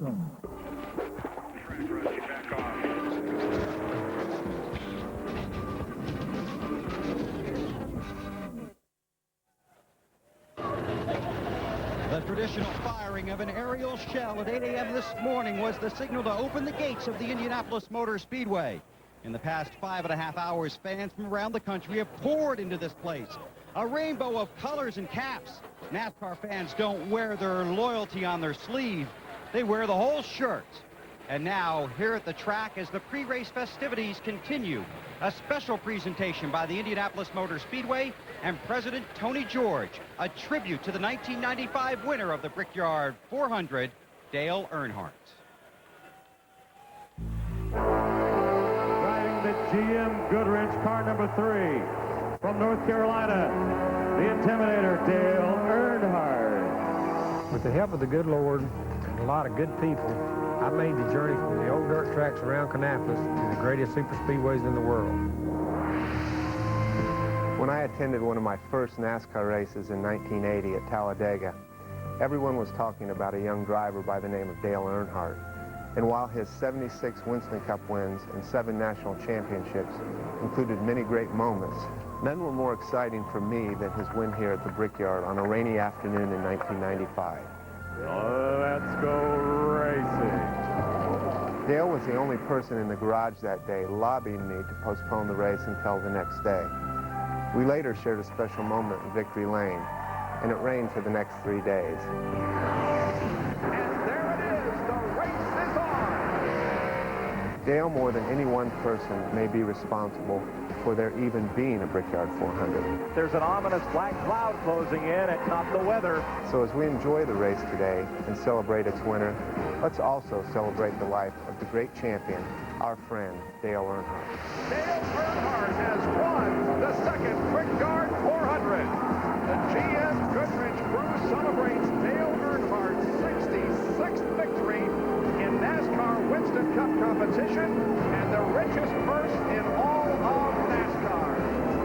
The traditional firing of an aerial shell at 8 a.m. this morning was the signal to open the gates of the Indianapolis Motor Speedway. In the past 5.5 hours, fans from around the country have poured into this place. A rainbow of colors and caps. NASCAR fans don't wear their loyalty on their sleeve. They wear the whole shirt. And now, here at the track, as the pre-race festivities continue, a special presentation by the Indianapolis Motor Speedway and President Tony George, a tribute to the 1995 winner of the Brickyard 400, Dale Earnhardt. Driving the GM Goodrich car number 3 from North Carolina, the Intimidator, Dale Earnhardt. With the help of the good Lord and a lot of good people, I made the journey from the old dirt tracks around Kannapolis to the greatest super speedways in the world. When I attended one of my first NASCAR races in 1980 at Talladega, everyone was talking about a young driver by the name of Dale Earnhardt. And while his 76 Winston Cup wins and 7 national championships included many great moments, none were more exciting for me than his win here at the Brickyard on a rainy afternoon in 1995. Let's go racing. Dale was the only person in the garage that day lobbying me to postpone the race until the next day. We later shared a special moment in Victory Lane, and it rained for the next 3 days. And there it is, the race is on! Dale, more than any one person, may be responsible for there even being a Brickyard 400. There's an ominous black cloud closing in. It's not the weather. So as we enjoy the race today and celebrate its winner, let's also celebrate the life of the great champion, our friend, Dale Earnhardt. Dale Earnhardt has won the second Brickyard 400. The GM Goodrich crew celebrates Dale Earnhardt's 66th victory in NASCAR Winston Cup competition and the richest purse in all of NASCAR.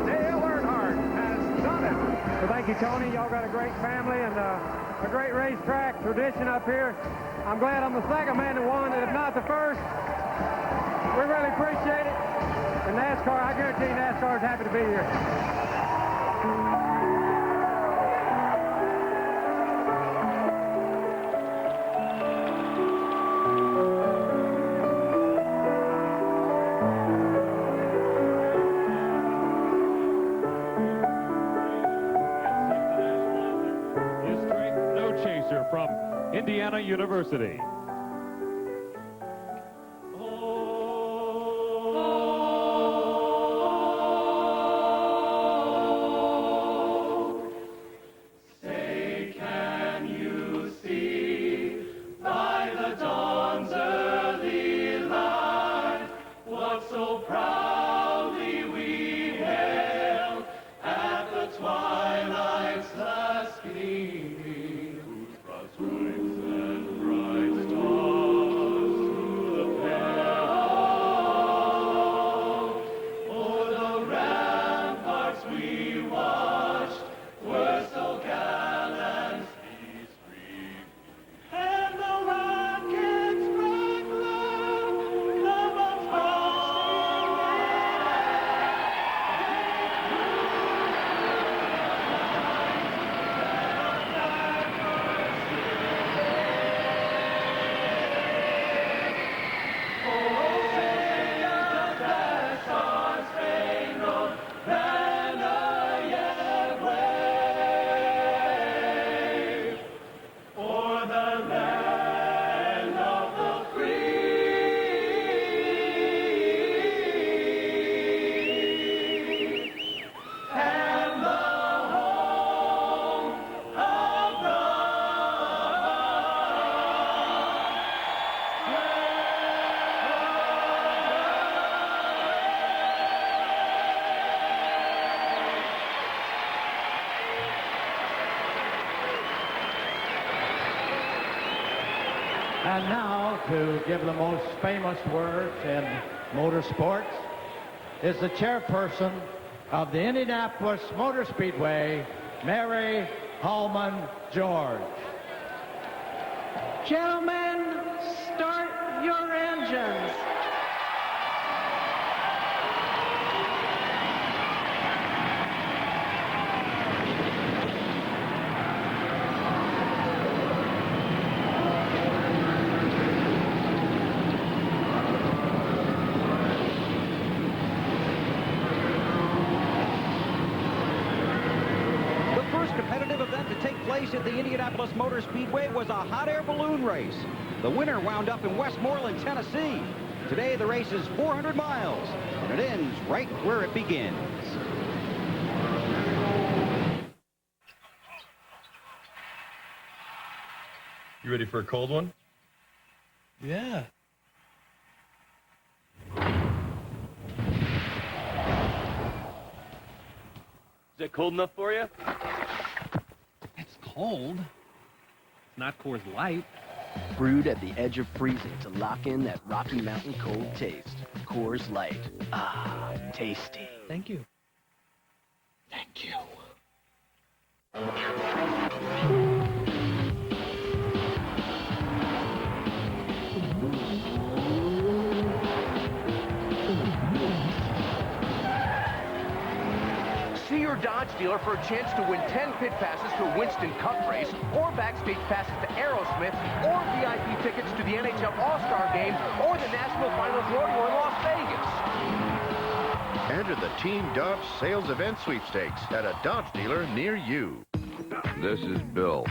Dale Earnhardt has done it. Well, thank you, Tony. Y'all got a great family and a great racetrack tradition up here. I'm glad I'm the second man that won it, if not the first. We really appreciate it. And NASCAR, I guarantee NASCAR is happy to be here. From Indiana University. Say, can you see by the dawn's early light what so proudly we hailed at the twilight's last gleaming? Stripes and bright stars through the pale. O'er the ramparts we watched were so gallantly streaming. And the rockets rang loud, the bombs bursting And now, to give the most famous words in motorsports, is the chairperson of the Indianapolis Motor Speedway, Mary Hallman George. Gentlemen, race at the Indianapolis Motor Speedway was a hot air balloon race. The winner wound up in Westmoreland, Tennessee. Today, the race is 400 miles, and it ends right where it begins. You ready for a cold one? Yeah. Is it cold enough for you? It's cold. It's not Coors Light. Brewed at the edge of freezing to lock in that Rocky Mountain cold taste. Coors Light. Ah, tasty. Thank you. Thank you. See your Dodge dealer for a chance to win 10 pit passes to a Winston Cup race, or backstage passes to Aerosmith, or VIP tickets to the NHL All-Star Game, or the National Finals Rodeo in Las Vegas. Enter the Team Dodge Sales Event Sweepstakes at a Dodge dealer near you. This is Bill.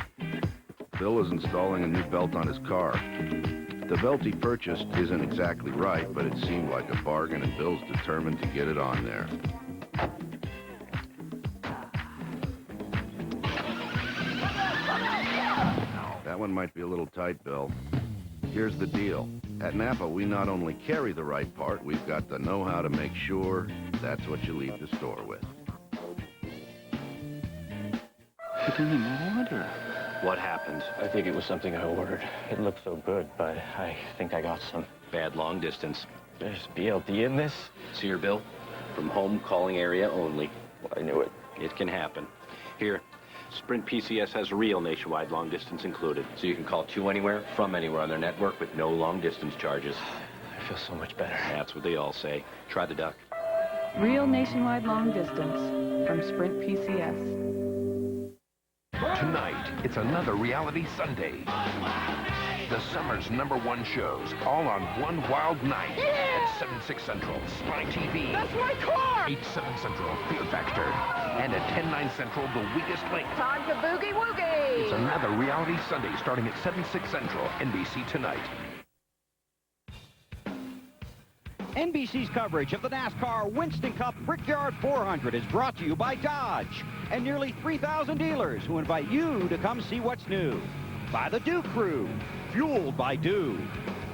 Bill is installing a new belt on his car. The belt he purchased isn't exactly right, but it seemed like a bargain, and Bill's determined to get it on there. That one might be a little tight, Bill. Here's the deal. At Napa, we not only carry the right part, we've got the know-how to make sure that's what you leave the store with. You didn't even order. What happened? I think it was something I ordered. It looked so good, but I think I got some bad long distance. There's BLD in this? See your bill? From home calling area only. Well, I knew it. It can happen. Here, Sprint PCS has real nationwide long distance included, so you can call to anywhere, from anywhere on their network with no long distance charges. I feel so much better. That's what they all say. Try the duck. Real nationwide long distance from Sprint PCS. Tonight, it's another reality Sunday. The summer's #1 shows, all on one wild night. At 7/6 Central, Spy TV. That's my car! 8/7 Central, Fear Factor. And at 10/9 Central, The Weakest Link. Time to boogie woogie! It's another reality Sunday starting at 7/6 Central, NBC Tonight. NBC's coverage of the NASCAR Winston Cup Brickyard 400 is brought to you by Dodge and nearly 3,000 dealers who invite you to come see what's new. By the Dew Crew, fueled by Dew.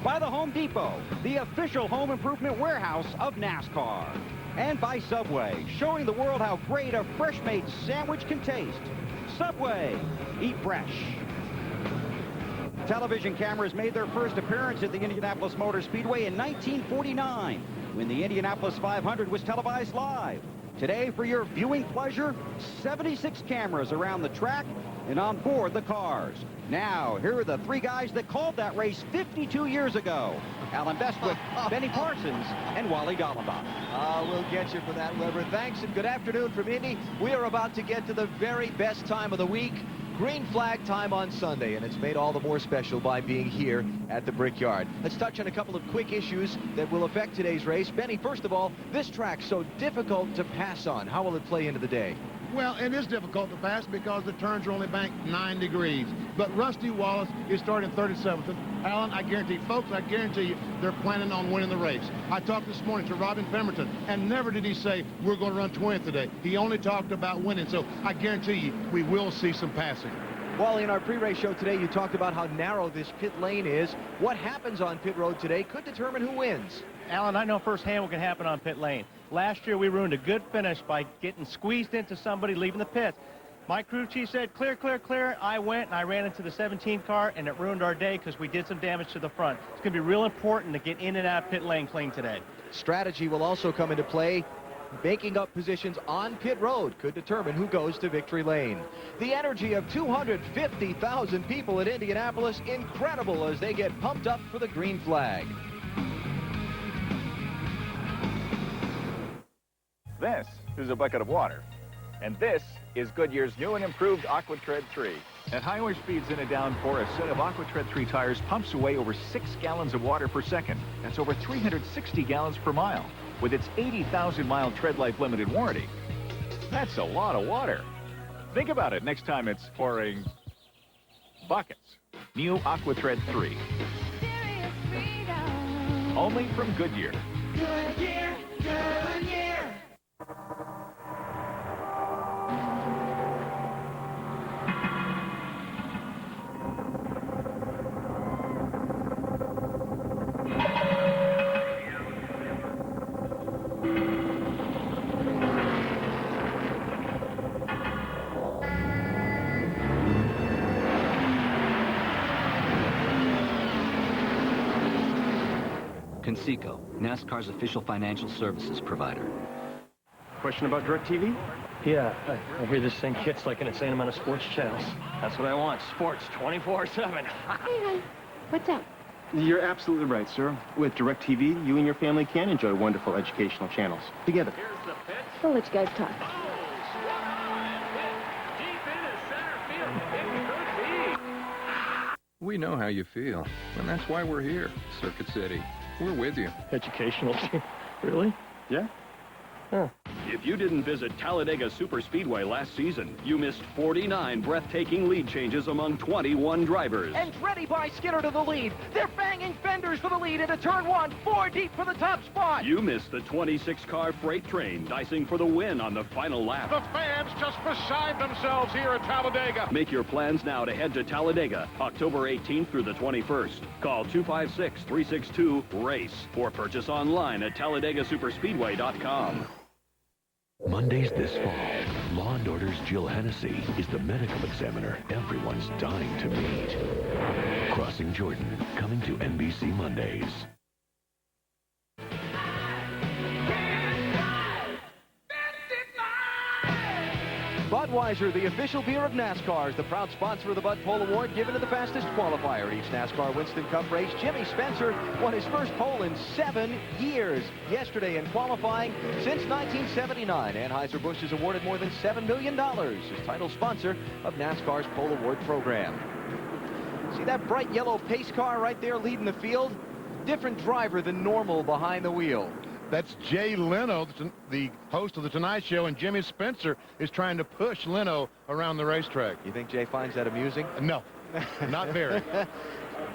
By the Home Depot, the official home improvement warehouse of NASCAR. And by Subway, showing the world how great a fresh-made sandwich can taste. Subway, eat fresh. Television cameras made their first appearance at the Indianapolis Motor Speedway in 1949, when the Indianapolis 500 was televised live. Today, for your viewing pleasure, 76 cameras around the track and on board the cars. Now, here are the three guys that called that race 52 years ago. Alan Bestwick, Benny Parsons, and Wally Dallenbach. We'll get you for that, Weber. Thanks and good afternoon from Indy. We are about to get to the very best time of the week. Green flag time on Sunday, and it's made all the more special by being here at the Brickyard. Let's touch on a couple of quick issues that will affect today's race. Benny, first of all, this track's so difficult to pass on. How will it play into the day? Well, it is difficult to pass because the turns are only banked 9 degrees. But Rusty Wallace is starting 37th. And Alan, I guarantee, folks, I guarantee you, they're planning on winning the race. I talked this morning to Robin Pemberton, and never did he say, we're going to run 20th today. He only talked about winning. So I guarantee you, we will see some passing. Wally, in our pre-race show today, you talked about how narrow this pit lane is. What happens on pit road today could determine who wins. Alan, I know firsthand what can happen on pit lane. Last year, we ruined a good finish by getting squeezed into somebody leaving the pits. My crew chief said, clear, clear, clear. I went, and I ran into the 17 car, and it ruined our day because we did some damage to the front. It's going to be real important to get in and out of pit lane clean today. Strategy will also come into play. Making up positions on pit road could determine who goes to victory lane. The energy of 250,000 people in Indianapolis, incredible as they get pumped up for the green flag. This is a bucket of water, and this is Goodyear's new and improved AquaTread 3. At highway speeds in a downpour, a set of AquaTread 3 tires pumps away over 6 gallons of water per second. That's over 360 gallons per mile. With its 80,000-mile tread life limited warranty. That's a lot of water. Think about it next time it's pouring buckets. New AquaTread 3. Only from Goodyear. Goodyear, Goodyear. Conseco, NASCAR's official financial services provider. Question about DirecTV? Yeah, I hear this thing hits like an insane amount of sports channels. That's what I want, sports 24/7. Hey, hon. What's up? You're absolutely right, sir. With DirecTV, you and your family can enjoy wonderful educational channels together. I'll let you guys talk. We know how you feel, and that's why we're here, Circuit City. We're with you. Educational? Really? Yeah. Huh. If you didn't visit Talladega Superspeedway last season, you missed 49 breathtaking lead changes among 21 drivers. Andretti by Skinner to the lead. They're banging fenders for the lead into turn one. 4 deep for the top spot. You missed the 26-car freight train dicing for the win on the final lap. The fans just beside themselves here at Talladega. Make your plans now to head to Talladega, October 18th through the 21st. Call 256-362-RACE or purchase online at TalladegaSuperspeedway.com. Mondays this fall, Law & Order's Jill Hennessy is the medical examiner everyone's dying to meet. Crossing Jordan, coming to NBC Mondays. Budweiser, the official beer of NASCAR, is the proud sponsor of the Bud Pole Award given to the fastest qualifier at each NASCAR Winston Cup race. Jimmy Spencer won his first pole in 7 years. Yesterday in qualifying, since 1979, Anheuser-Busch has awarded more than $7 million as title sponsor of NASCAR's Pole Award program. See that bright yellow pace car right there leading the field? Different driver than normal behind the wheel. That's Jay Leno, the host of The Tonight Show, and Jimmy Spencer is trying to push Leno around the racetrack. You think Jay finds that amusing? No, not very.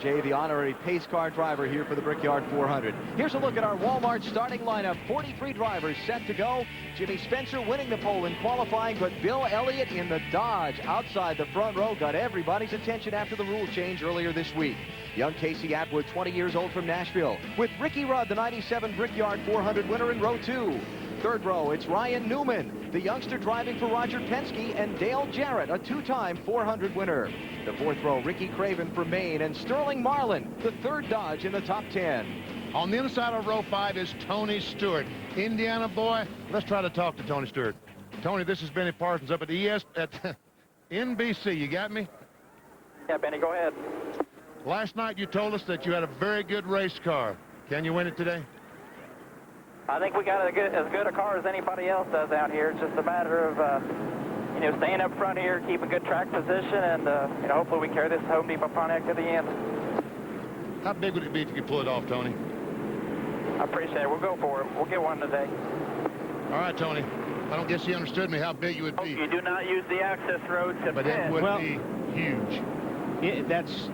Jay, the honorary pace car driver here for the Brickyard 400. Here's a look at our Walmart starting lineup. 43 drivers set to go. Jimmy Spencer winning the pole in qualifying, but Bill Elliott in the Dodge outside the front row got everybody's attention after the rule change earlier this week. Young Casey Atwood, 20 years old from Nashville, with Ricky Rudd, the 97 Brickyard 400 winner in row 2. Third row, it's Ryan Newman, the youngster driving for Roger Penske, and Dale Jarrett, a 2-time 400 winner. The fourth row, Ricky Craven from Maine, and Sterling Marlin, the third Dodge in the top 10. On the inside of row 5 is Tony Stewart. Indiana boy, let's try to talk to Tony Stewart. Tony, this is Benny Parsons up at NBC. You got me? Yeah, Benny, go ahead. Last night you told us that you had a very good race car. Can you win it today? I think we got as good a car as anybody else does out here. It's just a matter of, staying up front here, keep a good track position, and, hopefully we carry this Home Depot Pontiac to the end. How big would it be if you could pull it off, Tony? I appreciate it. We'll go for it. We'll get one today. All right, Tony. I don't guess you understood me how big you would be. You do not use the access road to But pit. it would be huge. That's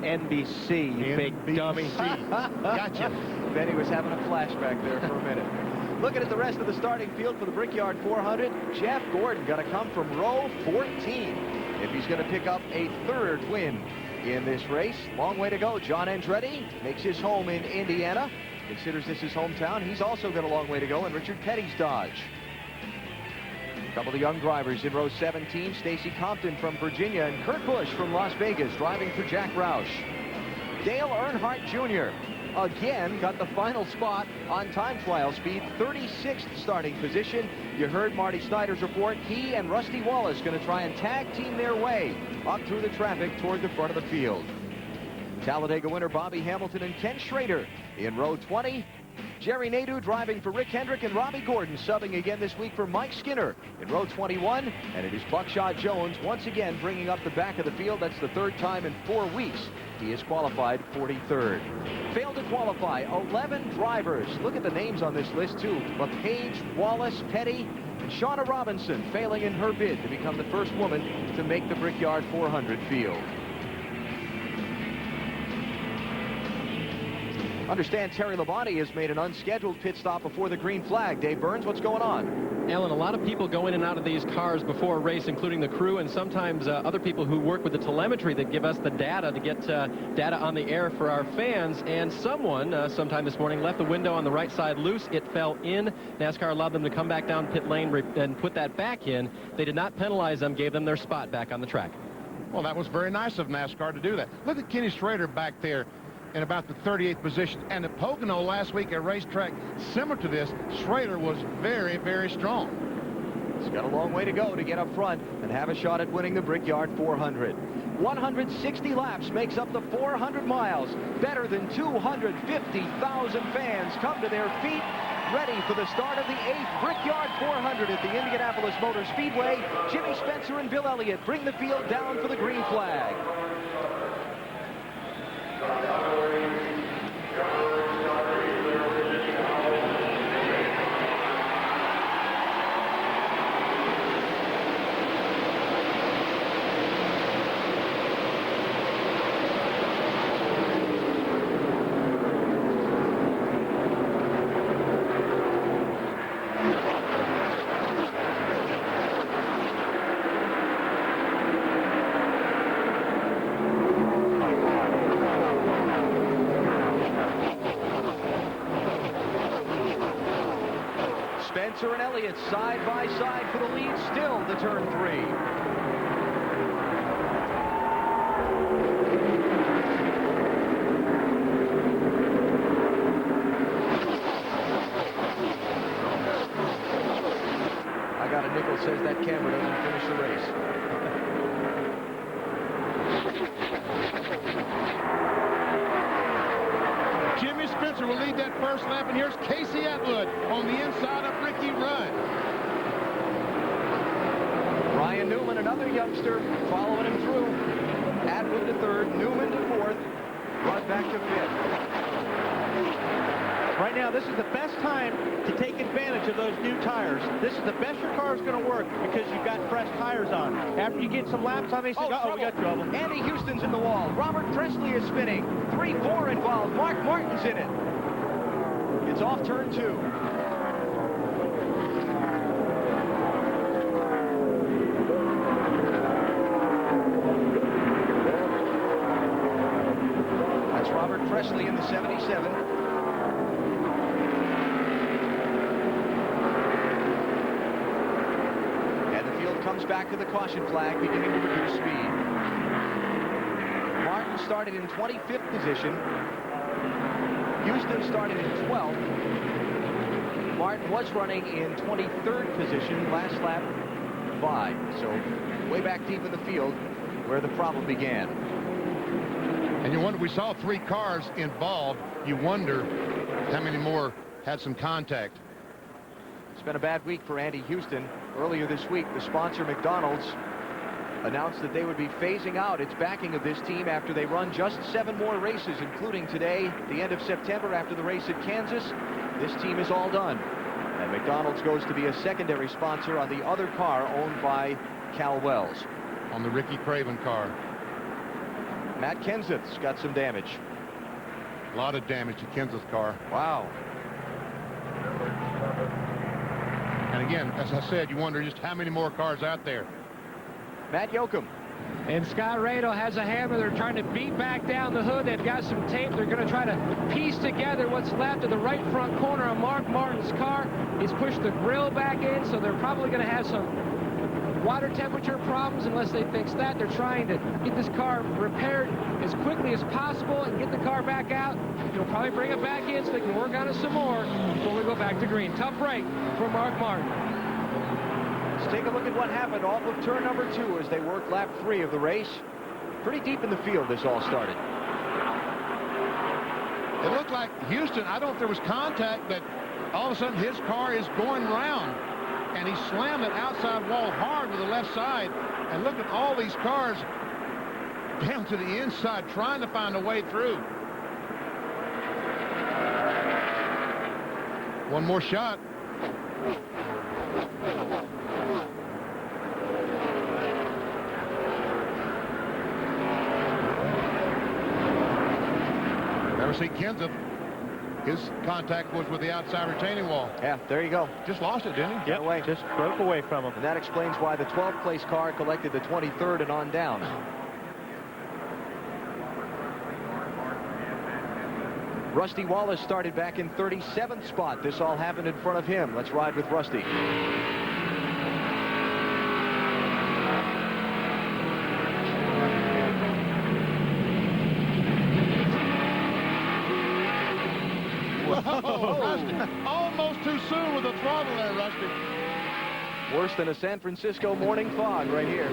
NBC, you big dummy. Gotcha. Benny was having a flashback there for a minute. Looking at the rest of the starting field for the Brickyard 400, Jeff Gordon going to come from row 14 if he's going to pick up a third win in this race. Long way to go. John Andretti makes his home in Indiana. Considers this his hometown. He's also got a long way to go in Richard Petty's Dodge. A couple of young drivers in row 17, Stacy Compton from Virginia and Kurt Busch from Las Vegas driving for Jack Roush. Dale Earnhardt Jr. again got the final spot on time trial speed, 36th starting position. You heard Marty Snyder's report. He and Rusty Wallace going to try and tag team their way up through the traffic toward the front of the field. Talladega winner Bobby Hamilton and Ken Schrader in row 20. Jerry Nadeau driving for Rick Hendrick, and Robbie Gordon subbing again this week for Mike Skinner in row 21. And it is Buckshot Jones once again bringing up the back of the field. That's the third time in 4 weeks he has qualified 43rd. Failed to qualify 11 drivers. Look at the names on this list too. LePage, Wallace, Petty, and Shauna Robinson failing in her bid to become the first woman to make the Brickyard 400 field. Understand Terry Labonte has made an unscheduled pit stop before the green flag. Dave Burns, what's going on? Alan, a lot of people go in and out of these cars before a race, including the crew, and sometimes other people who work with the telemetry that give us the data to get data on the air for our fans. And someone, sometime this morning, left the window on the right side loose. It fell in. NASCAR allowed them to come back down pit lane and put that back in. They did not penalize them, gave them their spot back on the track. Well, that was very nice of NASCAR to do that. Look at Kenny Schrader back there in about the 38th position. And at Pocono last week, a racetrack similar to this, Schrader was very, very strong. He's got a long way to go to get up front and have a shot at winning the Brickyard 400. 160 laps makes up the 400 miles. Better than 250,000 fans come to their feet, ready for the start of the 8th Brickyard 400 at the Indianapolis Motor Speedway. Jimmy Spencer and Bill Elliott bring the field down for the green flag. Spencer and Elliott side by side for the lead still to turn 3. I got a nickel says that camera doesn't finish the race. Jimmy Spencer will lead that first lap, and here's Casey Atwood on the inside of Ricky Rudd. Ryan Newman, another youngster, following him through. Atwood to 3rd, Newman to 4th, Rudd back to 5th. Right now, this is the best time to take advantage of those new tires. This is the best your car is going to work because you've got fresh tires on. After you get some laps on, they say, uh-oh, we got trouble. Andy Houston's in the wall. Robert Presley is spinning. 3-4 involved. Mark Martin's in it. It's off turn 2. That's Robert Presley in the 77. Comes back to the caution flag, beginning to reduce speed. Martin started in 25th position. Houston started in 12th. Martin was running in 23rd position, last lap 5. So way back deep in the field where the problem began. And you wonder, we saw 3 cars involved. You wonder how many more had some contact. It's been a bad week for Andy Houston. Earlier this week, the sponsor McDonald's announced that they would be phasing out its backing of this team after they run just 7 more races, including today, the end of September after the race at Kansas. This team is all done. And McDonald's goes to be a secondary sponsor on the other car owned by Cal Wells. On the Ricky Craven car. Matt Kenseth's got some damage. A lot of damage to Kenseth's car. Wow. And again, as I said, you wonder just how many more cars out there. Matt Yoakum. And Scott Rado has a hammer. They're trying to beat back down the hood. They've got some tape. They're going to try to piece together what's left of the right front corner of Mark Martin's car. He's pushed the grill back in, so they're probably going to have some water temperature problems unless they fix that. They're trying to get this car repaired as quickly as possible and get the car back out. They'll probably bring it back in so they can work on it some more before we go back to green. Tough break for Mark Martin. Let's take a look at what happened off of turn number 2 as they work lap 3 of the race. Pretty deep in the field this all started. It looked like Houston, I don't know if there was contact, but all of a sudden his car is going round. And he slammed that outside wall hard with the left side. And look at all these cars down to the inside trying to find a way through. One more shot. Never see Kenseth His contact was with the outside retaining wall. Yeah, there you go. Just lost it, didn't he? Yep, away. Just broke away from him. And that explains why the 12th place car collected the 23rd and on down. Rusty Wallace started back in 37th spot. This all happened in front of him. Let's ride with Rusty. Whoa, Rusty. Almost too soon with the throttle there, Rusty. Worse than a San Francisco morning fog right here.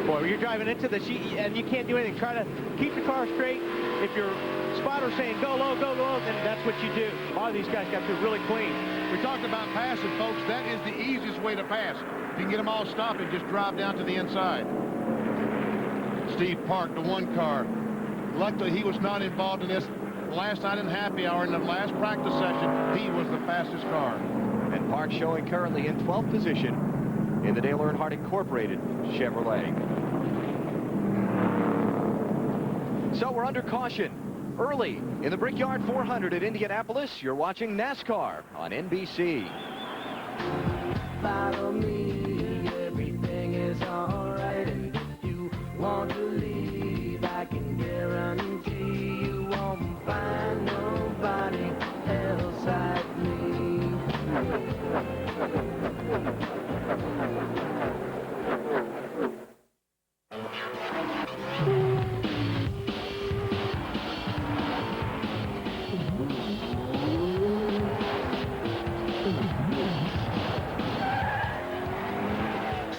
Boy, you're driving into the sheet and you can't do anything. Try to keep the car straight. If your spotter's saying go low, then that's what you do. A lot of these guys got to be really clean. We talked about passing, folks. That is the easiest way to pass. If you can get them all stopping, just drive down to the inside. Steve Park, the one car. Luckily, he was not involved in this. Last night in happy hour in the last practice session, he was the fastest car. And Park showing currently in 12th position in the Dale Earnhardt Incorporated Chevrolet. So we're under caution early in the Brickyard 400 at Indianapolis. You're watching NASCAR on NBC. Follow me, everything is all right. And if you want to leave, I can guarantee you won't find nobody else like me.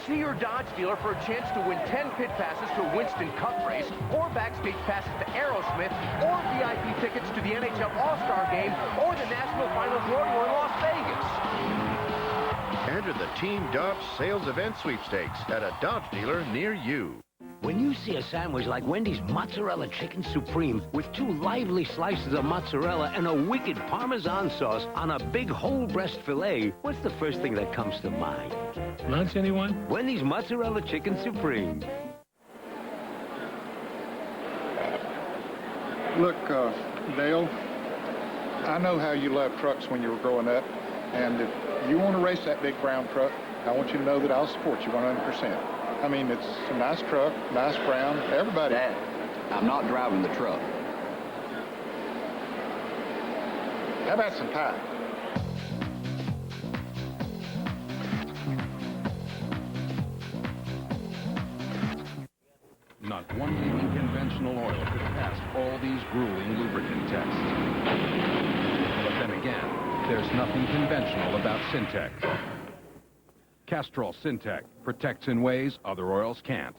See your Dodge dealer for a chance to win 10 pit passes to a Winston Cup race, or backstage passes to Aerosmith, or VIP tickets to the NHL All-Star Game, or the National Finals Rodeo in Las Vegas. Enter the Team Dodge Sales Event Sweepstakes at a Dodge dealer near you. When you see a sandwich like Wendy's Mozzarella Chicken Supreme with 2 lively slices of mozzarella and a wicked Parmesan sauce on a big whole breast filet, what's the first thing that comes to mind? Lunch, anyone? Wendy's Mozzarella Chicken Supreme. Look, Dale, I know how you loved trucks when you were growing up, and if you want to race that big brown truck, I want you to know that I'll support you 100%. I mean, it's a nice truck, nice brown, everybody. Dad, I'm not driving the truck. How about some pie? Not one leading conventional oil could pass all these grueling lubricant tests. But then again, there's nothing conventional about Syntec. Castrol Syntec protects in ways other oils can't.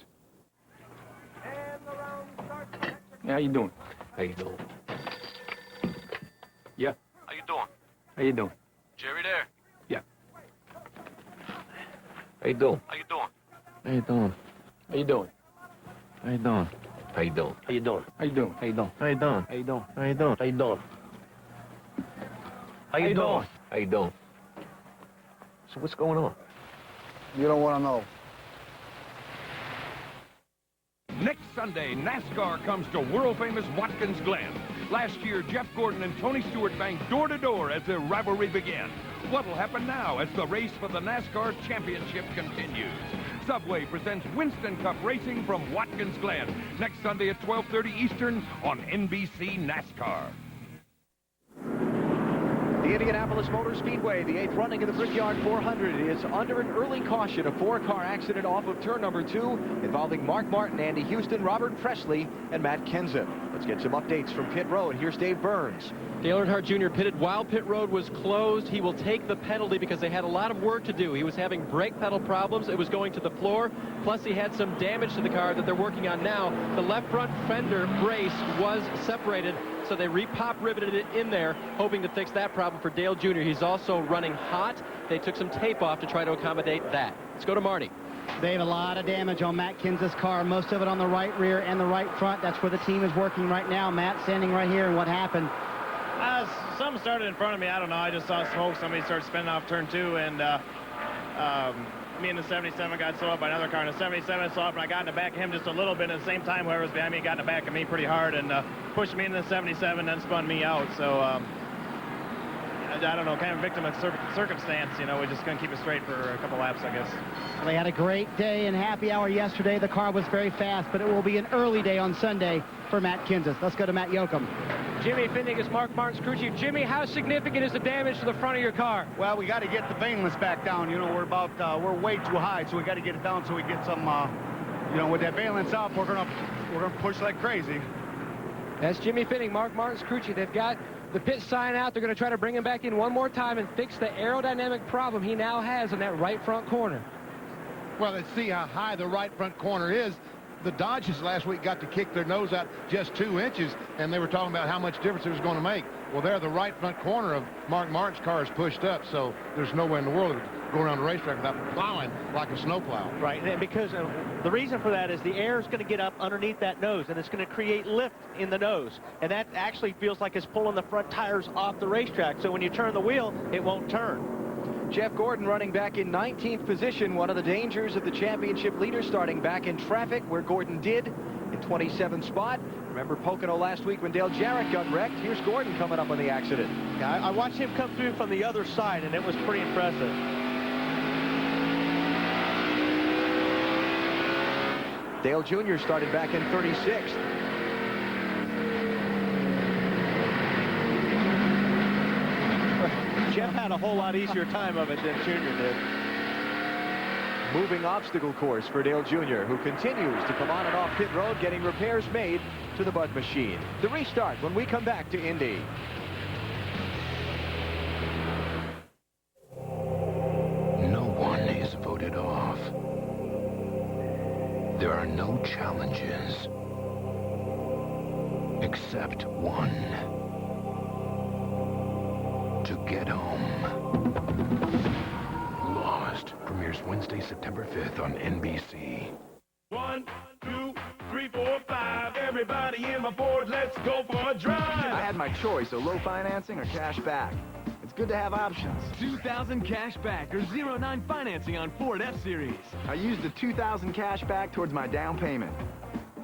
How you doing? How you doing? Yeah. How you doing? How you doing? Jerry there? Yeah. How you doing? How you doing? How you doing? How you doing? How you doing? How you doing? How you doing? How you doing? How you doing? How you doing? How you doing? How you doing? How you doing? How you doing? How you doing? So what's going on? You don't want to know. Next Sunday, NASCAR comes to world-famous Watkins Glen. Last year, Jeff Gordon and Tony Stewart banged door-to-door as their rivalry began. What'll happen now as the race for the NASCAR Championship continues? Subway presents Winston Cup Racing from Watkins Glen. Next Sunday at 12:30 Eastern on NBC NASCAR. The Indianapolis Motor Speedway, the 8th running of the Brickyard 400, is under an early caution. A 4-car accident off of turn number 2 involving Mark Martin, Andy Houston, Robert Presley, and Matt Kenseth. Let's get some updates from pit road. Here's Dave Burns. Dale Earnhardt Jr. pitted while pit road was closed. He will take the penalty because they had a lot of work to do. He was having brake pedal problems. It was going to the floor. Plus, he had some damage to the car that they're working on now. The left front fender brace was separated, so they re-pop riveted it in there, hoping to fix that problem for Dale Jr. He's also running hot. They took some tape off to try to accommodate that. Let's go to Marty. They have a lot of damage on Matt Kenseth's car, most of it on the right rear and the right front. That's where the team is working right now. Matt standing right here, and what happened? Something started in front of me. I don't know. I just saw smoke. Somebody started spinning off turn 2, and me in the 77 got slowed up by another car, and the 77 slowed up, and I got in the back of him just a little bit. At the same time, whoever was behind me got in the back of me pretty hard and pushed me into the 77, then spun me out. So I don't know, kind of a victim of circumstance. You know, we just couldn't keep it straight for a couple laps, I guess. Well, they had a great day and happy hour yesterday. The car was very fast, but it will be an early day on Sunday for Matt Kenseth. Let's go to Matt Yoakum. Jimmy Finning is Mark Martin's crew chief. Jimmy, how significant is the damage to the front of your car? Well, we got to get the valenless back down. You know, we're way too high, so we got to get it down so we get some, you know, with that valence up, we're gonna push like crazy. That's Jimmy Finning, Mark Martin's crew chief. They've got the pit sign out. They're going to try to bring him back in one more time and fix the aerodynamic problem he now has in that right front corner. Well, let's see how high the right front corner is. The Dodgers last week got to kick their nose out just 2 inches, and they were talking about how much difference it was going to make. Well, there, the right front corner of Mark Martin's car is pushed up, so there's no way in the world of going around the racetrack without plowing like a snowplow. Right, and because the reason for that is the air is going to get up underneath that nose, and it's going to create lift in the nose, and that actually feels like it's pulling the front tires off the racetrack. So when you turn the wheel, it won't turn. Jeff Gordon running back in 19th position. One of the dangers of the championship leader starting back in traffic, where Gordon did in 27th spot. Remember Pocono last week when Dale Jarrett got wrecked. Here's Gordon coming up on the accident. Yeah, I watched him come through from the other side, and it was pretty impressive. Dale Jr. started back in 36th. Jeff had a whole lot easier time of it than Junior did. Moving obstacle course for Dale Jr., who continues to come on and off pit road, getting repairs made to the Bud machine. The restart when we come back to Indy. No one is voted off. There are no challenges except one. To get home. Lost premieres Wednesday, September 5th on NBC. 1, 2, 3, 4, 5. Everybody in my Ford, let's go for a drive. I had my choice of low financing or cash back. It's good to have options. 2,000 cash back or 0-9 financing on Ford F-Series. I used the 2,000 cash back towards my down payment.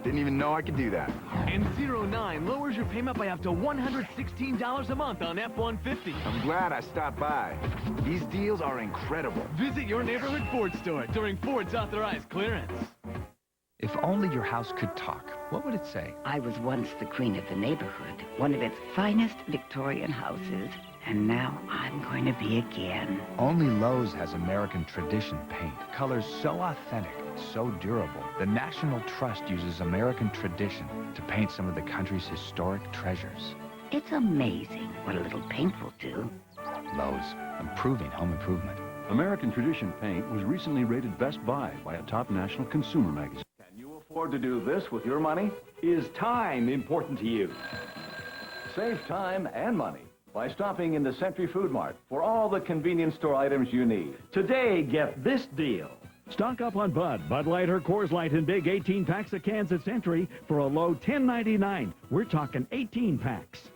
Didn't even know I could do that. And 0-9 lowers your payment by up to $116 a month on F-150. I'm glad I stopped by. These deals are incredible. Visit your neighborhood Ford store during Ford's authorized clearance. If only your house could talk, what would it say? I was once the queen of the neighborhood, one of its finest Victorian houses, and now I'm going to be again. Only Lowe's has American tradition paint. Colors so authentic, so durable. The National Trust uses American tradition to paint some of the country's historic treasures. It's amazing what a little paint will do. Lowe's, improving home improvement. American Tradition paint was recently rated Best Buy by a top national consumer magazine. Can you afford to do this with your money? Is time important to you? Save time and money by stopping in the Century Food Mart for all the convenience store items you need. Today, get this deal. Stock up on Bud Light, or Coors Light in big 18 packs of cans at Century for a low $10.99. We're talking 18 packs.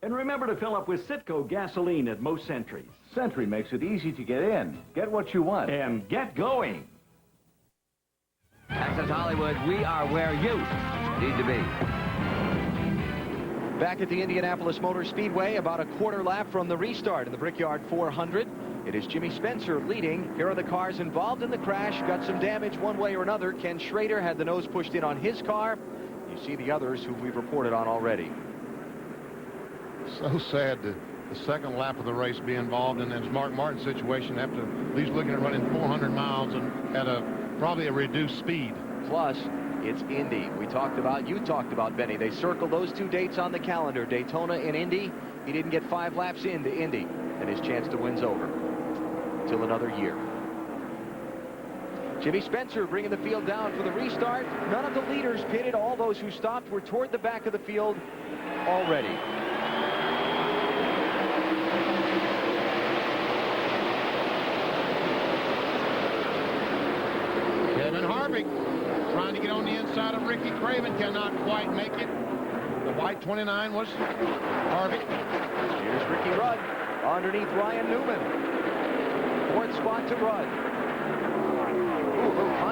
And remember to fill up with Citgo gasoline at most Centuries. Century makes it easy to get in, get what you want, and get going. Access Hollywood, we are where you need to be. Back at the Indianapolis Motor Speedway, about a quarter lap from the restart in the Brickyard 400. It is Jimmy Spencer leading. Here are the cars involved in the crash. Got some damage one way or another. Ken Schrader had the nose pushed in on his car. You see the others who we've reported on already. So sad to the second lap of the race be involved in this Mark Martin situation after at least looking at running 400 miles and at probably a reduced speed. Plus, it's Indy. You talked about, Benny. They circled those two dates on the calendar, Daytona and Indy. He didn't get 5 laps into Indy, and his chance to win's over till another year. Jimmy Spencer bringing the field down for the restart. None of the leaders pitted. All those who stopped were toward the back of the field already. Kevin Harvick trying to get on the inside of Ricky Craven, cannot quite make it. The white 29 was Harvick. Here's Ricky Rudd underneath Ryan Newman. 4th spot to Rudd.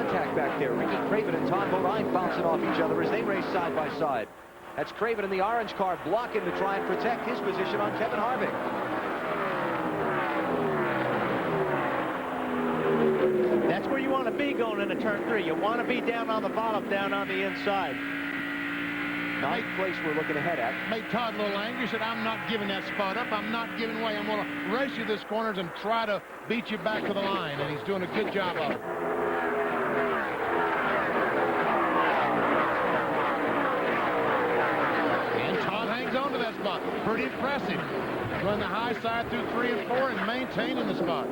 contact back there. Ricky Craven and Todd Bodine bouncing off each other as they race side by side. That's Craven in the orange car blocking to try and protect his position on Kevin Harvick. That's where you want to be going into turn 3. You want to be down on the bottom, down on the inside. Ninth place we're looking ahead at. Made Todd a little angry. Said, I'm not giving that spot up. I'm not giving way. I'm going to race you this corners and try to beat you back to the line. And he's doing a good job of it. And Todd hangs on to that spot. Pretty impressive. Running the high side through 3 and 4 and maintaining the spot.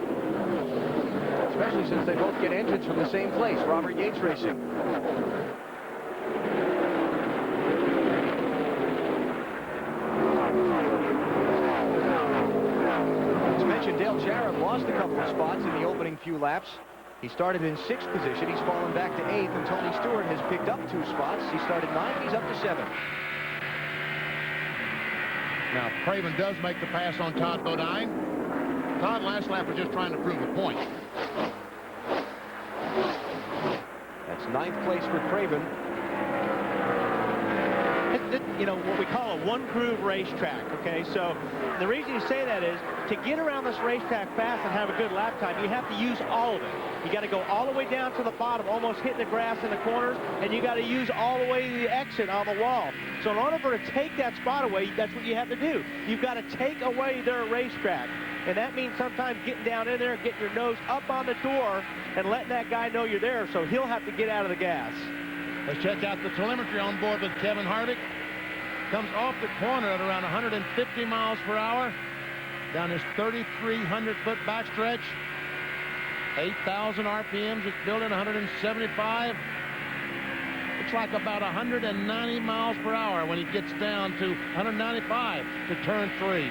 Especially since they both get engines from the same place, Robert Yates Racing. As mentioned, Dale Jarrett lost a couple of spots in the opening few laps. He started in 6th position. He's fallen back to 8th, and Tony Stewart has picked up 2 spots. He started 9th. He's up to 7th. Now, Craven does make the pass on Todd Bodine. Todd last lap was just trying to prove a point. That's 9th place for Craven. You know, what we call a one-groove racetrack, okay? So the reason you say that is to get around this racetrack fast and have a good lap time, you have to use all of it. You got to go all the way down to the bottom, almost hitting the grass in the corners, and you got to use all the way to the exit on the wall. So in order for to take that spot away, that's what you have to do. You've got to take away their racetrack. And that means sometimes getting down in there, getting your nose up on the door, and letting that guy know you're there, so he'll have to get out of the gas. Let's check out the telemetry on board with Kevin Harvick. Comes off the corner at around 150 miles per hour. Down this 3,300-foot backstretch. 8,000 RPMs. It's building 175. Looks like about 190 miles per hour when he gets down to 195 to turn 3.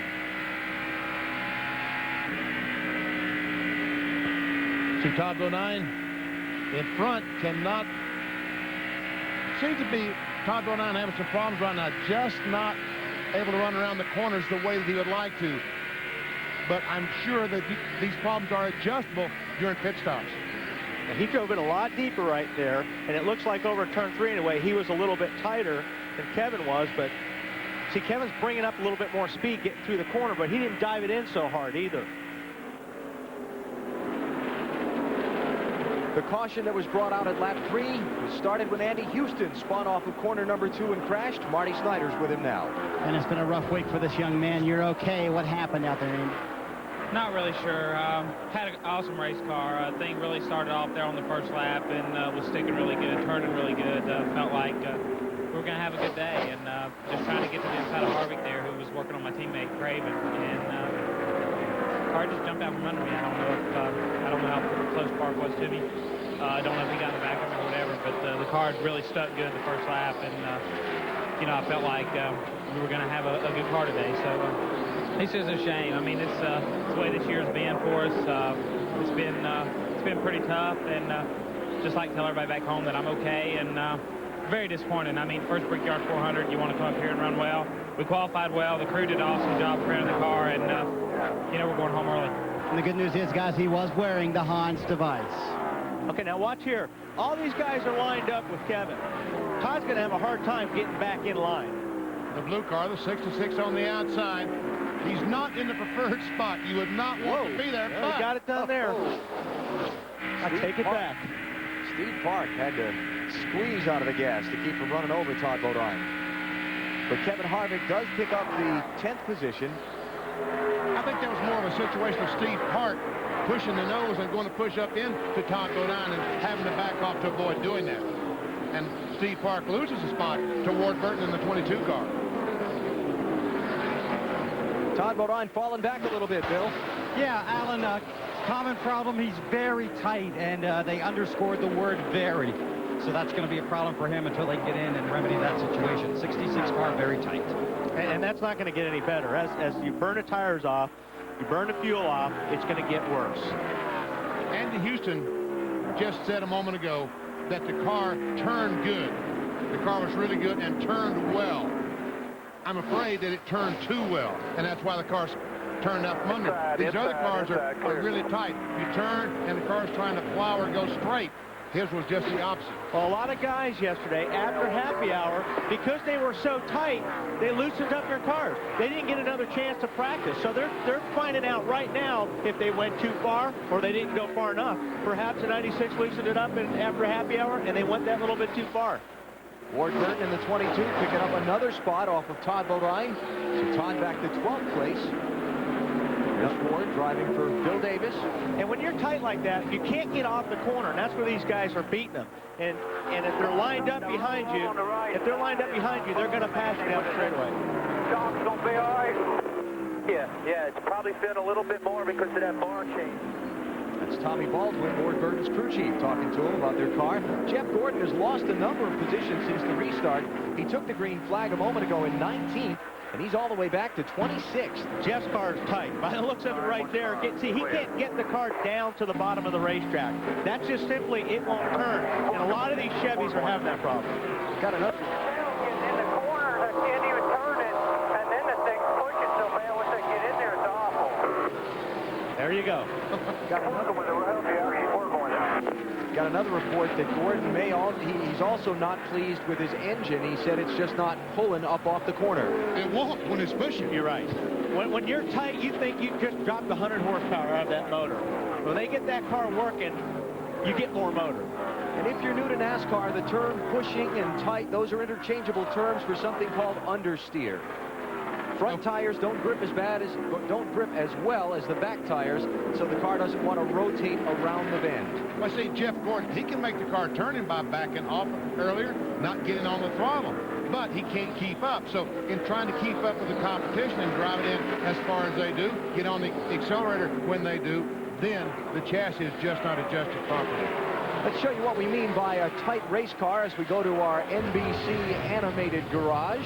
See Todd Bodine in front cannot. Seems to be Todd Bodine having some problems right now, just not able to run around the corners the way that he would like to. But I'm sure that these problems are adjustable during pit stops. And he drove in a lot deeper right there, and it looks like over turn 3 anyway, he was a little bit tighter than Kevin was, but see, Kevin's bringing up a little bit more speed getting through the corner, but he didn't dive it in so hard either. The caution that was brought out at lap 3 was started when Andy Houston spun off of corner number 2 and crashed. Marty Snyder's with him now. And it's been a rough week for this young man. You're okay. What happened out there, Andy? Not really sure. Had an awesome race car. Thing really started off there on the first lap and was sticking really good, turning really good. Felt like we were going to have a good day, and just trying to get to the inside of Harvick there, who was working on my teammate Craven, and the car just jumped out from under me. I don't know how close Park was to me. I don't know if he got in the back of me or whatever, but the car really stuck good the first lap, and you know, I felt like we were going to have a good car today. So it's just a shame. I mean, it's the way this year's been for us. It's been pretty tough, and just like to tell everybody back home that I'm okay, and very disappointing. I mean, first Brickyard 400, you want to come up here and run well. We qualified well. The crew did an awesome job preparing the car, and you know, we're going home early. And the good news is, guys, he was wearing the Hans device. Okay, now watch here. All these guys are lined up with Kevin. Todd's going to have a hard time getting back in line. The blue car, the 66 on the outside. He's not in the preferred spot. You would not want to be there. Well, he got it done there. I take it back. Steve Park had to squeeze out of the gas to keep from running over Todd Bodine. But Kevin Harvick does pick up the 10th position. I think that was more of a situation of Steve Park pushing the nose and going to push up into Todd Bodine and having to back off to avoid doing that. And Steve Park loses a spot to Ward Burton in the 22 car. Todd Bodine falling back a little bit, Bill. Yeah, Alan, common problem, he's very tight, and they underscored the word very. So that's going to be a problem for him until they get in and remedy that situation. 66 car, very tight. And that's not going to get any better. As you burn the tires off, you burn the fuel off, it's going to get worse. Andy Houston just said a moment ago that the car turned good. The car was really good and turned well. I'm afraid that it turned too well, and that's why the car's turned out from under. These other cars are really tight. You turn, and the car's trying to plow or go straight. His was just the opposite. Well, a lot of guys yesterday, after happy hour, because they were so tight, they loosened up their cars. They didn't get another chance to practice. So they're finding out right now if they went too far or they didn't go far enough. Perhaps the 96 loosened it up after happy hour, and they went that little bit too far. Ward Burton in the 22 picking up another spot off of Todd Bodine. So Todd back to 12th place. Here's Ward driving for Bill Davis. And when you're tight like that, you can't get off the corner, and that's where these guys are beating them. And if they're lined up behind you, they're going to pass you down the straightaway. John's going to be all right. Yeah, it's probably fit a little bit more because of that bar change. That's Tommy Baldwin, Ward Burton's crew chief, talking to him about their car. Jeff Gordon has lost a number of positions since the restart. He took the green flag a moment ago in 19th. And he's all the way back to 26th. Jeff's car is tight. By the looks of it right there, see, he can't get the car down to the bottom of the racetrack. That's just simply, it won't turn. And a lot of these Chevys are having that problem. Got another. In the corner, I can't even turn it, and then the thing's pushing so bad once they get in there, it's awful. There you go. Got another report that Gordon he's also not pleased with his engine. He said it's just not pulling up off the corner. It won't when it's pushing. You're right. When you're tight, you think you just dropped 100 horsepower out of that motor. When they get that car working, you get more motor. And if you're new to NASCAR, the term pushing and tight, those are interchangeable terms for something called understeer. Front tires don't grip as well as the back tires, so the car doesn't want to rotate around the bend. Well, see, Jeff Gordon, he can make the car turning by backing off earlier, not getting on the throttle, but he can't keep up. So in trying to keep up with the competition and drive it in as far as they do, get on the accelerator when they do, then the chassis is just not adjusted properly. Let's show you what we mean by a tight race car as we go to our NBC animated garage.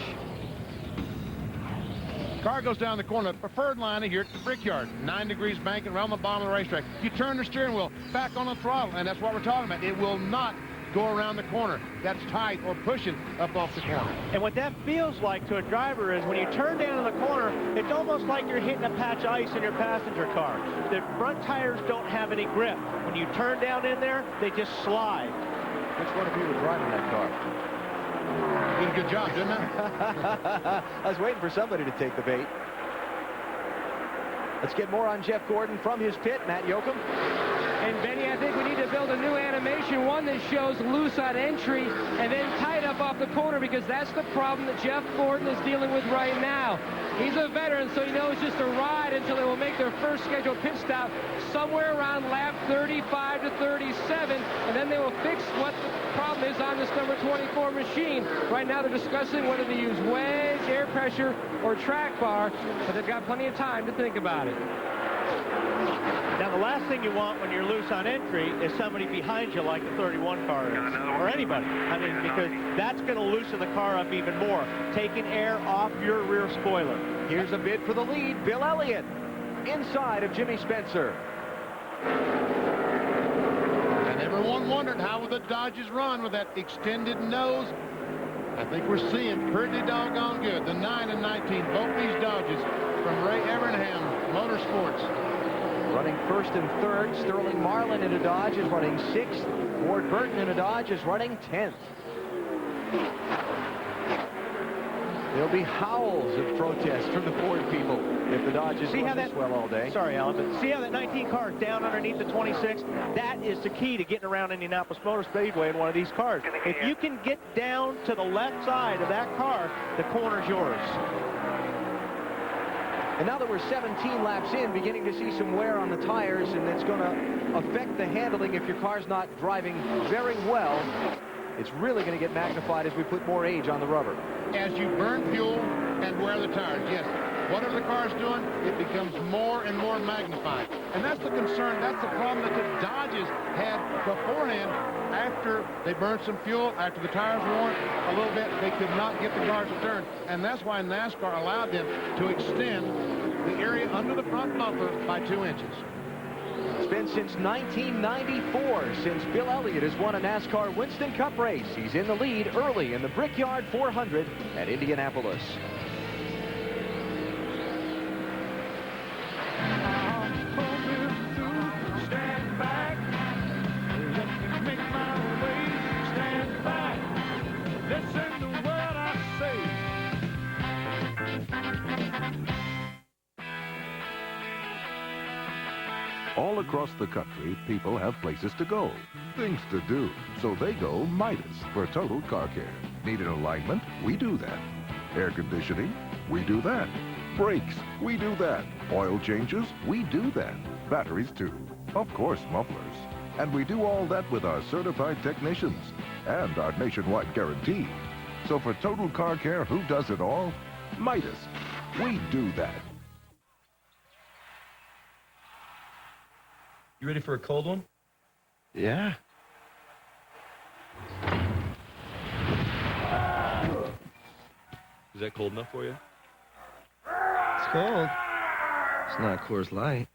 Car goes down the corner, the preferred line here at the Brickyard, 9 degrees banking around the bottom of the racetrack. You turn the steering wheel back on the throttle, and that's what we're talking about. It will not go around the corner. That's tight or pushing up off the corner. And what that feels like to a driver is when you turn down in the corner, it's almost like you're hitting a patch of ice in your passenger car. The front tires don't have any grip. When you turn down in there, they just slide. Which one of you was driving that car? Did a good job, didn't I? I was waiting for somebody to take the bait. Let's get more on Jeff Gordon from his pit. Matt Yoakum. And Benny, I think we need to build a new animation, one that shows loose on entry and then tight up off the corner, because that's the problem that Jeff Gordon is dealing with right now. He's a veteran, so he knows just a ride until they will make their first scheduled pit stop somewhere around lap 35 to 37, and then they will fix what the problem is on this number 24 machine. Right now they're discussing whether to use wedge, air pressure, or track bar, but they've got plenty of time to think about it. Now, the last thing you want when you're loose on entry is somebody behind you like the 31 car is, or anybody. I mean, because that's going to loosen the car up even more, taking air off your rear spoiler. Here's a bid for the lead. Bill Elliott inside of Jimmy Spencer. And everyone wondered how would the Dodges run with that extended nose. I think we're seeing pretty doggone good. The 9 and 19, both these Dodges from Ray Evernham Motorsports. Running first and third, Sterling Marlin in a Dodge is running 6th. Ward Burton in a Dodge is running 10th. There'll be howls of protest from the Ford people if the Dodges run this well all day. Sorry, Alan, but see how that 19 car is down underneath the 26? That is the key to getting around Indianapolis Motor Speedway in one of these cars. If you can get down to the left side of that car, the corner's yours. And now that we're 17 laps in, beginning to see some wear on the tires, and it's going to affect the handling if your car's not driving very well. It's really going to get magnified as we put more age on the rubber. As you burn fuel and wear the tires, yes. Whatever the car's doing, it becomes more and more magnified. And that's the concern. That's the problem that the Dodges had beforehand. After they burned some fuel, after the tires worn a little bit, they could not get the cars to turn. And that's why NASCAR allowed them to extend the area under the front bumper by 2 inches. It's been since 1994 since Bill Elliott has won a NASCAR Winston Cup race. He's in the lead early in the Brickyard 400 at Indianapolis. Stand back, let me make my All across the country, people have places to go, things to do. So they go Midas for total car care. Need an alignment? We do that. Air conditioning? We do that. Brakes? We do that. Oil changes? We do that. Batteries too. Of course, mufflers. And we do all that with our certified technicians and our nationwide guarantee. So for total car care, who does it all? Midas. We do that. You ready for a cold one? Yeah. Is that cold enough for you? It's cold. It's not Coors Light.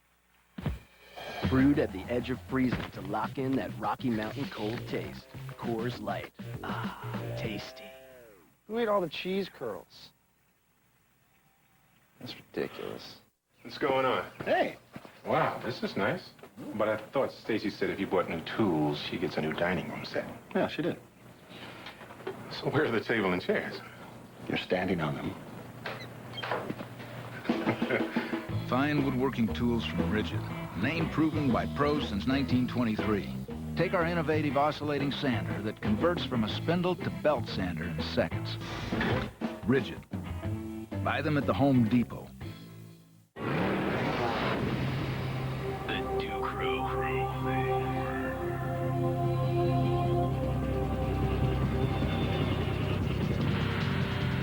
Brewed at the edge of freezing to lock in that Rocky Mountain cold taste. Coors Light. Ah, tasty. Who ate all the cheese curls? That's ridiculous. What's going on? Hey. Wow, this is nice. But I thought Stacy said if you bought new tools, she gets a new dining room set. Yeah, she did. So where are the table and chairs? You're standing on them. Fine woodworking tools from Rigid. Name proven by pros since 1923. Take our innovative oscillating sander that converts from a spindle to belt sander in seconds. Rigid. Buy them at the Home Depot.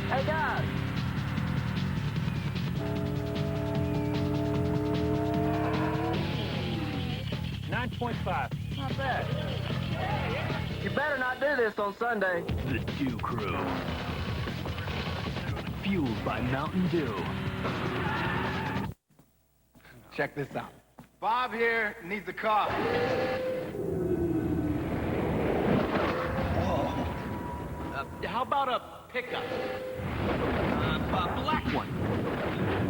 Hey, guys. $9.5. Not bad. You better not do this on Sunday. The Dew Crew. Fueled by Mountain Dew. Check this out. Bob here needs a car. How about a pickup? A black one.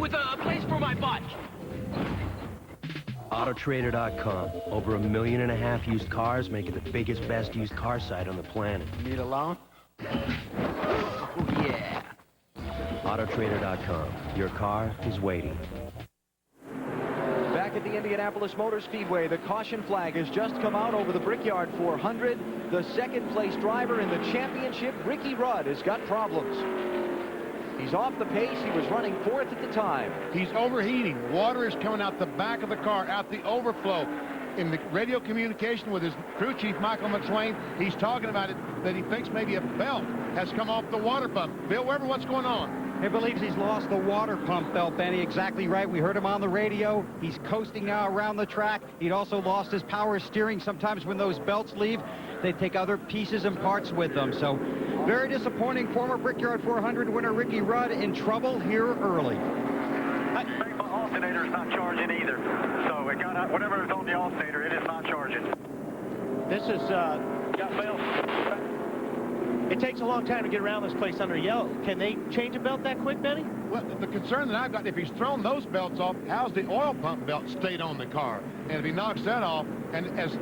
With a place for my bike. Autotrader.com. Over 1.5 million used cars, make it the biggest, best used car site on the planet. Need a loan? Oh, yeah. Autotrader.com. Your car is waiting. Back at the Indianapolis Motor Speedway, the caution flag has just come out over the Brickyard 400. The second-place driver in the championship, Ricky Rudd, has got problems. He's off the pace. He was running fourth at the time. He's overheating. Water is coming out the back of the car, out the overflow. In the radio communication with his crew chief, Michael McSwain, he's talking about it, that he thinks maybe a belt has come off the water pump. Bill Weber, what's going on? He believes he's lost the water pump belt, Benny. Exactly right. We heard him on the radio. He's coasting now around the track. He'd also lost his power steering. Sometimes when those belts leave, they take other pieces and parts with them. So very disappointing. Former Brickyard 400 winner Ricky Rudd in trouble here early. The alternator's not charging either. So it got out, whatever is on the alternator, it is not charging. This is, got belts. it takes a long time to get around this place under yellow. Can they change a belt that quick, Benny? Well, the concern that I've got, if he's thrown those belts off, how's the oil pump belt stayed on the car? And if he knocks that off, and as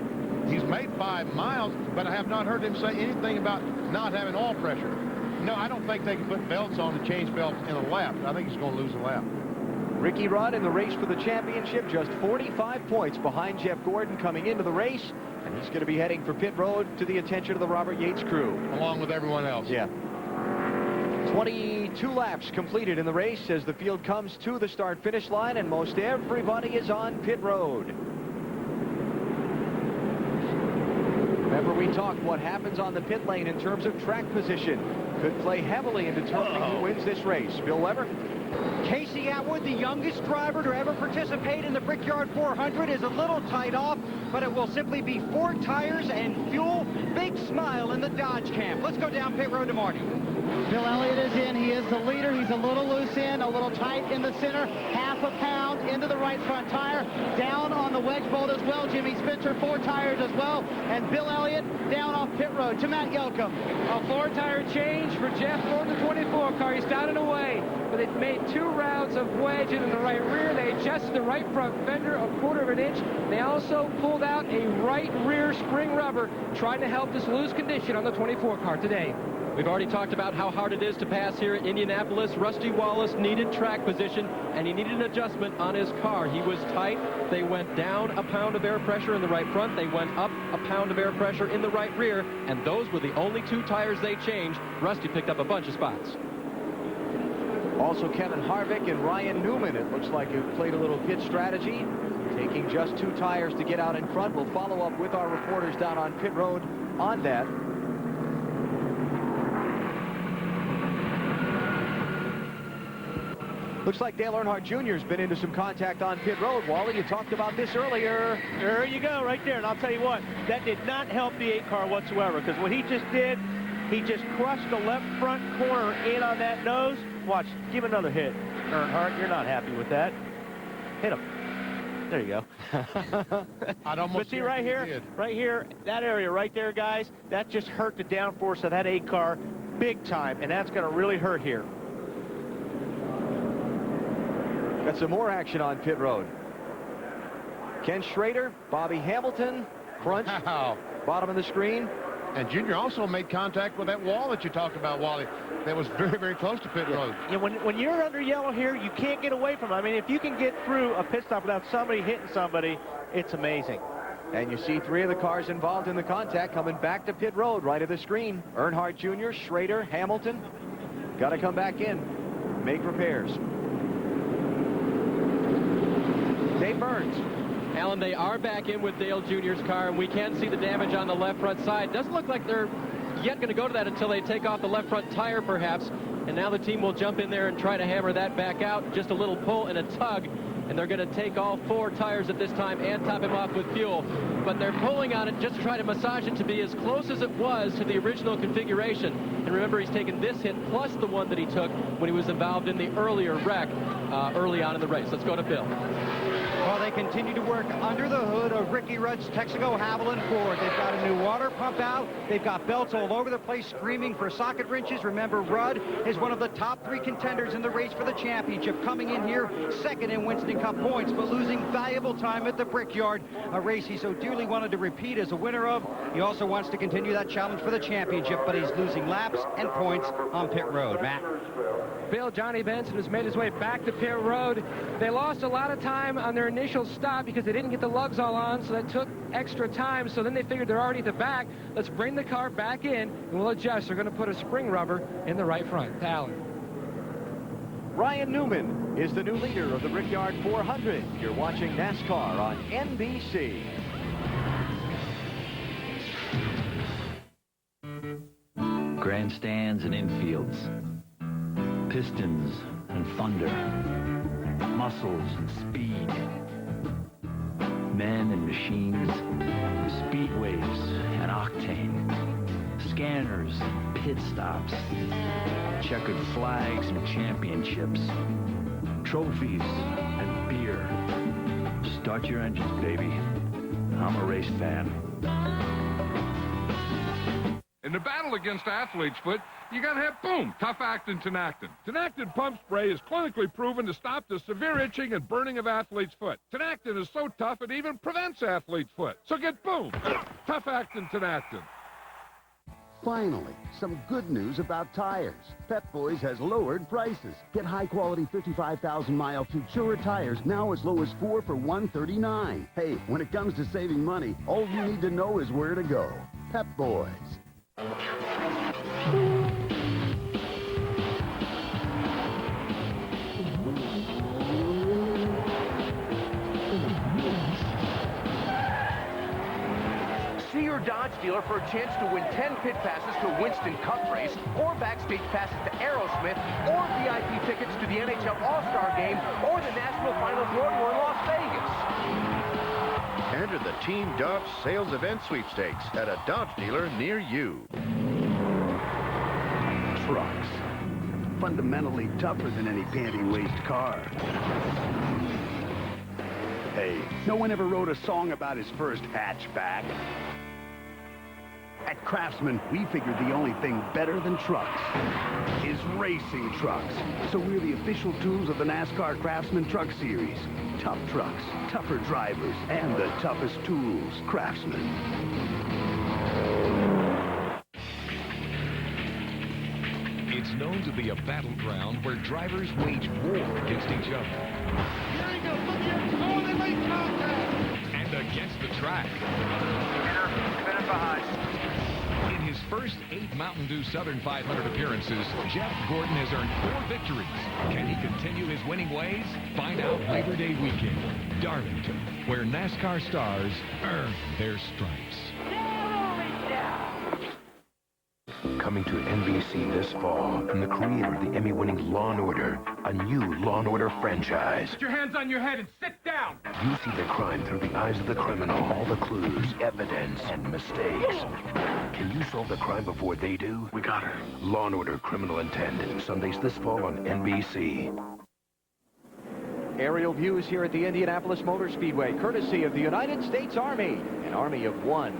he's made 5 miles, but I have not heard him say anything about not having oil pressure. No, I don't think they can put belts on and change belts in a lap. I think he's going to lose a lap. Ricky Rudd in the race for the championship, just 45 points behind Jeff Gordon coming into the race, and he's going to be heading for pit road to the attention of the Robert Yates crew. Along with everyone else. Yeah. 22 laps completed in the race as the field comes to the start-finish line, and most everybody is on pit road. Remember, we talked what happens on the pit lane in terms of track position could play heavily in determining who wins this race. Bill Weber? Casey Atwood, the youngest driver to ever participate in the Brickyard 400, is a little tight off, but it will simply be 4 tires and fuel. Big smile in the Dodge camp. Let's go down pit road to Marty. Bill Elliott is in. He is the leader. He's a little loose in, a little tight in the center. Half a pound into the right front tire. Down on the wedge bolt as well. Jimmy Spitzer, 4 tires as well. And Bill Elliott down off pit road to Matt Yocum. A 4-tire change for Jeff Gordon, the 24 car. He's down and away. But they've made 2 rounds of wedging in the right rear. They adjusted the right front fender a 1/4 of an inch. They also pulled out a right rear spring rubber, trying to help this loose condition on the 24 car today. We've already talked about how hard it is to pass here at Indianapolis. Rusty Wallace needed track position, and he needed an adjustment on his car. He was tight. They went down a pound of air pressure in the right front. They went up a pound of air pressure in the right rear, and those were the only 2 tires they changed. Rusty picked up a bunch of spots. Also, Kevin Harvick and Ryan Newman, it looks like it played a little pit strategy, taking just 2 tires to get out in front. We'll follow up with our reporters down on pit road on that. Looks like Dale Earnhardt Jr. has been into some contact on pit road. Wally, you talked about this earlier. There you go, right there. And I'll tell you what, that did not help the 8 car whatsoever, because what he just did, he just crushed the left front corner in on that nose. Watch, give another hit. Earnhardt, you're not happy with that. Hit him. There you go. But see right here, that area right there, guys, that just hurt the downforce of that 8 car big time, and that's going to really hurt here. Got some more action on pit road. Ken Schrader, Bobby Hamilton, crunch, bottom of the screen. And Junior also made contact with that wall that you talked about, Wally. That was very, very close to pit road. Yeah, when you're under yellow here, you can't get away from it. I mean, if you can get through a pit stop without somebody hitting somebody, it's amazing. And you see 3 of the cars involved in the contact coming back to pit road, right of the screen. Earnhardt Jr., Schrader, Hamilton. Got to come back in, make repairs. Dave Burns. Alan, they are back in with Dale Jr.'s car, and we can see the damage on the left front side. Doesn't look like they're yet going to go to that until they take off the left front tire, perhaps. And now the team will jump in there and try to hammer that back out. Just a little pull and a tug, and they're going to take all 4 tires at this time and top him off with fuel. But they're pulling on it just to try to massage it to be as close as it was to the original configuration. And remember, he's taken this hit plus the one that he took when he was involved in the earlier wreck early on in the race. Let's go to Bill. Well, they continue to work under the hood of Ricky Rudd's Texaco Haviland Ford. They've got a new water pump out. They've got belts all over the place screaming for socket wrenches. Remember, Rudd is one of the top 3 contenders in the race for the championship, coming in here second in Winston Cup points, but losing valuable time at the Brickyard, a race he so dearly wanted to repeat as a winner of. He also wants to continue that challenge for the championship, but he's losing laps and points on pit road. Matt. Bill, Johnny Benson has made his way back to pit road. They lost a lot of time on their initial stop because they didn't get the lugs all on, so that took extra time. So then they figured they're already at the back. Let's bring the car back in, and we'll adjust. They're going to put a spring rubber in the right front. Alan. Ryan Newman is the new leader of the Brickyard 400. You're watching NASCAR on NBC. Grandstands and infields. Pistons and thunder. Muscles and speed. Men and machines. Speedways and octane. Scanners and pit stops. Checkered flags and championships. Trophies and beer. Start your engines, baby. I'm a race fan. In the battle against athlete's foot, you gotta have, boom, tough-acting Tenactin. Tenactin pump spray is clinically proven to stop the severe itching and burning of athlete's foot. Tenactin is so tough it even prevents athlete's foot. So get, boom, tough-acting Tenactin. Finally, some good news about tires. Pep Boys has lowered prices. Get high-quality 55,000-mile Futura tires now as low as 4 for $139. Hey, when it comes to saving money, all you need to know is where to go. Pep Boys. See your Dodge dealer for a chance to win 10 pit passes to Winston Cup race, or backstage passes to Aerosmith, or VIP tickets to the NHL All-Star Game, or the National Finals Rodeo in Las Vegas. Enter the Team Dodge Sales Event Sweepstakes at a Dodge dealer near you. Trucks. Fundamentally tougher than any panty-waist car. Hey, no one ever wrote a song about his first hatchback. At Craftsman, we figured the only thing better than trucks is racing trucks. So we're the official tools of the NASCAR Craftsman Truck Series. Tough trucks, tougher drivers, and the toughest tools. Craftsman. to be a battleground where drivers wage war against each other. Here he goes. Look here. Oh, they make contact. And against the track. Spinning behind. In his first 8 Mountain Dew Southern 500 appearances, Jeff Gordon has earned 4 victories. Can he continue his winning ways? Find out Labor Day weekend. Darlington, where NASCAR stars earn their stripes. Coming to NBC this fall from the creator of the Emmy-winning Law & Order, a new Law & Order franchise. Put your hands on your head and sit down. You see the crime through the eyes of the criminal, all the clues, evidence, and mistakes. Can you solve the crime before they do? We got her. Law & Order Criminal Intent, Sundays this fall on NBC. Aerial views here at the Indianapolis Motor Speedway, courtesy of the United States Army, an army of one.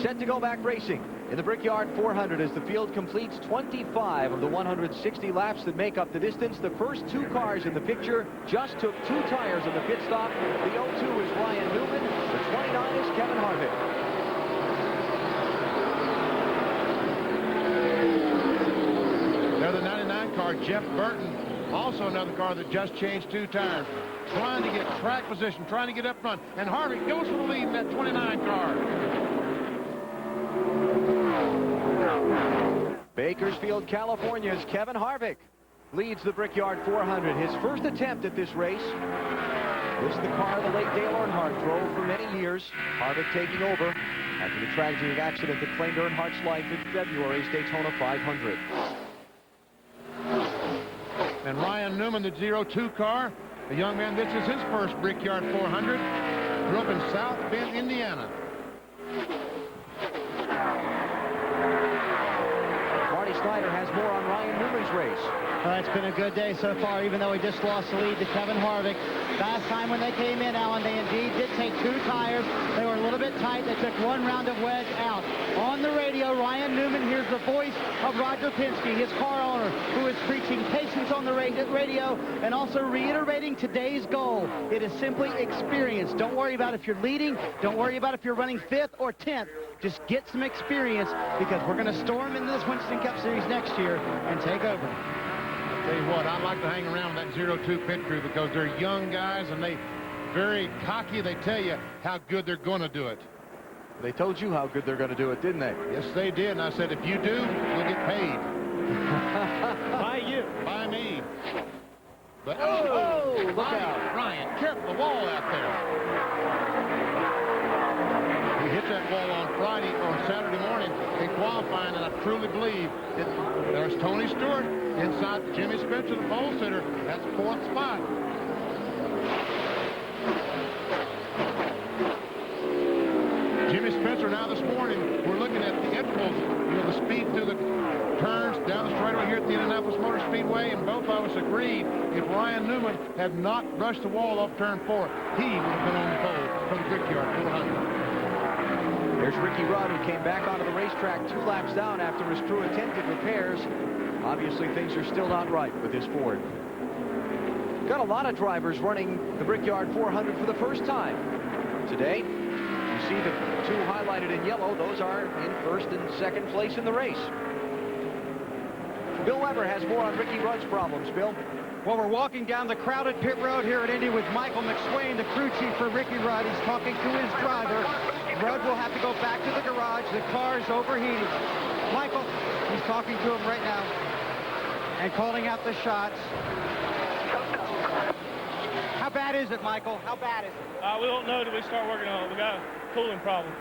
Set to go back racing in the Brickyard 400 as the field completes 25 of the 160 laps that make up the distance. The first 2 cars in the picture just took 2 tires in the pit stop. The 02 is Ryan Newman. The 29 is Kevin Harvick. Now the 99 car, Jeff Burton, also another car that just changed 2 tires. Trying to get track position, trying to get up front. And Harvick goes for the lead in that 29 car. Bakersfield, California's Kevin Harvick leads the Brickyard 400. His first attempt at this race. This is the car the late Dale Earnhardt drove for many years. Harvick taking over after the tragic accident that claimed Earnhardt's life in February's Daytona 500. And Ryan Newman, the 02 car, a young man, this is his first Brickyard 400. Grew up in South Bend, Indiana. Snyder has more on Ryan Newman's race. It's been a good day so far, even though he just lost the lead to Kevin Harvick. Last time when they came in, Alan, they indeed did take 2 tires. They were a little bit tight. They took 1 round of wedge out. On the radio, Ryan Newman hears the voice of Roger Penske, his car owner, who is preaching patience on the radio and also reiterating today's goal. It is simply experience. Don't worry about if you're leading. Don't worry about if you're running 5th or 10th. Just get some experience because we're going to storm into this Winston Cup Series next year and take over. I'll tell you what, I like to hang around that 02 pit crew because they're young guys and they very cocky. They tell you how good they're going to do it. They told you how good they're going to do it, didn't they? Yes, they did. And I said, if you do, you'll get paid. By you. By me. But, look out. Ryan, careful, the wall out there. We hit that wall on Saturday morning in qualifying, and I truly believe there's Tony Stewart inside Jimmy Spencer, the pole sitter. That's 4th spot. Jimmy Spencer now this morning, we're looking at the intervals, the speed through the turns down the straightaway here at the Indianapolis Motor Speedway, and both of us agreed if Ryan Newman had not brushed the wall off turn 4, he would have been on the pole for the Brickyard 400. There's Ricky Rudd, who came back onto the racetrack 2 laps down after his crew attempted repairs. Obviously, things are still not right with this Ford. Got a lot of drivers running the Brickyard 400 for the first time today. You see the 2 highlighted in yellow. Those are in 1st and 2nd place in the race. Bill Weber has more on Ricky Rudd's problems. Bill? Well, we're walking down the crowded pit road here at Indy with Michael McSwain, the crew chief for Ricky Rudd. He's talking to his driver. Rudd will have to go back to the garage. The car is overheating. Michael, he's talking to him right now and calling out the shots. How bad is it, Michael? How bad is it? We don't know till we start working on it. We got a cooling problem.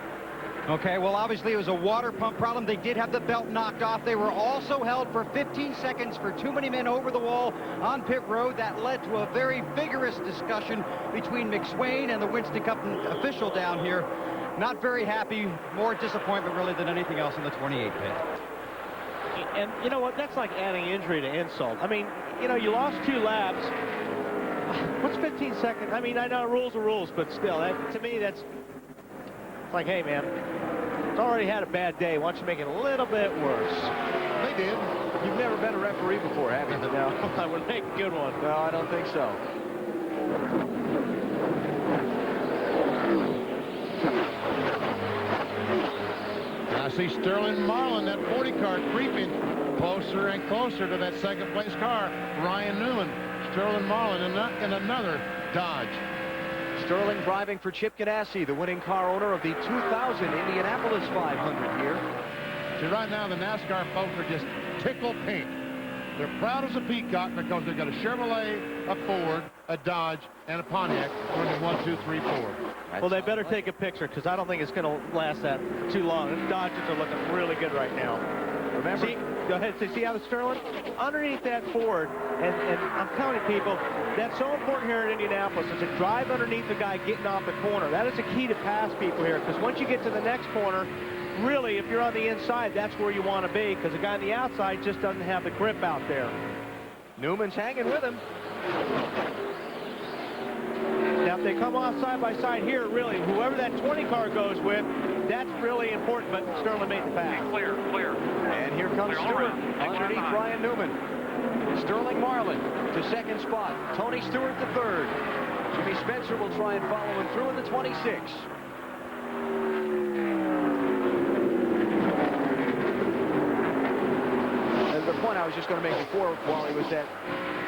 Okay, well, obviously it was a water pump problem. They did have the belt knocked off. They were also held for 15 seconds for too many men over the wall on pit road. That led to a very vigorous discussion between McSwain and the Winston Cup official down here. Not very happy, more disappointment really than anything else in the 28 pit. And you know what? That's like adding injury to insult. I mean, you know, you lost 2 laps. What's 15 seconds? I mean, I know rules are rules, but still, to me, that's like, hey, man, it's already had a bad day. Why don't you make it a little bit worse? They did. You've never been a referee before, have you? No, I would make a good one. No, I don't think so. I see Sterling Marlin, that 40 car creeping Closer and closer to that second-place car. Ryan Newman, Sterling Marlin, and another Dodge. Sterling driving for Chip Ganassi, the winning car owner of the 2000 Indianapolis 500 here. See, right now, the NASCAR folks are just tickle pink. They're proud as a peacock because they've got a Chevrolet, a Ford, a Dodge, and a Pontiac running 1, 2, 3, 4. Well, they better take a picture because I don't think it's going to last that too long. The Dodgers are looking really good right now. Remember? See, go ahead. See how the Sterling? Underneath that Ford, and I'm telling people, that's so important here in Indianapolis, is to drive underneath the guy getting off the corner. That is the key to pass people here, because once you get to the next corner, really, if you're on the inside, that's where you want to be, because the guy on the outside just doesn't have the grip out there. Newman's hanging with him. Now, if they come off side by side here, really, whoever that 20 car goes with, that's really important, but Sterling made the pass. Clear. And here comes Stewart underneath Ryan Newman. Sterling Marlin to second spot. Tony Stewart to third. Jimmy Spencer will try and follow him through in the 26. And the point I was just going to make before, Wally, was that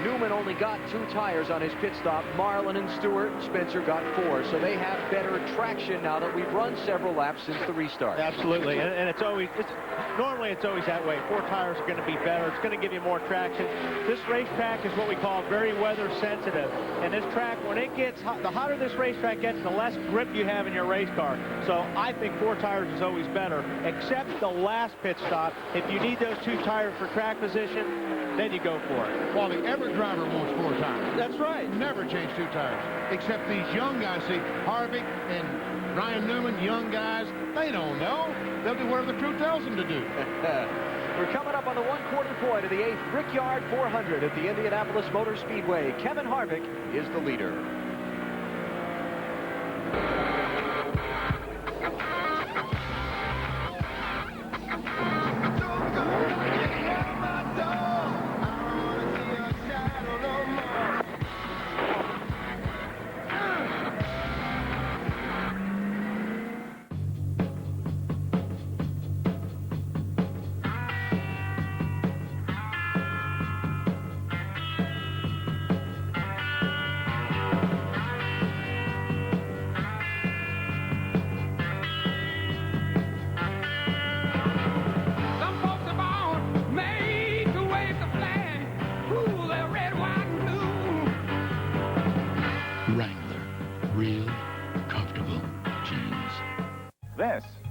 Newman only got 2 tires on his pit stop. Marlin and Stewart and Spencer got 4. So they have better traction now that we've run several laps since the restart. Absolutely. And normally it's always that way. 4 tires are going to be better. It's going to give you more traction. This racetrack is what we call very weather sensitive. And this track, when it gets hot, the hotter this racetrack gets, the less grip you have in your race car. So I think 4 tires is always better, except the last pit stop. If you need those 2 tires for track position, then you go for it. Well, every driver wants 4 tires. That's right. Never change 2 tires. Except these young guys. See, Harvick and Ryan Newman, young guys, they don't know. They'll do whatever the crew tells them to do. We're coming up on the 1/4 point of the 8th Brickyard 400 at the Indianapolis Motor Speedway. Kevin Harvick is the leader.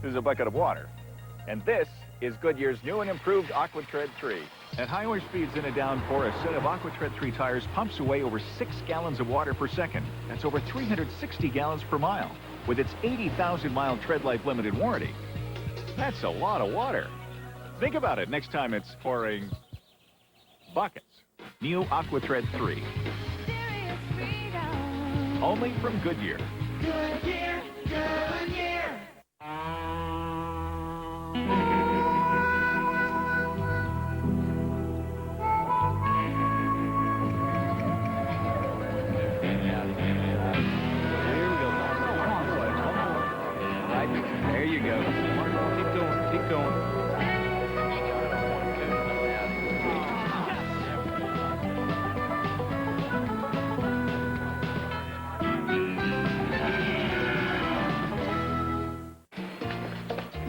This is a bucket of water. And this is Goodyear's new and improved AquaTread 3. At higher speeds in a downpour, a set of AquaTread 3 tires pumps away over 6 gallons of water per second. That's over 360 gallons per mile. With its 80,000-mile tread life limited warranty. That's a lot of water. Think about it next time it's pouring buckets. New AquaTread 3. Only from Goodyear. Goodyear, Goodyear. There you go. Keep going. Keep going.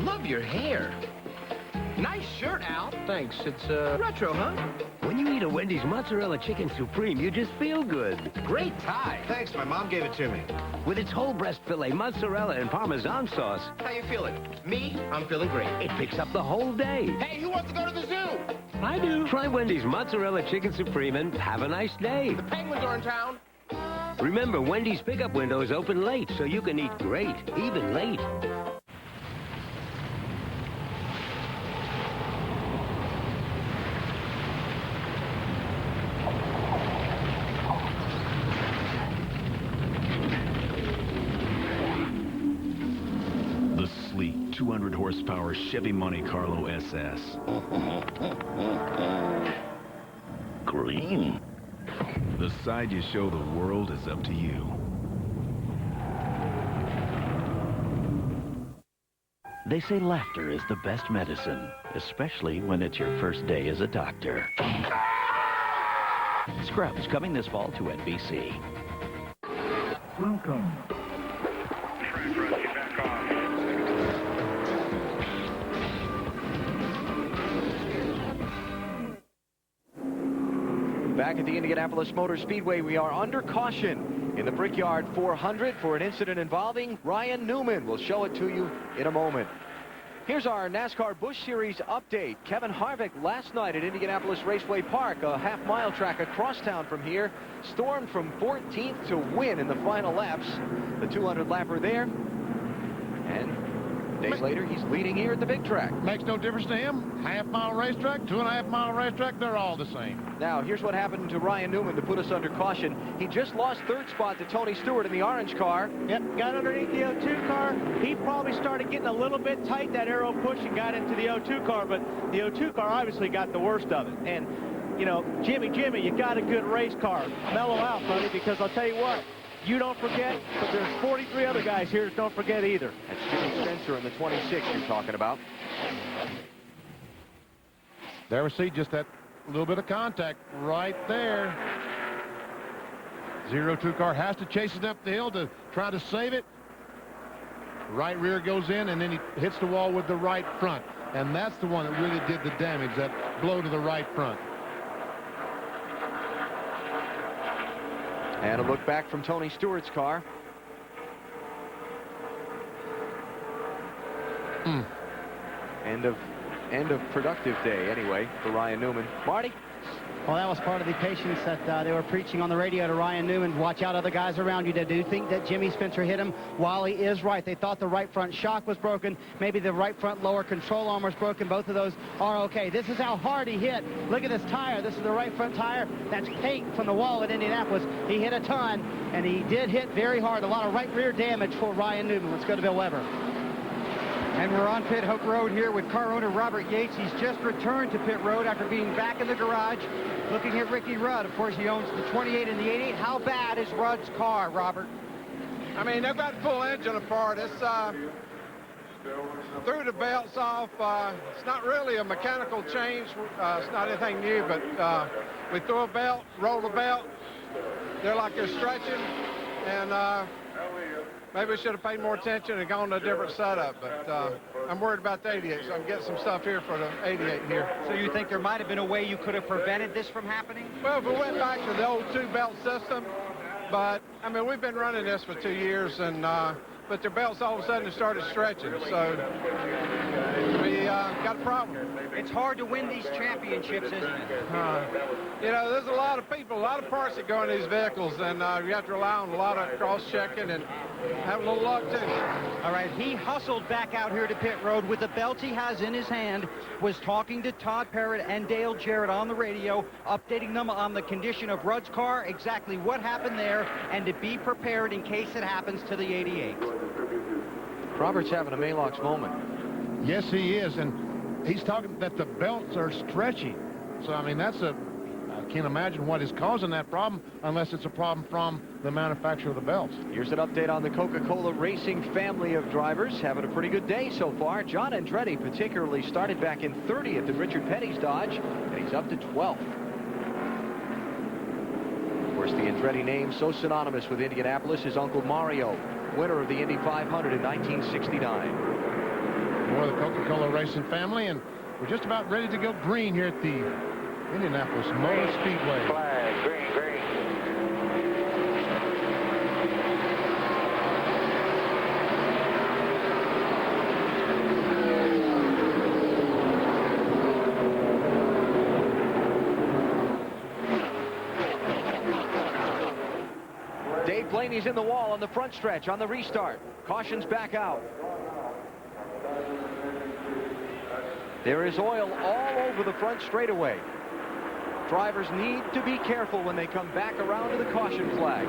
Love your hair. Nice shirt, Al. Thanks. It's, retro, huh? When you eat a Wendy's Mozzarella Chicken Supreme, you just feel good. Great tie. Thanks, my mom gave it to me. With its whole breast filet, mozzarella, and Parmesan sauce, How you feeling? Me? I'm feeling great. it picks up the whole day. Hey, who wants to go to the zoo? I do. Try Wendy's Mozzarella Chicken Supreme and have a nice day. The penguins are in town. Remember, Wendy's pickup windows open late, so you can eat great, even late. The sleek 200-horsepower Chevy Monte Carlo SS. Green. The side you show the world is up to you. They say laughter is the best medicine, especially when it's your first day as a doctor. Scrubs coming this fall to NBC. Welcome. Back at the Indianapolis Motor Speedway, we are under caution in the Brickyard 400 for an incident involving Ryan Newman. We'll show it to you in a moment. Here's our NASCAR Busch Series update. Kevin Harvick last night at Indianapolis Raceway Park, a half-mile track across town from here, stormed from 14th to win in the final laps. The 200-lapper there. And days later, he's leading here at the big track. Makes no difference to him. Half-mile racetrack, 2.5-mile racetrack, they're all the same. Now, here's what happened to Ryan Newman to put us under caution. He just lost third spot to Tony Stewart in the orange car. Yep, got underneath the O2 car. He probably started getting a little bit tight, that aero push, and got into the O2 car, but the O2 car obviously got the worst of it. And, you know, Jimmy, you got a good race car. Mellow out, buddy, because I'll tell you what, you don't forget, but there's 43 other guys here that don't forget either. That's Jimmy Spencer in the 26 you're talking about. There we see just that little bit of contact right there. 0-2 car has to chase it up the hill to try to save it. Right rear goes in, and then he hits the wall with the right front. And that's the one that really did the damage, that blow to the right front. And a look back from Tony Stewart's car. End of productive day, anyway, for Ryan Newman. Marty? Well, that was part of the patience that they were preaching on the radio to Ryan Newman. Watch out, other guys around you. They do think that Jimmy Spencer hit him. Wally is right. They thought the right front shock was broken. Maybe the right front lower control arm was broken. Both of those are okay. This is how hard he hit. Look at this tire. This is the right front tire. That's paint from the wall at Indianapolis. He hit a ton, and he did hit very hard. A lot of right rear damage for Ryan Newman. Let's go to Bill Weber. And we're on Pit Hook Road here with car owner Robert Yates. He's just returned to pit road after being back in the garage looking at Ricky Rudd. Of course, he owns the 28 and the 88. How bad is Rudd's car, Robert? I mean, they've got full engine apart. It's threw the belts off. It's not really a mechanical change. It's not anything new, but we threw a belt, rolled a belt. They're like they're stretching, and maybe we should have paid more attention and gone to a different setup, but I'm worried about the 88, so I'm getting some stuff here for the 88 here. So you think there might have been a way you could have prevented this from happening? Well, if we went back to the old two-belt system, but, I mean, we've been running this for 2 years, and but their belts all of a sudden started stretching, so we got a problem. It's hard to win these championships, isn't it? You know, there's a lot of people, a lot of parts that go in these vehicles, and you have to rely on a lot of cross-checking and have a little luck, too. All right, he hustled back out here to pit road with the belt he has in his hand, was talking to Todd Parrott and Dale Jarrett on the radio, updating them on the condition of Rudd's car, exactly what happened there, and to be prepared in case it happens to the 88. Robert's having a Maalox moment. Yes, he is, and he's talking that the belts are stretching. So, I mean, I can't imagine what is causing that problem unless it's a problem from the manufacturer of the belts. Here's an update on the Coca-Cola Racing family of drivers. Having a pretty good day so far. John Andretti particularly started back in 30th in Richard Petty's Dodge, and he's up to 12th. Of course, the Andretti name so synonymous with Indianapolis is Uncle Mario, winner of the Indy 500 in 1969. More of the Coca-Cola Racing family, and we're just about ready to go green here at the Indianapolis Motor Speedway. Flag, green. Dave Blaney's in the wall on the front stretch on the restart. Caution's back out. There is oil all over the front straightaway. Drivers need to be careful when they come back around to the caution flag.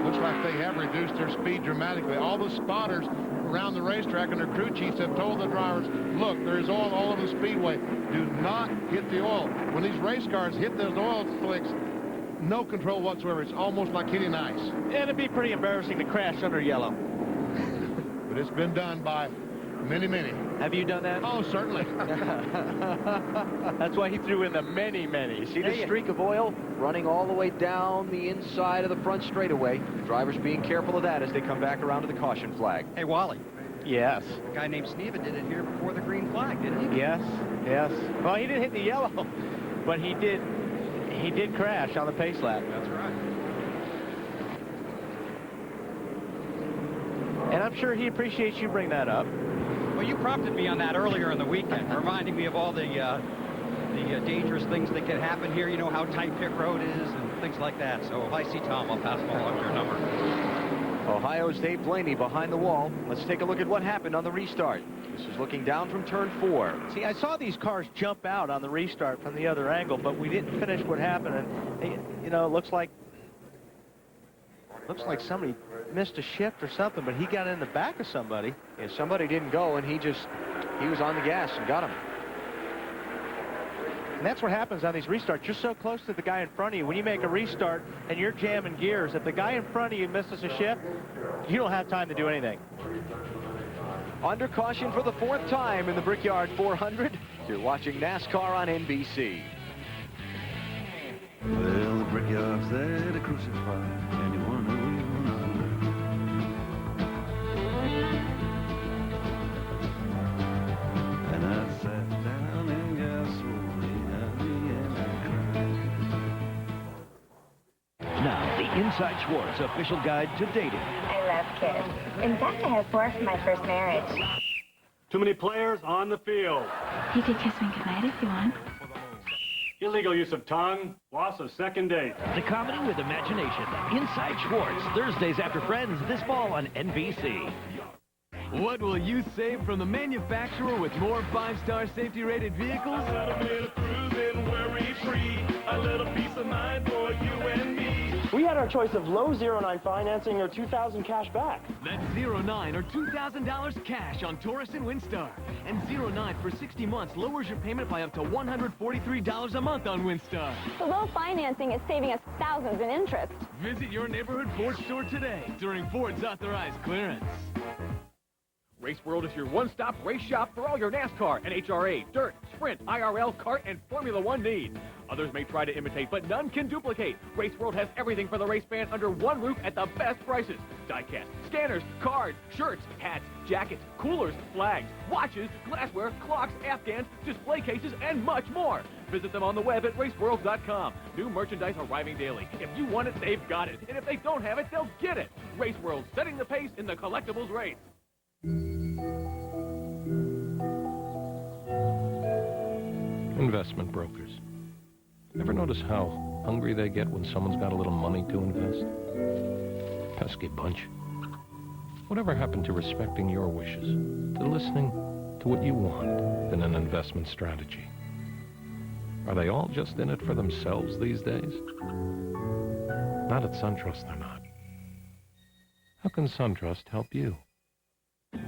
Looks like they have reduced their speed dramatically. All the spotters around the racetrack and their crew chiefs have told the drivers, look, there is oil all over the speedway. Do not hit the oil. When these race cars hit those oil slicks, no control whatsoever. It's almost like hitting ice. Yeah, it'd be pretty embarrassing to crash under yellow. But it's been done by Many, many. Have you done that? Oh, certainly. That's why he threw in the many, many. You see the streak of oil running all the way down the inside of the front straightaway. Drivers being careful of that as they come back around to the caution flag. Hey, Wally. Yes. A guy named Sneva did it here before the green flag, didn't he? Yes, yes. Well, he didn't hit the yellow, but he did crash on the pace lap. That's right. And I'm sure he appreciates you bring that up. Well, you prompted me on that earlier in the weekend, reminding me of all the dangerous things that can happen here. You know how tight pit road is and things like that. So if I see Tom, I'll pass him along your number. Ohio's Dave Blaney behind the wall. Let's take a look at what happened on the restart. This is looking down from turn 4. See, I saw these cars jump out on the restart from the other angle, but we didn't finish what happened. And, you know, it looks like somebody missed a shift or something, but he got in the back of somebody. Yeah, somebody didn't go, and he was on the gas and got him. And that's what happens on these restarts. You're so close to the guy in front of you. When you make a restart and you're jamming gears, if the guy in front of you misses a shift, you don't have time to do anything. Under caution for the 4th time in the Brickyard 400. You're watching NASCAR on NBC. Well, the Brickyard's there to crucify anyone who even under. And I sat down and gasoline at the end. Now, the Inside Schwartz official guide to dating. I love kids. In fact, I have 4 from my first marriage. Too many players on the field. You could kiss me goodnight if you want. Illegal use of tongue, loss of second date. The comedy with imagination. Inside Schwartz, Thursdays after Friends, this fall on NBC. What will you save from the manufacturer with more 5-star safety-rated vehicles? A little bit of cruising, worry-free. A little peace of mind for you and me. We had our choice of low 09 financing or $2,000 cash back. That's 09 or $2,000 cash on Taurus and Windstar. And 09 for 60 months lowers your payment by up to $143 a month on Windstar. The low financing is saving us thousands in interest. Visit your neighborhood Ford store today during Ford's authorized clearance. Race World is your one-stop race shop for all your NASCAR, NHRA, Dirt, Sprint, IRL, Kart, and Formula One needs. Others may try to imitate, but none can duplicate. Race World has everything for the race fan under one roof at the best prices. Diecast, scanners, cards, shirts, hats, jackets, coolers, flags, watches, glassware, clocks, Afghans, display cases, and much more. Visit them on the web at raceworld.com. New merchandise arriving daily. If you want it, they've got it. And if they don't have it, they'll get it. Race World, setting the pace in the collectibles race. Investment brokers. Ever notice how hungry they get when someone's got a little money to invest? Pesky bunch. Whatever happened to respecting your wishes, to listening to what you want in an investment strategy? Are they all just in it for themselves these days? Not at SunTrust, they're not. How can SunTrust help you?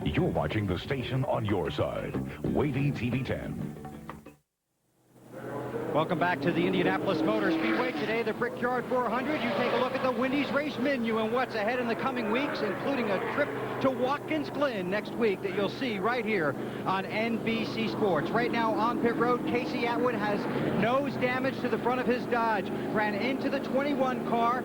You're watching the station on your side. Wavy TV 10. Welcome back to the Indianapolis Motor Speedway. Today, the Brickyard 400. You take a look at the Wendy's race menu and what's ahead in the coming weeks, including a trip to Watkins Glen next week that you'll see right here on NBC Sports. Right now on pit road, Casey Atwood has nose damage to the front of his Dodge. Ran into the 21 car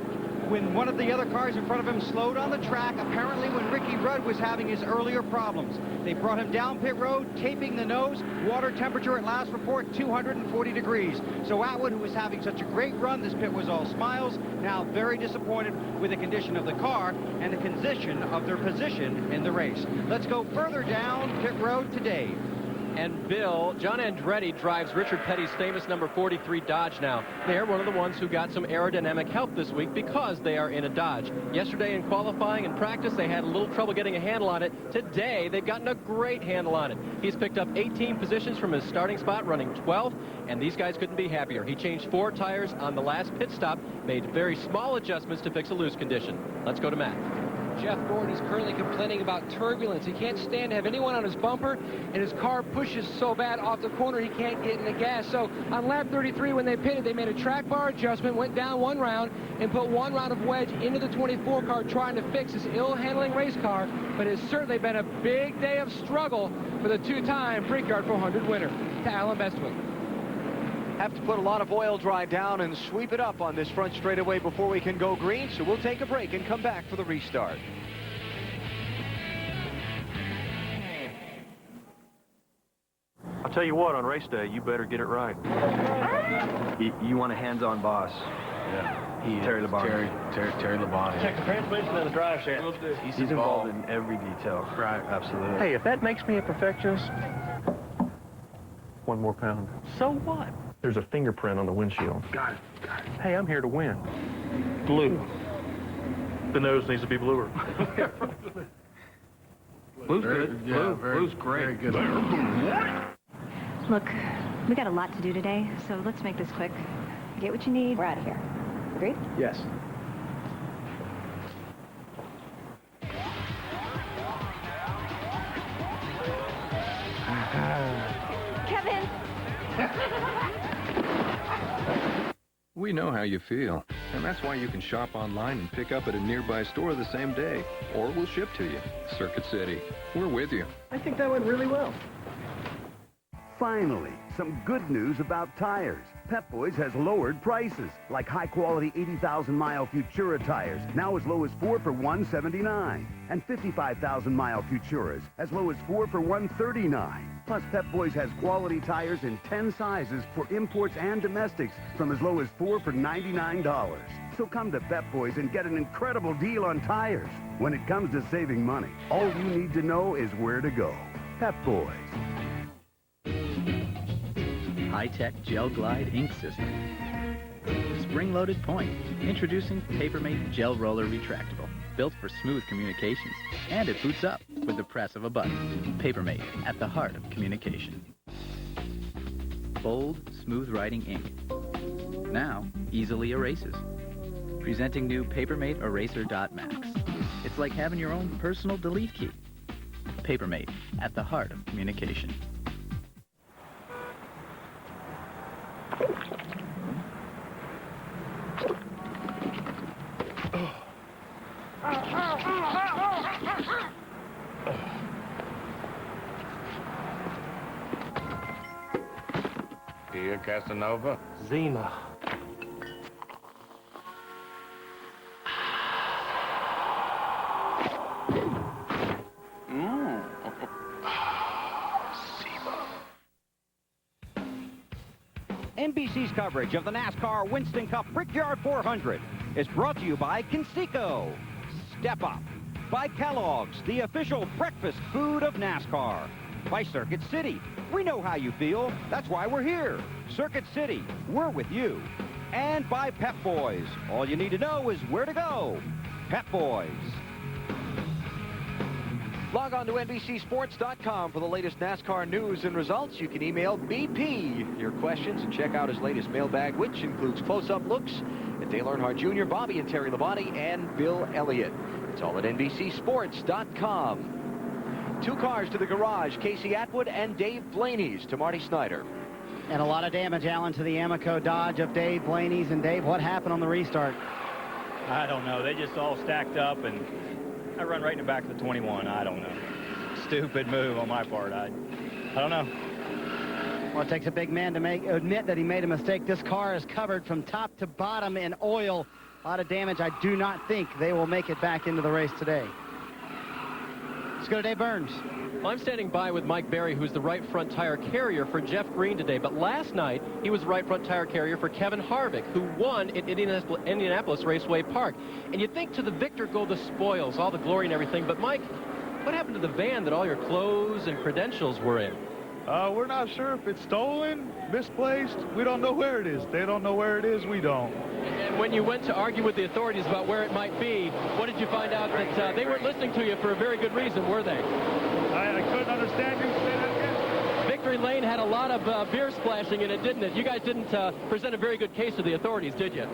when one of the other cars in front of him slowed on the track, apparently when Ricky Rudd was having his earlier problems. They brought him down pit road, taping the nose. Water temperature at last report, 240 degrees. So Atwood, who was having such a great run, this pit was all smiles, now very disappointed with the condition of the car and the condition of their position in the race. Let's go further down pit road today. And Bill, John Andretti drives Richard Petty's famous number 43 Dodge now. They're one of the ones who got some aerodynamic help this week because they are in a Dodge. Yesterday in qualifying and practice, they had a little trouble getting a handle on it. Today, they've gotten a great handle on it. He's picked up 18 positions from his starting spot, running 12th, and these guys couldn't be happier. He changed 4 tires on the last pit stop, made very small adjustments to fix a loose condition. Let's go to Matt. Jeff Gordon. He's currently complaining about turbulence. He can't stand to have anyone on his bumper, and his car pushes so bad off the corner he can't get in the gas. So on lap 33, when they pitted, they made a track bar adjustment, went down one round, and put one round of wedge into the 24 car, trying to fix his ill-handling race car. But it's certainly been a big day of struggle for the two-time Brickyard 400 winner. To Alan Bestwick. Have to put a lot of oil dry down and sweep it up on this front straightaway before we can go green, so we'll take a break and come back for the restart. I'll tell you what, on race day, you better get it right. You want a hands-on boss. Yeah. Terry Labonte. Terry Labonte. Check the transmission and the drive shaft. He's involved in every detail. Right. Absolutely. Hey, if that makes me a perfectionist, 1 more pound. So what? There's a fingerprint on the windshield. Got it. Hey, I'm here to win. Blue. The nose needs to be bluer. Blue's good. Yeah, Blue's great. Very good. Look, we got a lot to do today, so let's make this quick. Get what you need. We're out of here. Agreed? Yes. Kevin! We know how you feel, and that's why you can shop online and pick up at a nearby store the same day, or we'll ship to you. Circuit City, we're with you. I think that went really well. Finally, some good news about tires. Pep Boys has lowered prices, like high-quality 80,000-mile Futura tires, now as low as 4 for $179, and 55,000-mile Futuras, as low as 4 for $139. Plus, Pep Boys has quality tires in 10 sizes for imports and domestics, from as low as 4 for $99. So come to Pep Boys and get an incredible deal on tires. When it comes to saving money, all you need to know is where to go. Pep Boys. High-tech Gel Glide ink system. Spring-loaded point. Introducing Papermate Gel Roller Retractable. Built for smooth communications. And it boots up with the press of a button. Papermate, at the heart of communication. Bold, smooth writing ink. Now, easily erases. Presenting new Papermate Eraser Dot Max. It's like having your own personal delete key. Papermate, at the heart of communication. Here, Casanova. Zima. NBC's coverage of the NASCAR Winston Cup Brickyard 400 is brought to you by Conseco, Step Up, by Kellogg's, the official breakfast food of NASCAR, by Circuit City. We know how you feel. That's why we're here. Circuit City, we're with you. And by Pep Boys. All you need to know is where to go. Pep Boys. Log on to NBCSports.com for the latest NASCAR news and results. You can email BP your questions and check out his latest mailbag, which includes close-up looks at Dale Earnhardt Jr., Bobby and Terry Labonte, and Bill Elliott. It's all at NBCSports.com. 2 cars to the garage, Casey Atwood and Dave Blaney's to Marty Snyder. And a lot of damage, Alan, to the Amoco Dodge of Dave Blaney's. And Dave, what happened on the restart? I don't know. They just all stacked up, and I run right in the back of the 21. I don't know. Stupid move on my part. I don't know. Well, it takes a big man to admit that he made a mistake. This car is covered from top to bottom in oil. A lot of damage. I do not think they will make it back into the race today. Let's go to Dave Burns. Well, I'm standing by with Mike Berry, who's the right front tire carrier for Jeff Green today. But last night, he was right front tire carrier for Kevin Harvick, who won at Indianapolis Raceway Park. And you'd think to the victor go the spoils, all the glory and everything. But, Mike, what happened to the van that all your clothes and credentials were in? We're not sure if it's stolen, misplaced. We don't know where it is. They don't know where it is. We don't. And when you went to argue with the authorities about where it might be, what did you find out? That they weren't listening to you for a very good reason, were they? I couldn't understand you. Say that again. Victory Lane had a lot of beer splashing in it, didn't it? You guys didn't present a very good case to the authorities, did you?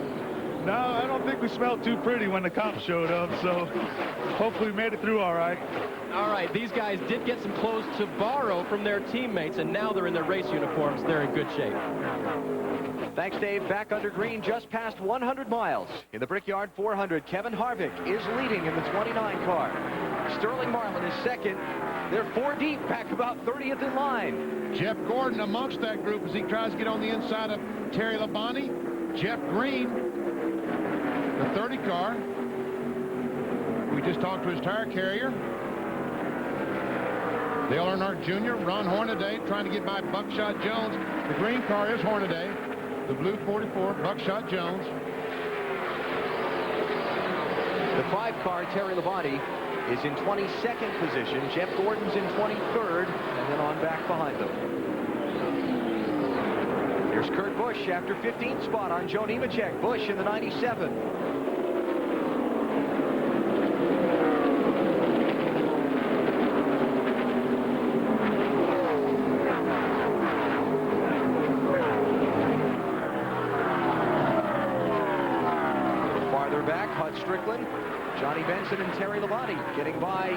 No, I don't think we smelled too pretty when the cops showed up, so hopefully we made it through all right. All right, these guys did get some clothes to borrow from their teammates, and now they're in their race uniforms. They're in good shape. Thanks, Dave. Back under green, just past 100 miles. In the Brickyard 400, Kevin Harvick is leading in the 29 car. Sterling Marlin is second. They're 4 deep, back about 30th in line. Jeff Gordon amongst that group as he tries to get on the inside of Terry Labonte. Jeff Green, the 30 car. We just talked to his tire carrier. Dale Earnhardt Jr., Ron Hornaday trying to get by Buckshot Jones. The green car is Hornaday. The blue 44, Buckshot Jones. The 5 car, Terry Labonte, is in 22nd position. Jeff Gordon's in 23rd, and then on back behind them. Here's Kurt Busch after 15th spot on Joe Nemechek. Busch in the 97. Strickland, Johnny Benson, and Terry Labonte getting by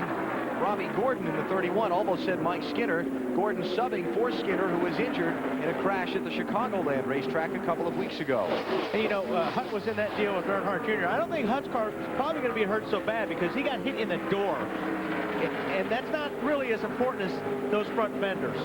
Robbie Gordon in the 31. Almost said Mike Skinner. Gordon subbing for Skinner, who was injured in a crash at the Chicagoland racetrack a couple of weeks ago. And, you know, Hutt was in that deal with Earnhardt Jr. I don't think Hutt's car is probably going to be hurt so bad because he got hit in the door. And that's not really as important as those front fenders.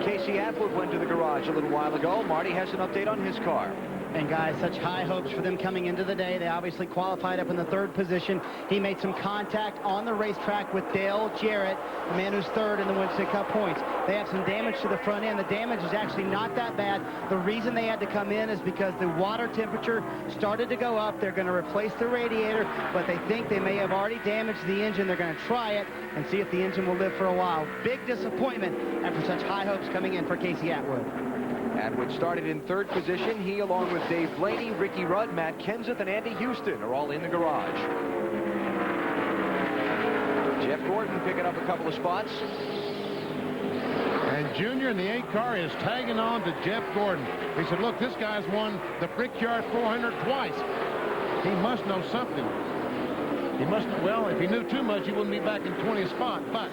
Casey Atwood went to the garage a little while ago. Marty has an update on his car. And guys, such high hopes for them coming into the day. They obviously qualified up in the 3rd position. He made some contact on the racetrack with Dale Jarrett, the man who's 3rd in the Winston Cup points. They have some damage to the front end. The damage is actually not that bad. The reason they had to come in is because the water temperature started to go up. They're going to replace the radiator, but they think they may have already damaged the engine. They're going to try it and see if the engine will live for a while. Big disappointment after such high hopes coming in for Casey Atwood. Atwood started in 3rd position. He, along with Dave Blaney, Ricky Rudd, Matt Kenseth, and Andy Houston, are all in the garage. Jeff Gordon picking up a couple of spots. And Junior in the 8 car is tagging on to Jeff Gordon. He said, look, this guy's won the Brickyard 400 twice. He must know something. He must, well, if he knew too much, he wouldn't be back in 20th spot, but...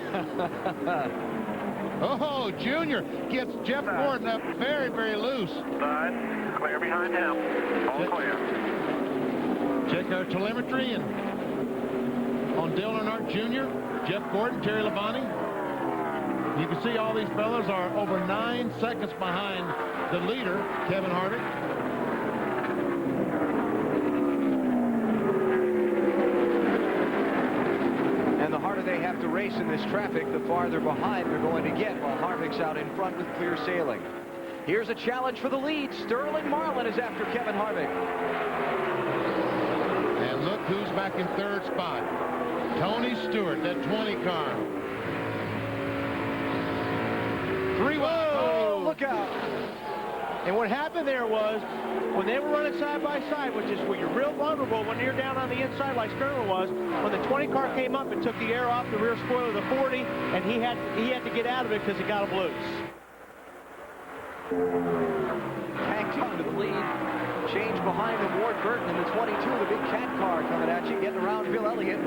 Oh, Junior gets Jeff Gordon up very, very loose. Side, clear behind him. All clear. Check our telemetry and on Dale Earnhardt Jr., Jeff Gordon, Terry Labonte. You can see all these fellas are over 9 seconds behind the leader, Kevin Harvick. They have to race in this traffic, the farther behind they're going to get, while Harvick's out in front with clear sailing. Here's a challenge for the lead. Sterling Marlin is after Kevin Harvick. And look who's back in 3rd spot. Tony Stewart, that 20 car. 3 wide. Oh, look out. And what happened there was, when they were running side by side, which is where you're real vulnerable when you're down on the inside like Sterling was, when the 20 car came up and took the air off the rear spoiler of the 40, and he had to get out of it because it got him loose. Hanked on to the lead. Change behind him, Ward Burton in the 22, the big cat car coming at you, getting around Bill Elliott.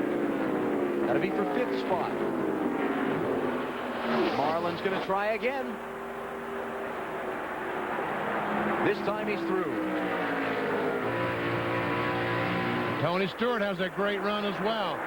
That'll be for 5th spot. Marlin's going to try again. This time he's through. Tony Stewart has a great run as well.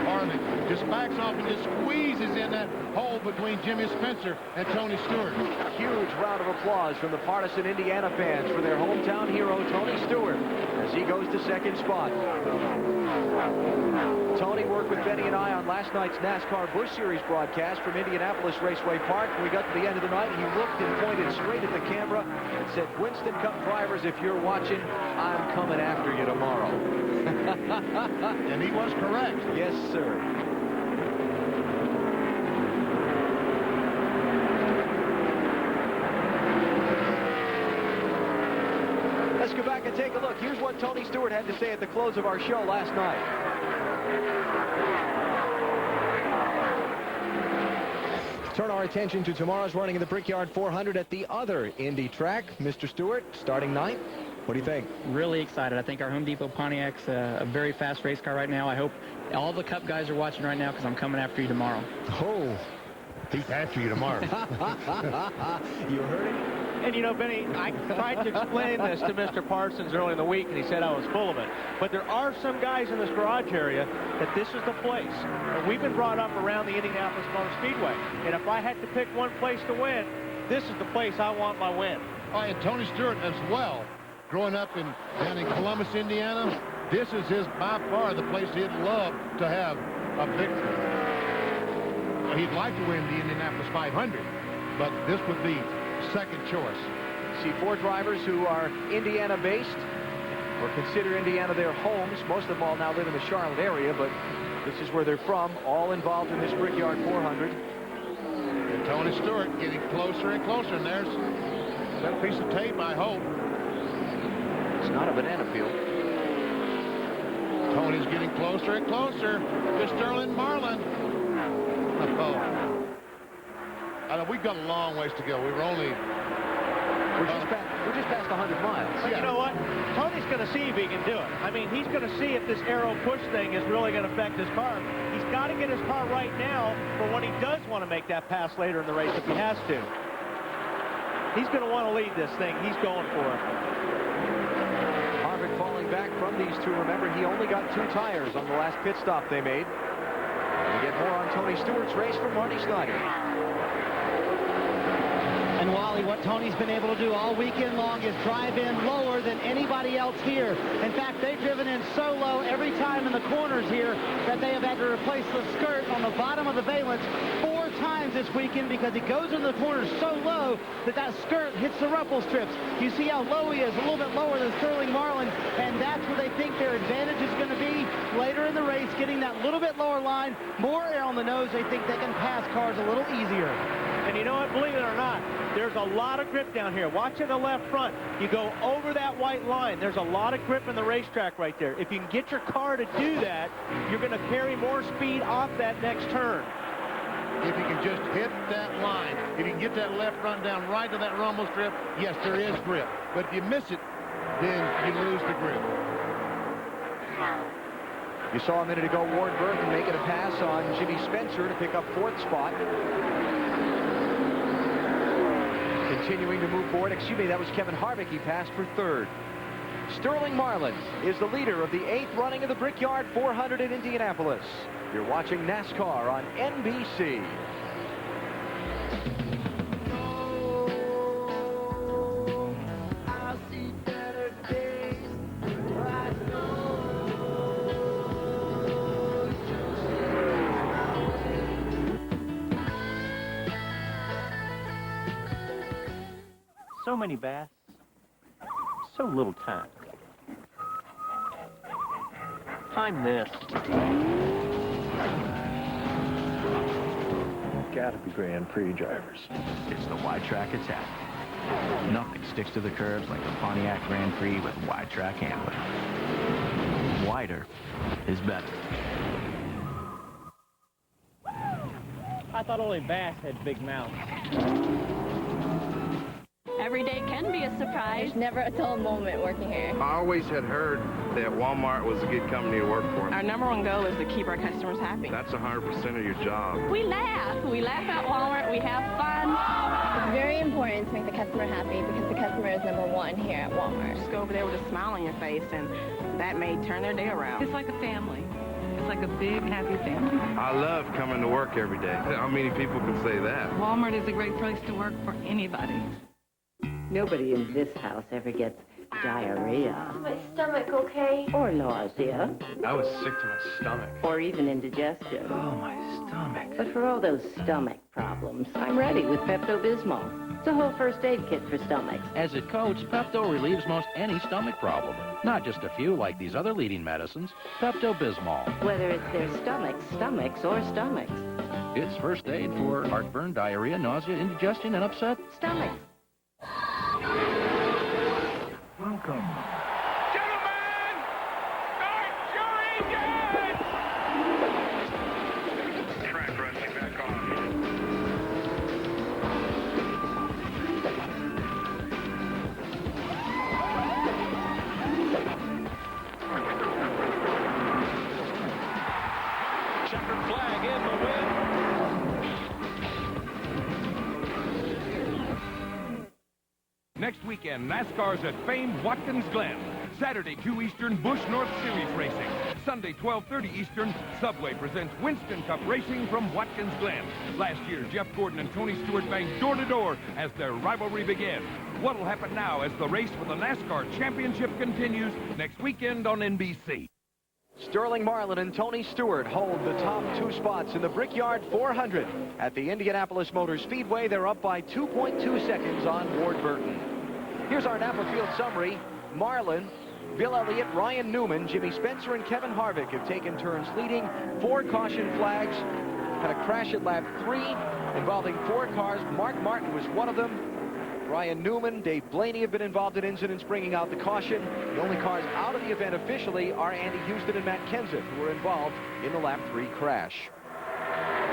Harvick just backs off and just squeezes in that hole between Jimmy Spencer and Tony Stewart. Huge round of applause from the partisan Indiana fans for their hometown hero, Tony Stewart, as he goes to 2nd spot. Tony worked with Benny and I on last night's NASCAR Busch Series broadcast from Indianapolis Raceway Park. When we got to the end of the night, he looked and pointed straight at the camera and said, Winston Cup drivers, if you're watching, I'm coming after you tomorrow. And he was correct. Yes, sir. go back and take a look. Here's what Tony Stewart had to say at the close of our show last night. Turn our attention to tomorrow's running of the Brickyard 400 at the other Indy track. Mr. Stewart, starting 9th. What do you think? Really excited. I think our Home Depot Pontiac's a very fast race car right now. I hope all the Cup guys are watching right now because I'm coming after you tomorrow. Oh. He's after you tomorrow. You heard it? And, you know, Benny, I tried to explain this to Mr. Parsons early in the week, and he said I was full of it. But there are some guys in this garage area that this is the place. And we've been brought up around the Indianapolis Motor Speedway. And if I had to pick one place to win, this is the place I want my win. Oh, and Tony Stewart as well. Growing up down in Columbus, Indiana, this is by far the place he'd love to have a victory. He'd like to win the Indianapolis 500, but this would be second choice. See 4 drivers who are Indiana-based or consider Indiana their homes. Most of them all now live in the Charlotte area, but this is where they're from, all involved in this Brickyard 400. And Tony Stewart getting closer and closer, and there's that piece of tape, I hope. It's not a banana peel. Tony's getting closer and closer to Sterling Marlin. Oh. We've got a long ways to go. We're just past 100 miles. But you know what? Tony's going to see if he can do it. I mean, he's going to see if this aero push thing is really going to affect his car. He's got to get his car right now for when he does want to make that pass later in the race if he has to. He's going to want to lead this thing. He's going for it. Harvick falling back from these two. Remember, he only got 2 tires on the last pit stop they made. We get more on Tony Stewart's race from Marty Snyder. And Wally, what Tony's been able to do all weekend long is drive in lower than anybody else here. In fact, they've driven in so low every time in the corners here that they have had to replace the skirt on the bottom of the valence 4 times this weekend because he goes into the corners so low that skirt hits the rumple strips. You see how low he is, a little bit lower than Sterling Marlin, and that's where they think their advantage is going to be later in the race, getting that little bit lower line, more air on the nose. They think they can pass cars a little easier. And you know what, believe it or not, there's a lot of grip down here. Watch in the left front. You go over that white line. There's a lot of grip in the racetrack right there. If you can get your car to do that, you're going to carry more speed off that next turn. If you can just hit that line, if you can get that left front down right to that rumble strip, yes, there is grip. But if you miss it, then you lose the grip. You saw a minute ago Ward Burton making a pass on Jimmy Spencer to pick up 4th spot. Continuing to move forward. Excuse me, that was Kevin Harvick. He passed for 3rd. Sterling Marlin is the leader of the 8th running of the Brickyard 400 in Indianapolis. You're watching NASCAR on NBC. So many baths, so little time. I'm this. Gotta be Grand Prix drivers. It's the wide track attack. Nothing sticks to the curbs like the Pontiac Grand Prix with wide track handling. Wider is better. I thought only bass had big mouths. Every day can be a surprise. There's never a dull moment working here. I always had heard that Walmart was a good company to work for. Our #1 goal is to keep our customers happy. That's 100% of your job. We laugh. We laugh at Walmart. We have fun. It's very important to make the customer happy because the customer is #1 here at Walmart. Just go over there with a smile on your face, and that may turn their day around. It's like a family. It's like a big, happy family. I love coming to work every day. How many people can say that? Walmart is a great place to work for anybody. Nobody in this house ever gets diarrhea. Is my stomach okay? Or nausea. I was sick to my stomach. Or even indigestion. Oh, my stomach. But for all those stomach problems, I'm ready with Pepto-Bismol. It's a whole first aid kit for stomachs. As it coats, Pepto relieves most any stomach problem. Not just a few like these other leading medicines. Pepto-Bismol. Whether it's their stomachs, or stomachs. It's first aid for heartburn, diarrhea, nausea, indigestion, and upset stomachs. Welcome. Gentlemen, start your engines! Track resting back on. Checkered flag in the win. Next weekend, NASCAR's at famed Watkins Glen. Saturday, 2 Eastern, Busch North Series racing. Sunday, 12:30 Eastern, Subway presents Winston Cup racing from Watkins Glen. Last year, Jeff Gordon and Tony Stewart banged door-to-door as their rivalry began. What'll happen now as the race for the NASCAR Championship continues next weekend on NBC? Sterling Marlin and Tony Stewart hold the top 2 spots in the Brickyard 400. At the Indianapolis Motor Speedway, they're up by 2.2 seconds on Ward Burton. Here's our Napa Field summary. Marlin, Bill Elliott, Ryan Newman, Jimmy Spencer, and Kevin Harvick have taken turns leading. 4 caution flags. Had a crash at lap 3 involving 4 cars. Mark Martin was one of them. Ryan Newman, Dave Blaney have been involved in incidents bringing out the caution. The only cars out of the event officially are Andy Houston and Matt Kenseth, who were involved in the lap 3 crash.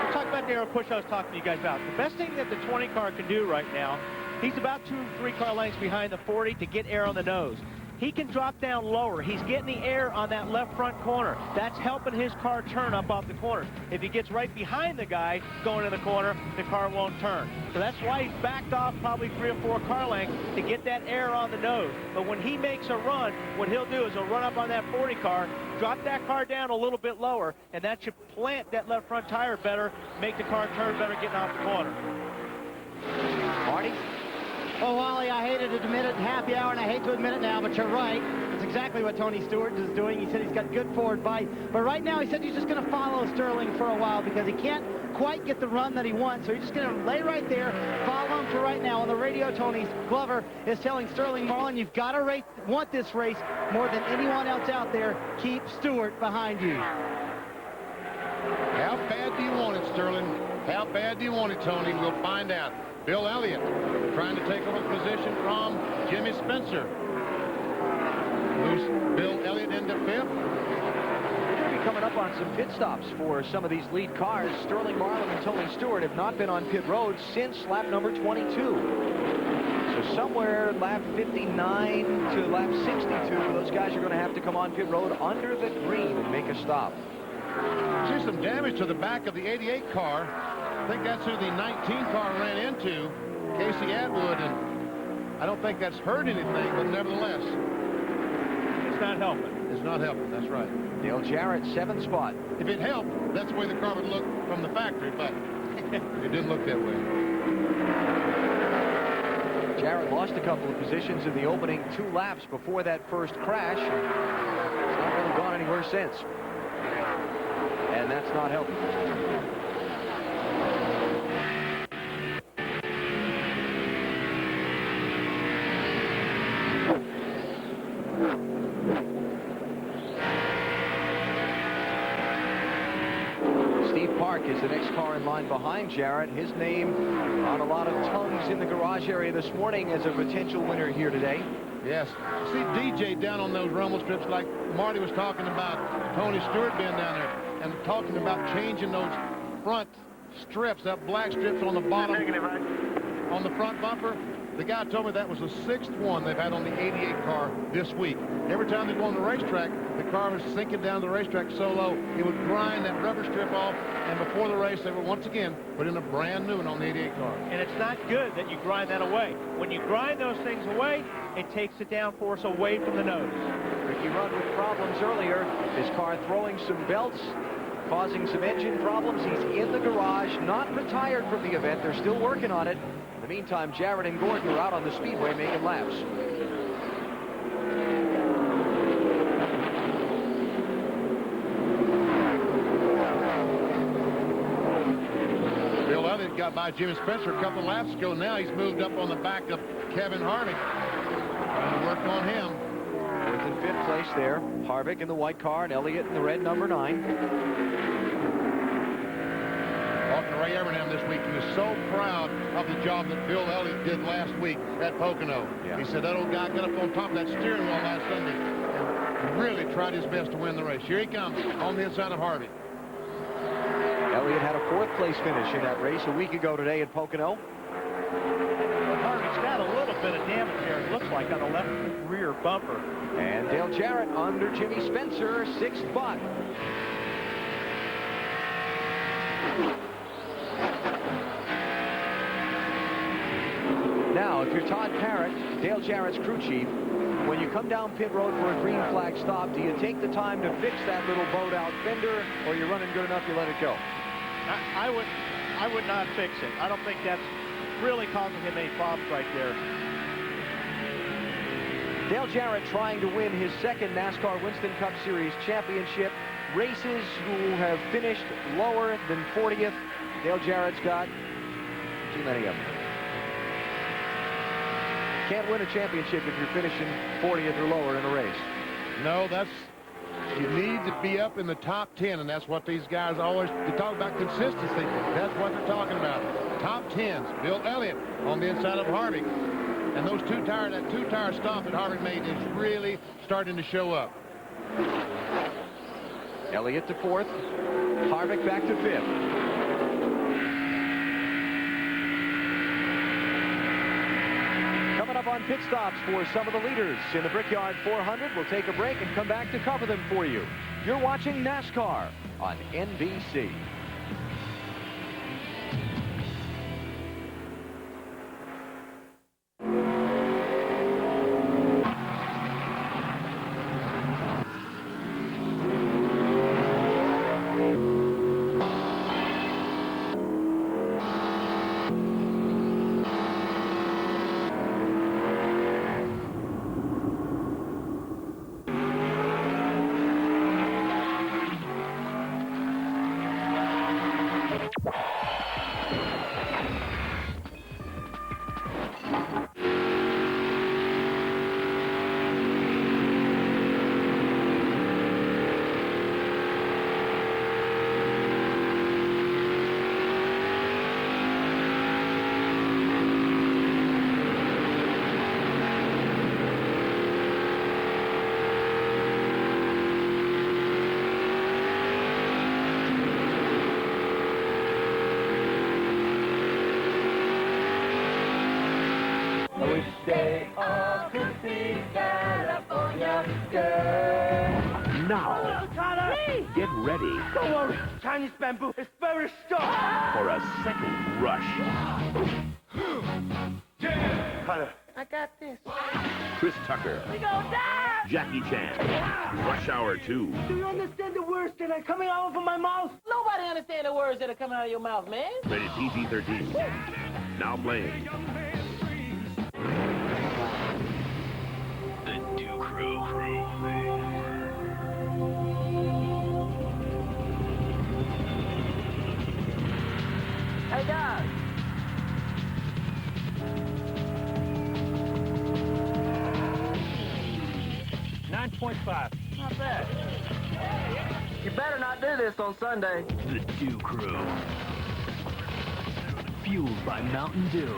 We'll talk about the aero push I was talking to you guys about. The best thing that the 20 car can do right now, he's about 2-3 car lengths behind the 40 to get air on the nose. He can drop down lower. He's getting the air on that left front corner. That's helping his car turn up off the corners. If he gets right behind the guy going in the corner, the car won't turn. So that's why he's backed off probably 3 or 4 car lengths to get that air on the nose. But when he makes a run, what he'll do is he'll run up on that 40 car, drop that car down a little bit lower, and that should plant that left front tire better, make the car turn better getting off the corner. Marty? Well, Wally, I hated to admit it in happy hour, and I hate to admit it now, but you're right. It's exactly what Tony Stewart is doing. He said he's got good forward bite. But right now, he said he's just going to follow Sterling for a while because he can't quite get the run that he wants. So he's just going to lay right there, follow him for right now. On the radio, Tony Glover is telling Sterling Marlin, you've got to want this race more than anyone else out there. Keep Stewart behind you. How bad do you want it, Sterling? How bad do you want it, Tony? We'll find out. Bill Elliott trying to take over the position from Jimmy Spencer. Moves Bill Elliott into 5th. We're going to be coming up on some pit stops for some of these lead cars. Sterling Marlin and Tony Stewart have not been on pit road since lap number 22. So somewhere lap 59 to lap 62, those guys are going to have to come on pit road under the green and make a stop. See some damage to the back of the 88 car. I think that's who the 19 car ran into, Casey Atwood, and I don't think that's hurt anything, but nevertheless. It's not helping. It's not helping, that's right. Dale Jarrett, 7th spot. If it helped, that's the way the car would look from the factory, but it didn't look that way. Jarrett lost a couple of positions in the opening 2 laps before that first crash. It's not really gone anywhere since. And that's not helping. Steve Park is the next car in line behind Jarrett. His name on a lot of tongues in the garage area this morning as a potential winner here today. Yes. See DJ down on those rumble strips like Marty was talking about Tony Stewart being down there and talking about changing those front strips, that black strips on the bottom, on the front bumper. The guy told me that was the 6th one they've had on the 88 car this week. Every time they go on the racetrack, the car was sinking down the racetrack so low, it would grind that rubber strip off, and before the race, they would once again put in a brand new one on the 88 car. And it's not good that you grind that away. When you grind those things away, it takes the downforce away from the nose. Ricky Rudd with problems earlier. His car throwing some belts, causing some engine problems. He's in the garage, not retired from the event. They're still working on it. In the meantime, Jarrett and Gordon are out on the speedway making laps. Bill Elliott got by Jimmy Spencer a couple of laps ago. Now he's moved up on the back of Kevin Harvick. Trying to work on him. Fourth and 5th place there. Harvick in the white car and Elliott in the red number 9. Off talking to Ray Evernham this week. He was so proud of the job that Bill Elliott did last week at Pocono. Yeah. He said that old guy got up on top of that steering wheel last Sunday and really tried his best to win the race. Here he comes on the inside of Harvey. Elliott had a 4th place finish in that race a week ago today at Pocono. But Harvey's got a little bit of damage here, it looks like, on the left rear bumper. And Dale Jarrett under Jimmy Spencer, 6th spot. Now, if you're Todd Parrott, Dale Jarrett's crew chief, when you come down pit road for a green flag stop, do you take the time to fix that little bowed out fender, or you're running good enough you let it go? I would not fix it. I don't think that's really causing him any problems right there. Dale Jarrett trying to win his 2nd NASCAR Winston Cup Series championship. Races who have finished lower than 40th. Dale Jarrett's got too many of them. Can't win a championship if you're finishing 40th or lower in a race. No, you need to be up in the top 10, and that's what these guys always, they talk about consistency. That's what they're talking about. Top 10s. Bill Elliott on the inside of Harvey. And that two-tire stop that Harvey made is really starting to show up. Elliott to 4th. Harvick back to 5th. Coming up on pit stops for some of the leaders in the Brickyard 400. We'll take a break and come back to cover them for you. You're watching NASCAR on NBC. Now, get ready. Don't worry, Chinese bamboo is very strong. For a second rush. I got this. Chris Tucker. We gonna die! Jackie Chan. Rush Hour 2. Do you understand the words that are coming out of my mouth? Nobody understands the words that are coming out of your mouth, man. Rated PG-13. Now playing. The Dew Crew. Hey, guys. .5. Not bad. You better not do this on Sunday. The Dew Crew. Fueled by Mountain Dew.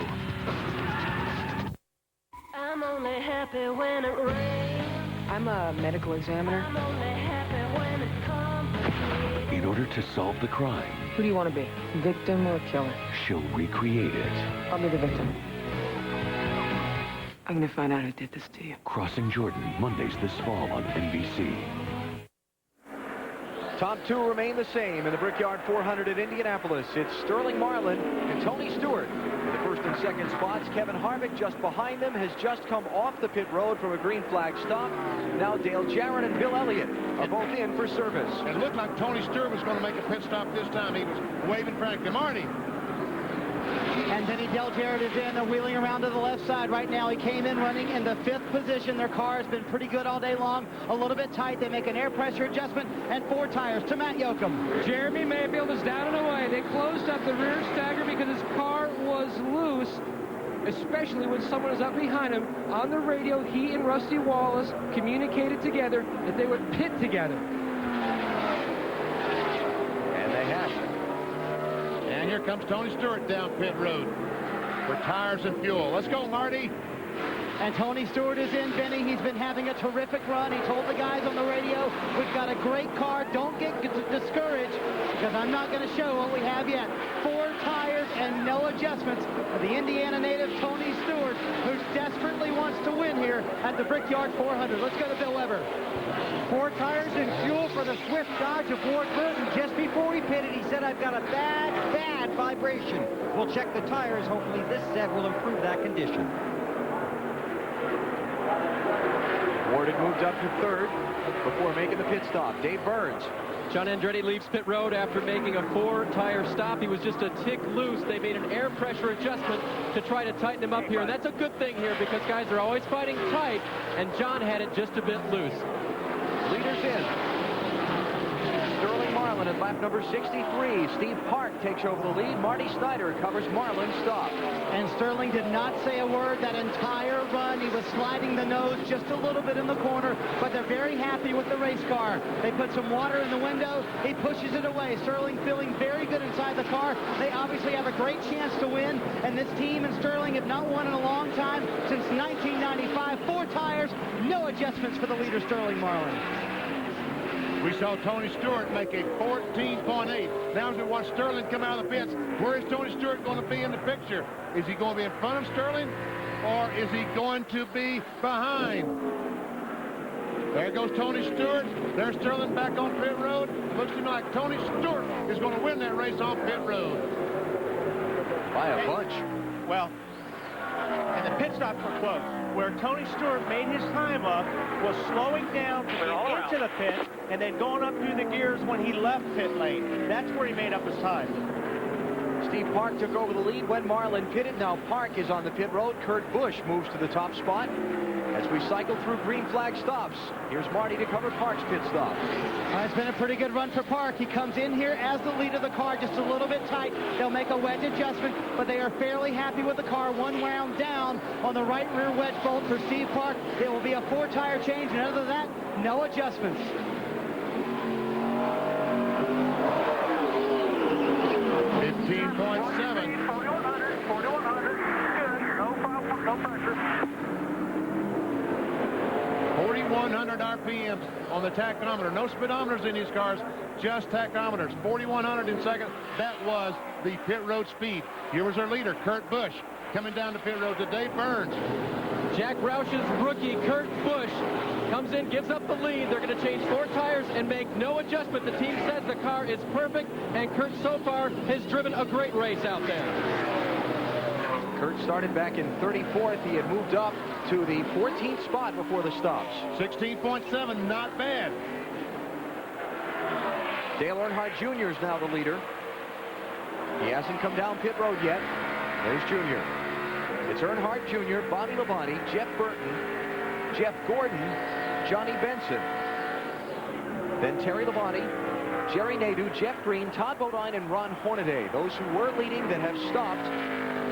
I'm only happy when it rains. I'm a medical examiner. I'm only happy when it's complicated. In order to solve the crime, Who do you want to be? Victim or killer? she'll recreate it. I'll be the victim. I'm gonna find out who did this to you. Crossing Jordan, Mondays this fall on NBC. Top 2 remain the same in the Brickyard 400 at Indianapolis. It's Sterling Marlin and Tony Stewart in the first and second spots. Kevin Harvick just behind them has just come off the pit road from a green flag stop. Now Dale Jarrett and Bill Elliott are both in for service. It looked like Tony Stewart was going to make a pit stop this time. He was waving frantically. Marty. And Denny Dale Jarrett is in, wheeling around to the left side right now. He came in running in the 5th position. Their car has been pretty good all day long. A little bit tight. They make an air pressure adjustment and 4 tires to Matt Yoakum. Jeremy Mayfield is down and away. They closed up the rear stagger because his car was loose, especially when someone was up behind him. On the radio, he and Rusty Wallace communicated together that they would pit together. And they have. And here comes Tony Stewart down pit road for tires and fuel. Let's go, Marty. And Tony Stewart is in, Benny. He's been having a terrific run. He told the guys on the radio, we've got a great car. Don't get discouraged, because I'm not going to show what we have yet. 4 tires and no adjustments for the Indiana native Tony Stewart, who desperately wants to win here at the Brickyard 400. Let's go to Bill Weber. 4 tires and fuel for the swift Dodge of Ward Burton. Just before we pitted, he said, I've got a bad vibration. We'll check the tires. Hopefully this set will improve that condition. Ward had moved up to 3rd before making the pit stop. Dave Burns. John Andretti leaves pit road after making a 4-tire stop. He was just a tick loose. They made an air pressure adjustment to try to tighten him up here. And that's a good thing here because guys are always fighting tight, and John had it just a bit loose. Leaders in. Sterling Marlin at lap number 63. Steve Park takes over the lead. Marty Snyder covers Marlin's stop. And Sterling did not say a word that entire run. He was sliding the nose just a little bit in the corner, but they're very happy with the race car. They put some water in the window. He pushes it away. Sterling feeling very good inside the car. They obviously have a great chance to win, and this team and Sterling have not won in a long time, since 1995. 4 tires, no adjustments for the leader, Sterling Marlin. We saw Tony Stewart make a 14.8. Now as we watch Sterling come out of the pits, where is Tony Stewart going to be in the picture? Is he going to be in front of Sterling, or is he going to be behind? There goes Tony Stewart. There's Sterling back on pit road. It looks to me like Tony Stewart is going to win that race on pit road. By a bunch. Well, and the pit stops were close. Where Tony Stewart made his time up was slowing down to get into the pit and then going up through the gears when he left pit lane. That's where he made up his time. Steve Park took over the lead when Marlin pitted. Now Park is on the pit road. Kurt Busch moves to the top spot. As we cycle through green flag stops, here's Marty to cover Park's pit stop. It's been a pretty good run for Park. He comes in here as the lead of the car, just a little bit tight. They'll make a wedge adjustment, but they are fairly happy with the car. 1 round down on the right rear wedge bolt for Steve Park. It will be a 4-tire change, and other than that, no adjustments. $15.7. 4100, 4100. Good. No problem. No pressure. 4,100 RPMs on the tachometer. No speedometers in these cars, just tachometers. 4,100 in second. That was the pit road speed. Here was our leader, Kurt Busch, coming down the pit road to Dave Burns. Jack Roush's rookie, Kurt Busch, comes in, gives up the lead. They're going to change 4 tires and make no adjustment. The team says the car is perfect, and Kurt so far has driven a great race out there. Kurt started back in 34th. He had moved up to the 14th spot before the stops. 16.7, not bad. Dale Earnhardt Jr. is now the leader. He hasn't come down pit road yet. There's Jr. It's Earnhardt Jr., Bobby Labonte, Jeff Burton, Jeff Gordon, Johnny Benson. Then Terry Labonte, Jerry Nadeau, Jeff Green, Todd Bodine, and Ron Hornaday. Those who were leading that have stopped.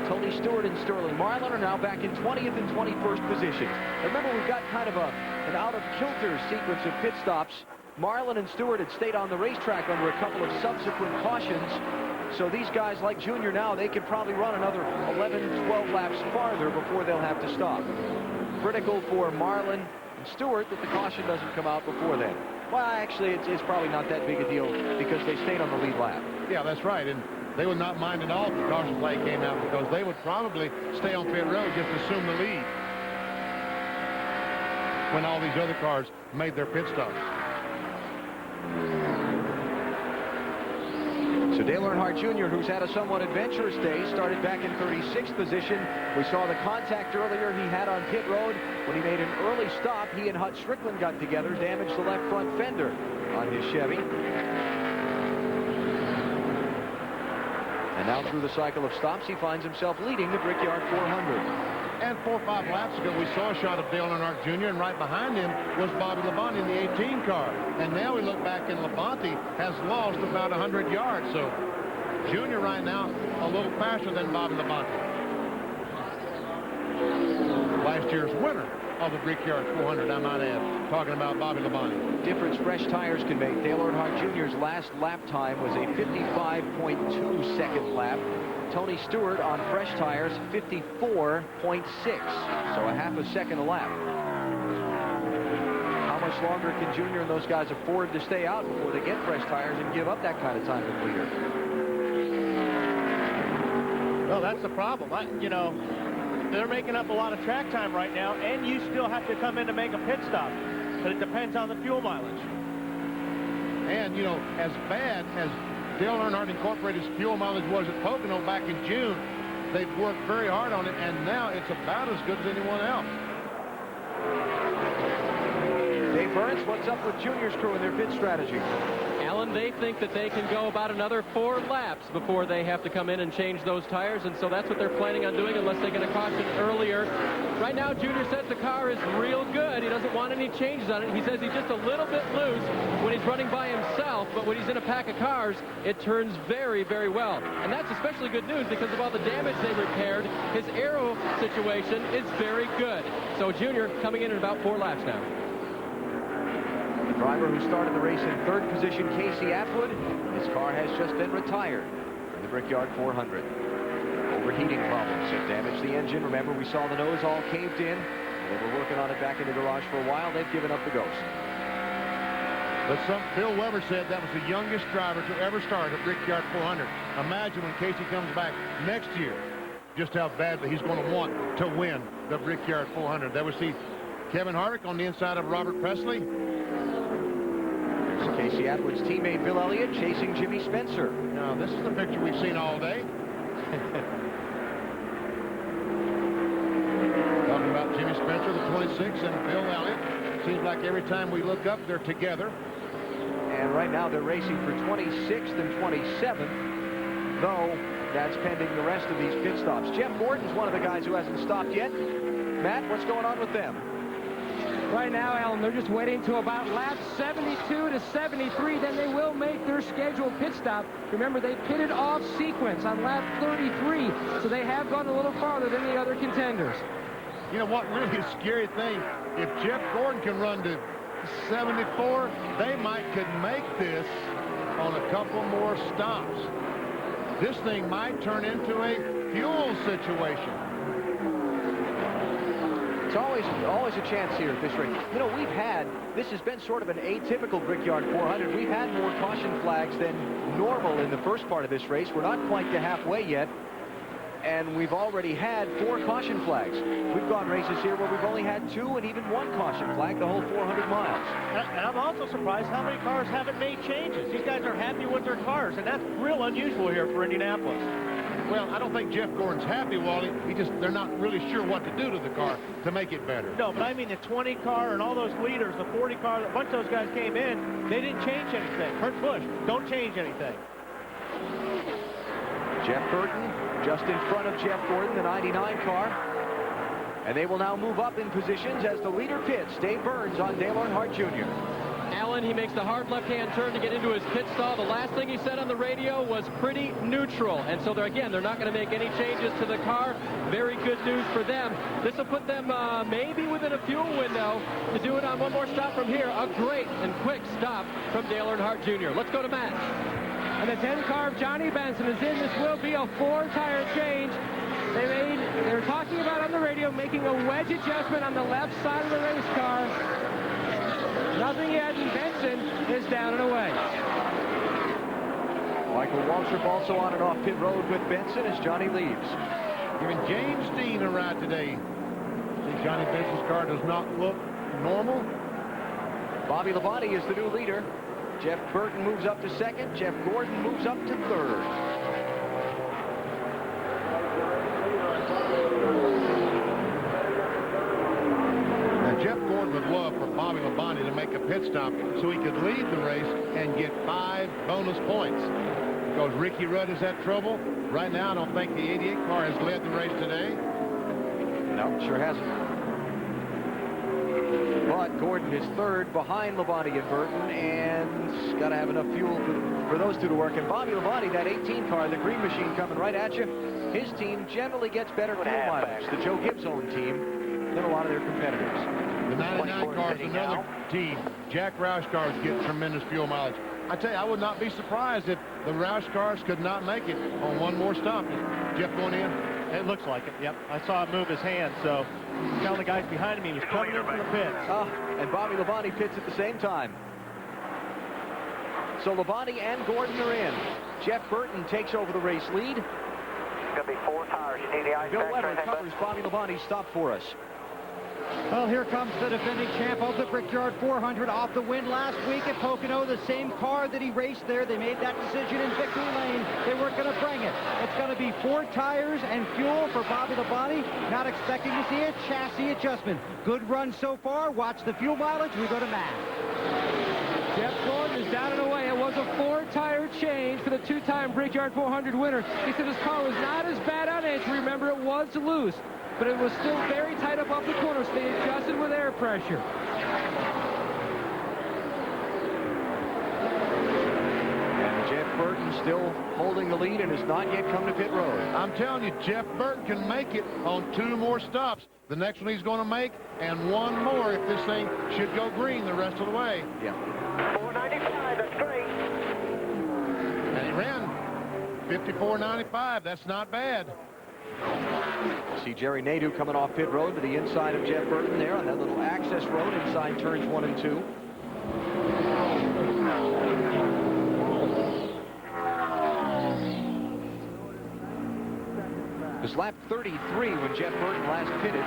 Tony Stewart and Sterling Marlin are now back in 20th and 21st positions. Remember, we've got kind of an out-of-kilter sequence of pit stops. Marlin and Stewart had stayed on the racetrack under a couple of subsequent cautions. So these guys like Junior now, they could probably run another 11, 12 laps farther before they'll have to stop. Critical for Marlin and Stewart that the caution doesn't come out before then. Well, actually, it's probably not that big a deal because they stayed on the lead lap. Yeah, that's right. And they would not mind at all if the caution flag came out because they would probably stay on pit road, just assume the lead when all these other cars made their pit stops. So Dale Earnhardt Jr., who's had a somewhat adventurous day, started back in 36th position. We saw the contact earlier he had on pit road when he made an early stop. He and Hut Strickland got together, damaged the left front fender on his Chevy. And now through the cycle of stops, he finds himself leading the Brickyard 400. And 4 or 5 laps ago, we saw a shot of Dale Earnhardt Jr., and right behind him was Bobby Labonte in the 18 car. And now we look back, and Labonte has lost about 100 yards. So Jr. right now a little faster than Bobby Labonte. Last year's winner of the Brickyard 400, I might add, talking about Bobby Labonte. Difference fresh tires can make. Dale Earnhardt Jr.'s last lap time was a 55.2 second lap. Tony Stewart on fresh tires, 54.6, so a half a second a lap. How much longer can Junior and those guys afford to stay out before they get fresh tires and give up that kind of time to the leader? Well, that's the problem. You know, they're making up a lot of track time right now, and you still have to come in to make a pit stop. But it depends on the fuel mileage. And, you know, as bad as Dale Earnhardt Incorporated's fuel mileage was at Pocono back in June, they've worked very hard on it, and now it's about as good as anyone else. Dave Burns, what's up with Junior's crew and their pit strategy? Alan, they think that they can go about another 4 laps before they have to come in and change those tires, and so that's what they're planning on doing unless they get a caution earlier. Right now, Junior says the car is real good. He doesn't want any changes on it. He says he's just a little bit loose when he's running by himself, but when he's in a pack of cars, it turns very, very well. And that's especially good news because of all the damage they repaired. His aero situation is very good. So Junior coming in about 4 laps now. The driver who started the race in 3rd position, Casey Atwood, his car has just been retired in the Brickyard 400. Overheating problems have damaged the engine. Remember, we saw the nose all caved in. They were working on it back in the garage for a while. They've given up the ghost. But Bill Weber said that was the youngest driver to ever start at Brickyard 400. Imagine when Casey comes back next year, just how badly he's going to want to win the Brickyard 400. There we see Kevin Harvick on the inside of Robert Presley. There's Casey Atwood's teammate Bill Elliott chasing Jimmy Spencer. Now, this is the picture we've seen all day. Talking about Jimmy Spencer, the 26, and Bill Elliott. Seems like every time we look up, they're together. And right now they're racing for 26th and 27th, though that's pending the rest of these pit stops. Jeff Gordon's one of the guys who hasn't stopped yet. Matt, what's going on with them? Right now, Alan, they're just waiting to about lap 72 to 73. Then they will make their scheduled pit stop. Remember, they pitted off sequence on lap 33, so they have gone a little farther than the other contenders. You know what, really a scary thing, if Jeff Gordon can run to 74, they could make this on a couple more stops. This thing might turn into a fuel situation. It's always a chance here at this race. You know, this has been sort of an atypical Brickyard 400. We've had more caution flags than normal in the first part of this race. We're not quite to halfway yet, and we've already had 4 caution flags. We've gone races here where we've only had 2 and even 1 caution flag the whole 400 miles. And I'm also surprised how many cars haven't made changes. These guys are happy with their cars, and that's real unusual here for Indianapolis. Well, I don't think Jeff Gordon's happy, Wally. They're not really sure what to do to the car to make it better. No, but I mean the 20 car and all those leaders, the 40 car, a bunch of those guys came in, they didn't change anything. Kurt Busch, don't change anything. Jeff Burton just in front of Jeff Gordon, the 99 car. And they will now move up in positions as the leader pits. Dave Burns on Dale Earnhardt Jr. Allen, he makes the hard left-hand turn to get into his pit stall. The last thing he said on the radio was pretty neutral. And so, they're not going to make any changes to the car. Very good news for them. This will put them maybe within a fuel window to do it on one more stop from here. A great and quick stop from Dale Earnhardt Jr. Let's go to Matt. And the 10 car of Johnny Benson is in. This will be a 4-tire change. They were talking about on the radio making a wedge adjustment on the left side of the race car. Nothing yet, and Benson is down and away. Michael Waltrip also on and off pit road with Benson as Johnny leaves. Giving James Dean a ride today. See, Johnny Benson's car does not look normal. Bobby Labonte is the new leader. Jeff Burton moves up to 2nd. Jeff Gordon moves up to 3rd. Jeff Gordon would love for Bobby Labonte to make a pit stop so he could lead the race and get 5 bonus points. Because Ricky Rudd has had trouble. Right now, I don't think the 88 car has led the race today. No, sure hasn't. But Gordon is 3rd behind Labonte and Burton, and got to have enough fuel for those two to work. And Bobby Labonte, that 18 car, the green machine coming right at you. His team generally gets better fuel mileage. The Joe Gibbs owned team. than a lot of their competitors. The 99 car is another team. Jack Roush cars get tremendous fuel mileage. I tell you, I would not be surprised if the Roush cars could not make it on one more stop. Jeff going in? It looks like it, yep. I saw him move his hand, so telling the guys behind him he was coming in from the pits. And Bobby Labonte pits at the same time. So Labonte and Gordon are in. Jeff Burton takes over the race lead. It's going to be 4 tires. You need the ice Bill Weber covers Bobby Labonte's stop for us. Well, here comes the defending champ of the Brickyard 400 off the win last week at Pocono. The same car that he raced there. They made that decision in victory lane. They weren't going to bring it. It's going to be 4 tires and fuel for Bobby Labonte. Not expecting to see a chassis adjustment. Good run so far. Watch the fuel mileage. We go to Matt. Jeff Gordon is down and away. It was a 4-tire change for the 2-time Brickyard 400 winner. He said his car was not as bad on entry. Remember, it was loose, but it was still very tight up off the corner, so they adjusted with air pressure. And Jeff Burton still holding the lead and has not yet come to pit road. I'm telling you, Jeff Burton can make it on 2 more stops. The next one he's going to make, and 1 more if this thing should go green the rest of the way. Yeah. 495, that's great. And he ran 54.95. That's not bad. See Jerry Nadeau coming off pit road to the inside of Jeff Burton there on that little access road inside turns 1 and 2. It was lap 33 when Jeff Burton last pitted.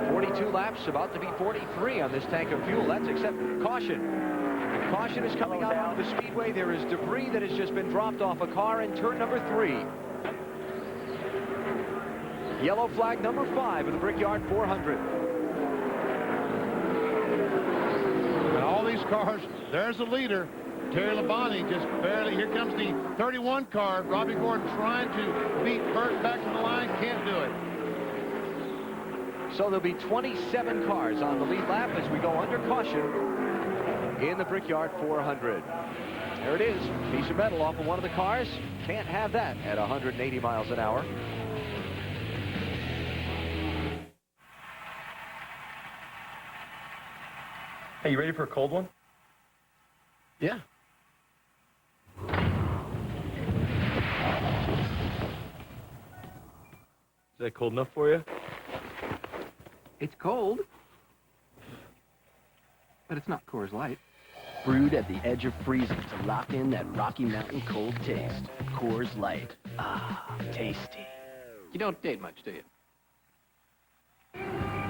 42 laps, about to be 43 on this tank of fuel. That's except caution. Caution is coming out on the speedway. There is debris that has just been dropped off a car in turn number 3. Yellow flag number 5 of the Brickyard 400. And all these cars, there's the leader. Terry Labonte just barely. Here comes the 31 car. Robbie Gordon trying to beat Burt back to the line. Can't do it. So there'll be 27 cars on the lead lap as we go under caution in the Brickyard 400. There it is. Piece of metal off of one of the cars. Can't have that at 180 miles an hour. Hey, you ready for a cold one? Yeah. Is that cold enough for you? It's cold, but it's not Coors Light. Brewed at the edge of freezing to lock in that Rocky Mountain cold taste. Coors Light. Ah, tasty. You don't date much, do you?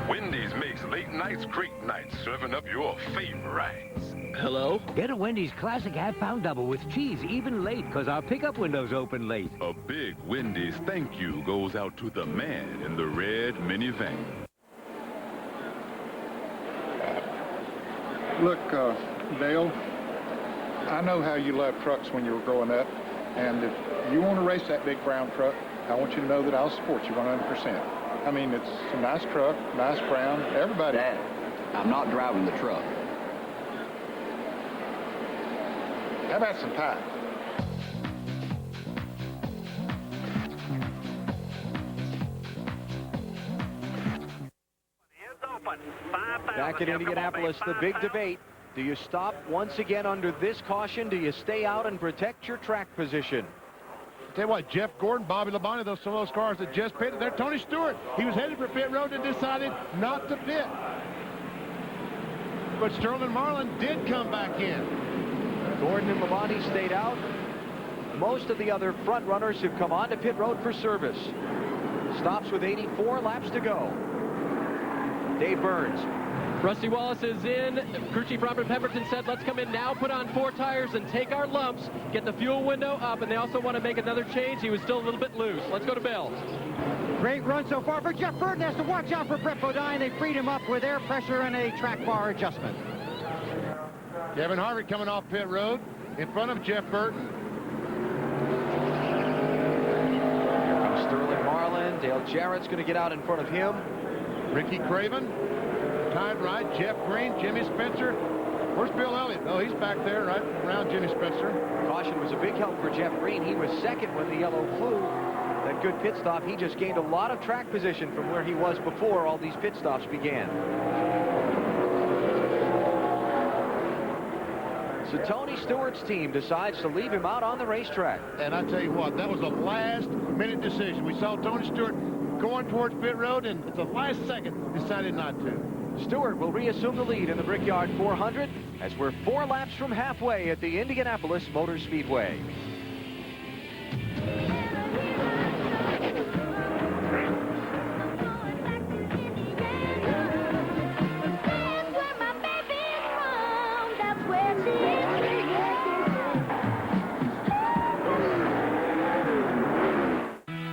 Wendy's makes late nights great nights, serving up your favorites. Hello? Get a Wendy's classic half-pound double with cheese, even late, because our pickup window's open late. A big Wendy's thank you goes out to the man in the red minivan. Look, Dale, I know how you loved trucks when you were growing up, and if you want to race that big brown truck, I want you to know that I'll support you 100%. I mean, it's a nice truck, nice brown, everybody. Dad, I'm not driving the truck. How about some pie? Back in Indianapolis, the big debate. Do you stop once again under this caution? Do you stay out and protect your track position? Tell you what, Jeff Gordon, Bobby Labonte, some of those cars that just pitted there. Tony Stewart, he was headed for pit road and decided not to pit. But Sterling Marlin did come back in. Gordon and Labonte stayed out. Most of the other front runners have come on to pit road for service. Stops with 84 laps to go. Dave Burns. Rusty Wallace is in. Crew Chief Robert Pemberton said, let's come in now, put on 4 tires, and take our lumps, get the fuel window up, and they also want to make another change. He was still a little bit loose. Let's go to Bill. Great run so far for Jeff Burton. Has to watch out for Brett Bodine. They freed him up with air pressure and a track bar adjustment. Kevin Harvick coming off pit road in front of Jeff Burton. Here comes Sterling Marlin. Dale Jarrett's going to get out in front of him. Ricky Craven, tied right. Jeff Green, Jimmy Spencer. Where's Bill Elliott? Oh, he's back there right around Jimmy Spencer. Caution was a big help for Jeff Green. He was second when the yellow flew. Then good pit stop. He just gained a lot of track position from where he was before all these pit stops began. So Tony Stewart's team decides to leave him out on the racetrack. And I tell you what, that was a last-minute decision. We saw Tony Stewart going towards pit road, and at the last second decided not to. Stewart will reassume the lead in the Brickyard 400 as we're 4 laps from halfway at the Indianapolis Motor Speedway.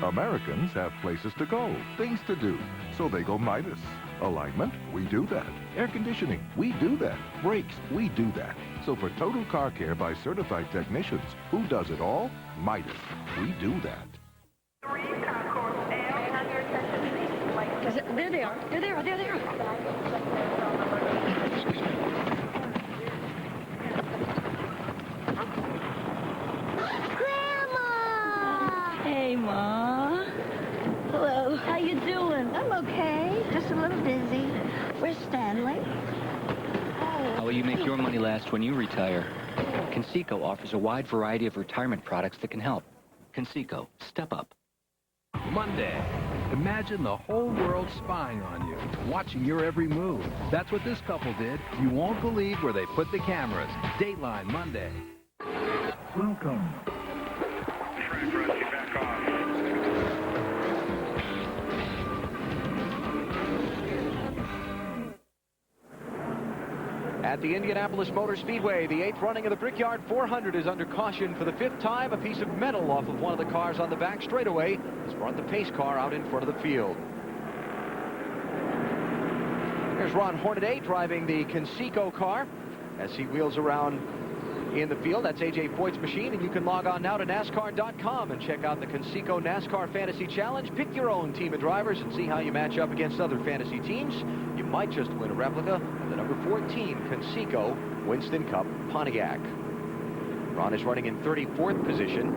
Americans have places to go, things to do, so they go Midas. Alignment, we do that. Air conditioning, we do that. Brakes, we do that. So for total car care by certified technicians, who does it all? Midas. We do that. There they are. There they are. There they are. Grandma! Hey, Ma. Hello. How you doing? I'm okay. Just a little busy. Where's Stanley? How will you make your money last when you retire? Conseco offers a wide variety of retirement products that can help. Conseco, step up. Monday. Imagine the whole world spying on you, watching your every move. That's what this couple did. You won't believe where they put the cameras. Dateline Monday. Welcome. At the Indianapolis Motor Speedway, the 8th running of the Brickyard 400 is under caution for the 5th time. A piece of metal off of one of the cars on the back straightaway has brought the pace car out in front of the field. Here's Ron Hornaday driving the Conseco car as he wheels around in the field. That's A.J. Foyt's machine, and you can log on now to NASCAR.com and check out the Conseco NASCAR Fantasy Challenge. Pick your own team of drivers and see how you match up against other fantasy teams. You might just win a replica of the number 14 Conseco Winston Cup Pontiac. Ron is running in 34th position,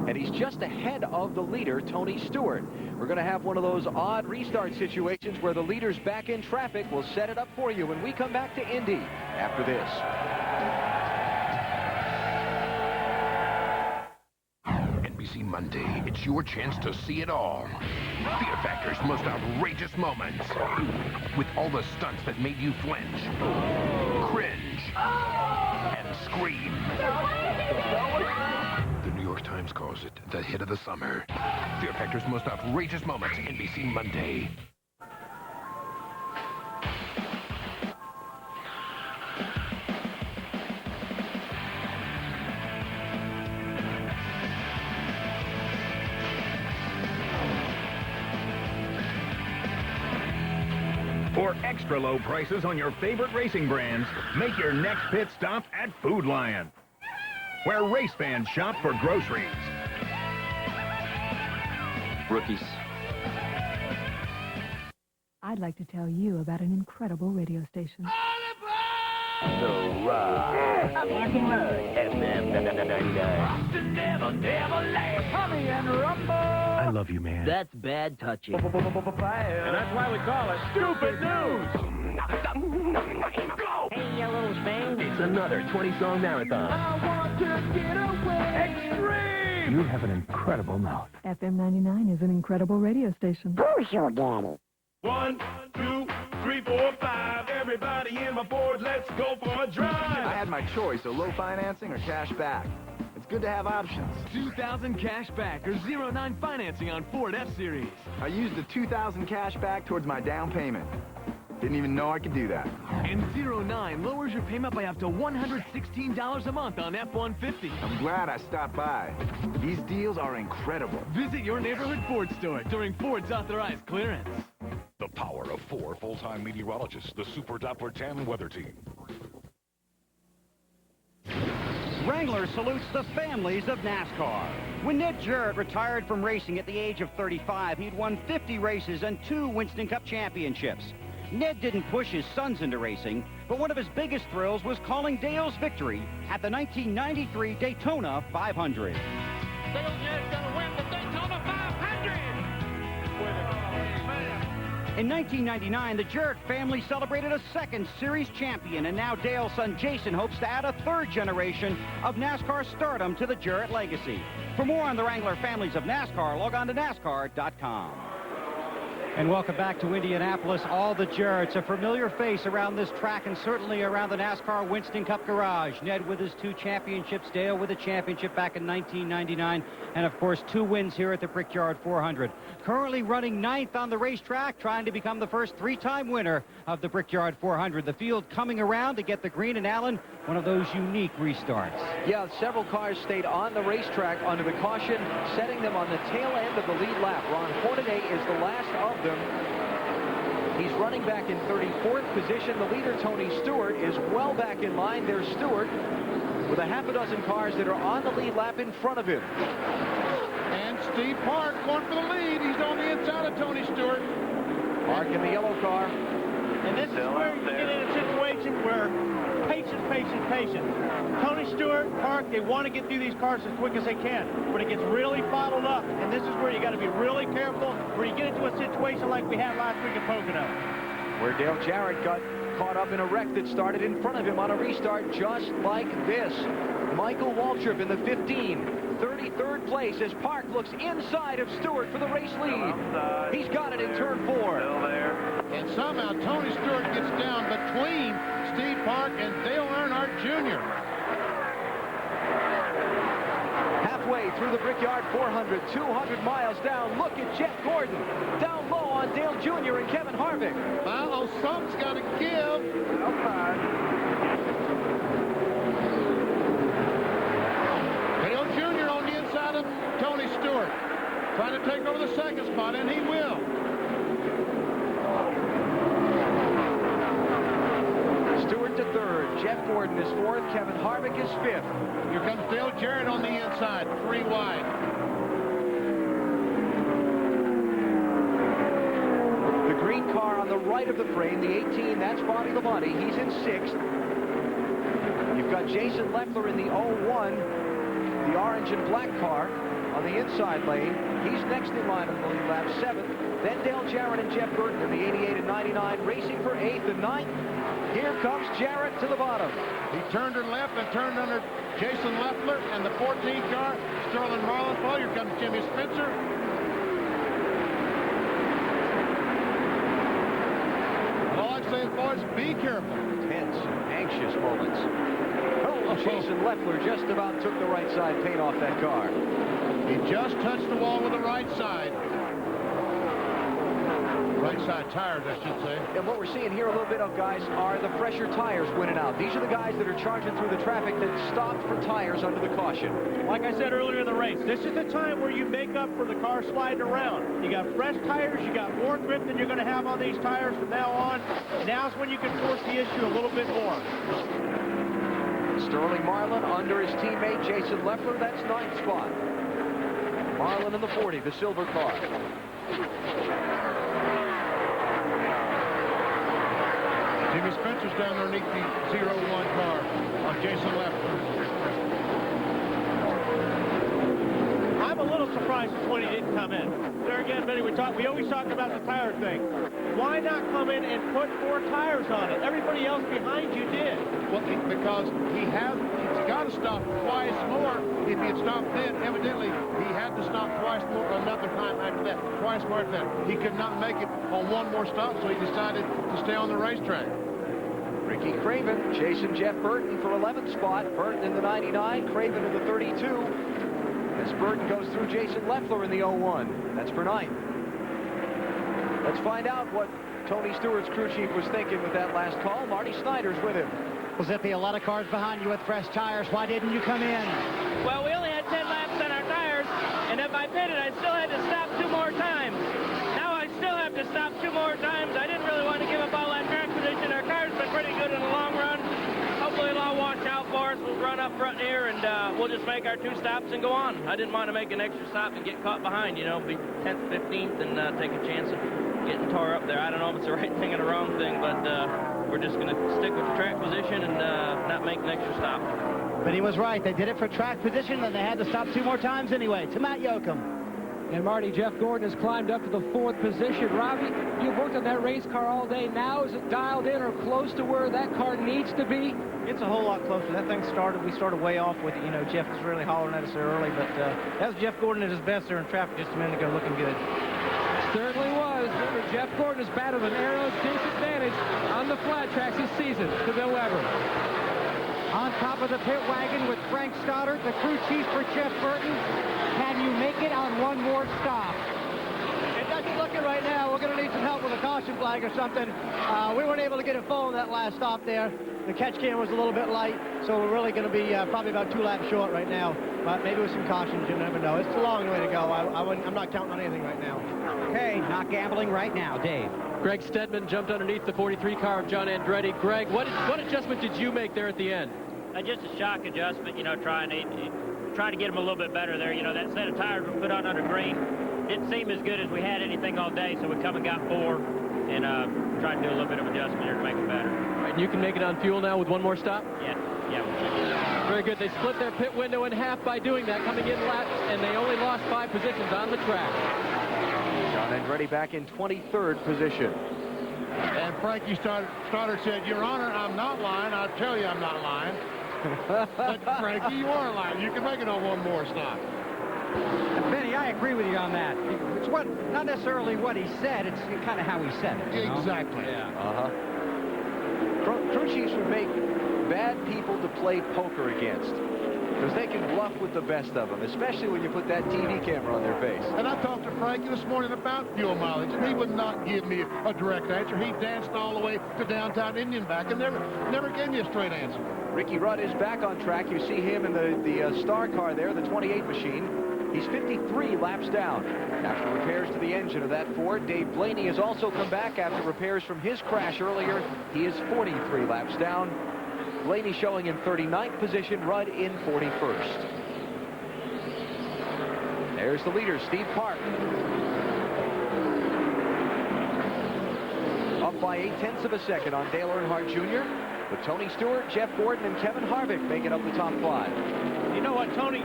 and he's just ahead of the leader, Tony Stewart. We're going to have one of those odd restart situations where the leader's back in traffic. We'll set it up for you when we come back to Indy after this. NBC Monday, it's your chance to see it all. Fear Factor's most outrageous moments. With all the stunts that made you flinch, cringe, and scream. The New York Times calls it the hit of the summer. Fear Factor's most outrageous moments, NBC Monday. For extra low prices on your favorite racing brands, make your next pit stop at Food Lion, where race fans shop for groceries. Rookies. I'd like to tell you about an incredible radio station. So, I'm Martin Murray. Honey and Rumble! I love you, man. That's bad touching. And that's why we call it Stupid News. Hey, you little spang. It's another 20-song marathon. I want to get away. Extreme! You have an incredible mouth. FM 99 is an incredible radio station. Who's your daddy? 1, 2, 3, 4, 5. Everybody in my Ford, let's go for a drive. I had my choice of low financing or cash back. It's good to have options. 2,000 cash back or 0-9 financing on Ford F-Series. I used the 2,000 cash back towards my down payment. Didn't even know I could do that. And 0-9 lowers your payment by up to $116 a month on F-150. I'm glad I stopped by. These deals are incredible. Visit your neighborhood Ford store during Ford's authorized clearance. The power of 4 full-time meteorologists, the Super Doppler 10 weather team. Wrangler salutes the families of NASCAR. When Ned Jarrett retired from racing at the age of 35, he'd won 50 races and 2 Winston Cup championships. Ned didn't push his sons into racing, but one of his biggest thrills was calling Dale's victory at the 1993 Daytona 500. Dale Jarrett's going to win the Daytona In 1999, the Jarrett family celebrated a second series champion, and now Dale's son Jason hopes to add a third generation of NASCAR stardom to the Jarrett legacy. For more on the Wrangler families of NASCAR, log on to NASCAR.com. And welcome back to Indianapolis. All the Jarretts, a familiar face around this track and certainly around the NASCAR Winston Cup garage. Ned with his 2 championships, Dale with a championship back in 1999, and of course 2 wins here at the Brickyard 400. Currently running 9th on the racetrack, trying to become the first 3-time winner of the Brickyard 400. The field coming around to get the green, and Allen, one of those unique restarts. Yeah, several cars stayed on the racetrack under the caution, setting them on the tail end of the lead lap. Ron Hornaday is the last of them. He's running back in 34th position. The leader, Tony Stewart, is well back in line. There's Stewart with a half a dozen cars that are on the lead lap in front of him. And Steve Park going for the lead. He's on the inside of Tony Stewart. Park in the yellow car. And this is where you get in a situation where patience. Tony Stewart, Park, they want to get through these cars as quick as they can, but it gets really bottled up, and this is where you got to be really careful, where you get into a situation like we had last week at Pocono. Where Dale Jarrett got caught up in a wreck that started in front of him on a restart just like this. Michael Waltrip in the 33rd place as Park looks inside of Stewart for the race lead. He's got it in turn 4. And somehow Tony Stewart gets down between Steve Park and Dale Earnhardt Jr. Halfway through the Brickyard 400, 200 miles down. Look at Jeff Gordon down low on Dale Jr. and Kevin Harvick. Uh-oh, something's got to give. Dale Jr. on the inside of Tony Stewart, trying to take over the second spot, and he will. Stewart to 3rd, Jeff Gordon is 4th, Kevin Harvick is 5th. Here comes Dale Jarrett on the inside, 3 wide. The green car on the right of the frame, the 18, that's Bobby Labonte. He's in 6th. You've got Jason Leffler in the 01, the orange and black car on the inside lane. He's next in line on the lead lap, 7th. Then Dale Jarrett and Jeff Burton in the 88 and 99, racing for 8th and 9th. Here comes Jarrett to the bottom. He turned her left and turned under Jason Leffler and the 14 car, Sterling Marlinville. Here comes Jimmy Spencer. And all I'd say, boys, be careful. Tense, anxious moments. Oh, Jason Leffler just about took the right side paint off that car. He just touched the wall with the right side. Right side tires, I should say. And what we're seeing here a little bit of, guys, are the fresher tires winning out. These are the guys that are charging through the traffic that stopped for tires under the caution. Like I said earlier in the race, this is the time where you make up for the car sliding around. You got fresh tires, you got more grip than you're going to have on these tires from now on. Now's when you can force the issue a little bit more. Sterling Marlin under his teammate Jason Leffler. That's 9th spot. Marlin in the 40, the silver car. Jimmy Spencer's down underneath the 01 car on Jason Leffler. I'm a little surprised that 20 didn't come in. There again, Benny, we always talk about the tire thing. Why not come in and put 4 tires on it? Everybody else behind you did. Well, because he's got to stop twice more. If he had stopped then, evidently he had to stop twice more another time after that. Twice more after that. He could not make it on one more stop, so he decided to stay on the racetrack. Ricky Craven chasing Jeff Burton for 11th spot. Burton in the 99, Craven in the 32. As Burton goes through Jason Leffler in the 01. That's for 9th. Let's find out what Tony Stewart's crew chief was thinking with that last call. Marty Snyder's with him. Well, Zippy, a lot of cars behind you with fresh tires. Why didn't you come in? Well, we only had 10 laps on our tires, and if I pitted, I still had to stop 2 more times. Now I still have to stop 2 more times. I didn't really want to give up all that track position. Our car's been pretty good in the long run. Hopefully it'll all wash out for us. We'll run up front here, and we'll just make our 2 stops and go on. I didn't want to make an extra stop and get caught behind, you know, be 10th, 15th, and take a chance of getting tore up there. I don't know if it's the right thing or the wrong thing, but we're just going to stick with the track position and not make an extra stop. But he was right. They did it for track position, and they had to stop 2 more times anyway. To Matt Yoakum. And Marty, Jeff Gordon has climbed up to the 4th position. Robbie, you've worked on that race car all day. Now is it dialed in or close to where that car needs to be? It's a whole lot closer. That thing we started way off with it. You know, Jeff was really hollering at us there early, but that was Jeff Gordon at his best there in traffic just a minute ago, looking good. Certainly was. Remember, Jeff Gordon has battled an aero disadvantage on the flat tracks this season to Bill Weber. On top of the pit wagon with Frank Stoddard, the crew chief for Jeff Burton. Can you make it on one more stop? It doesn't look it right now. We're going to need some help with a caution flag or something. We weren't able to get it full in that last stop there. The catch cam was a little bit light, so we're really going to be probably about 2 laps short right now. But maybe with some cautions, you never know. It's a long way to go. I'm not counting on anything right now. Okay, not gambling right now. Dave. Greg Stedman jumped underneath the 43 car of John Andretti. Greg, what adjustment did you make there at the end? Just a shock adjustment, you know, trying to get him a little bit better there. You know, that set of tires we put on under green didn't seem as good as we had anything all day, so we come and got 4 and tried to do a little bit of adjustment here to make it better. All right, and you can make it on fuel now with one more stop? Yeah. Very good. They split their pit window in half by doing that, coming in laps, and they only lost 5 positions on the track. John Andretti back in 23rd position. And Frankie Stoddard said, Your Honor, I'm not lying. I'll tell you I'm not lying. But Frankie, you are lying. You can make it on one more stop. Benny, I agree with you on that. It's not necessarily what he said, it's kind of how he said it. You know? Exactly. Yeah. Crew chiefs would make bad people to play poker against, because they can bluff with the best of them, especially when you put that TV camera on their face. And I talked to Frankie this morning about fuel mileage, and he would not give me a direct answer. He danced all the way to downtown Indian back and never gave me a straight answer. Ricky Rudd is back on track. You see him in the star car there, the 28 machine. He's 53 laps down. After repairs to the engine of that Ford, Dave Blaney has also come back after repairs from his crash earlier. He is 43 laps down. Blaney showing in 39th position, Rudd in 41st. There's the leader, Steve Park. Up by 0.8 of a second on Dale Earnhardt Jr. With Tony Stewart, Jeff Gordon, and Kevin Harvick making up the top 5. You know what, Tony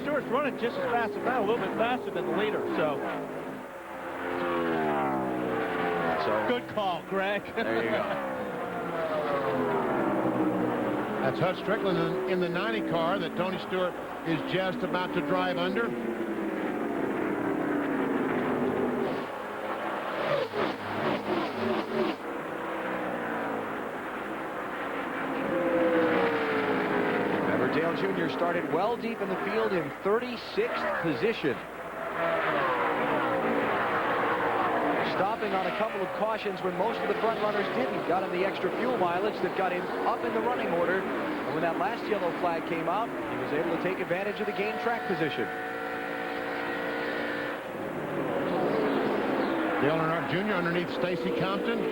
Stewart's running just as fast, if not a little bit faster than the leader, so good call, Greg. There you go. That's Hut Strickland in the 90 car that Tony Stewart is just about to drive under. Remember, Dale Jr. started well deep in the field in 36th position. Stopping on a couple of cautions when most of the front runners didn't. Got him the extra fuel mileage that got him up in the running order. And when that last yellow flag came out, he was able to take advantage of the gained track position. Dale Earnhardt Jr. underneath Stacy Compton.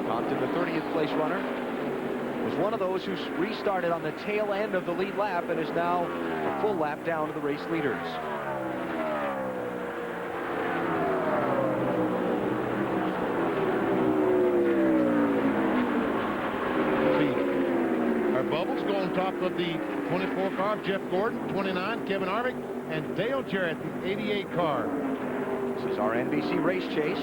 Compton, the 30th place runner, was one of those who restarted on the tail end of the lead lap and is now a full lap down to the race leaders. Bubbles go on top of the 24 car, Jeff Gordon, 29, Kevin Harvick, and Dale Jarrett, the 88 car. This is our NBC race chase.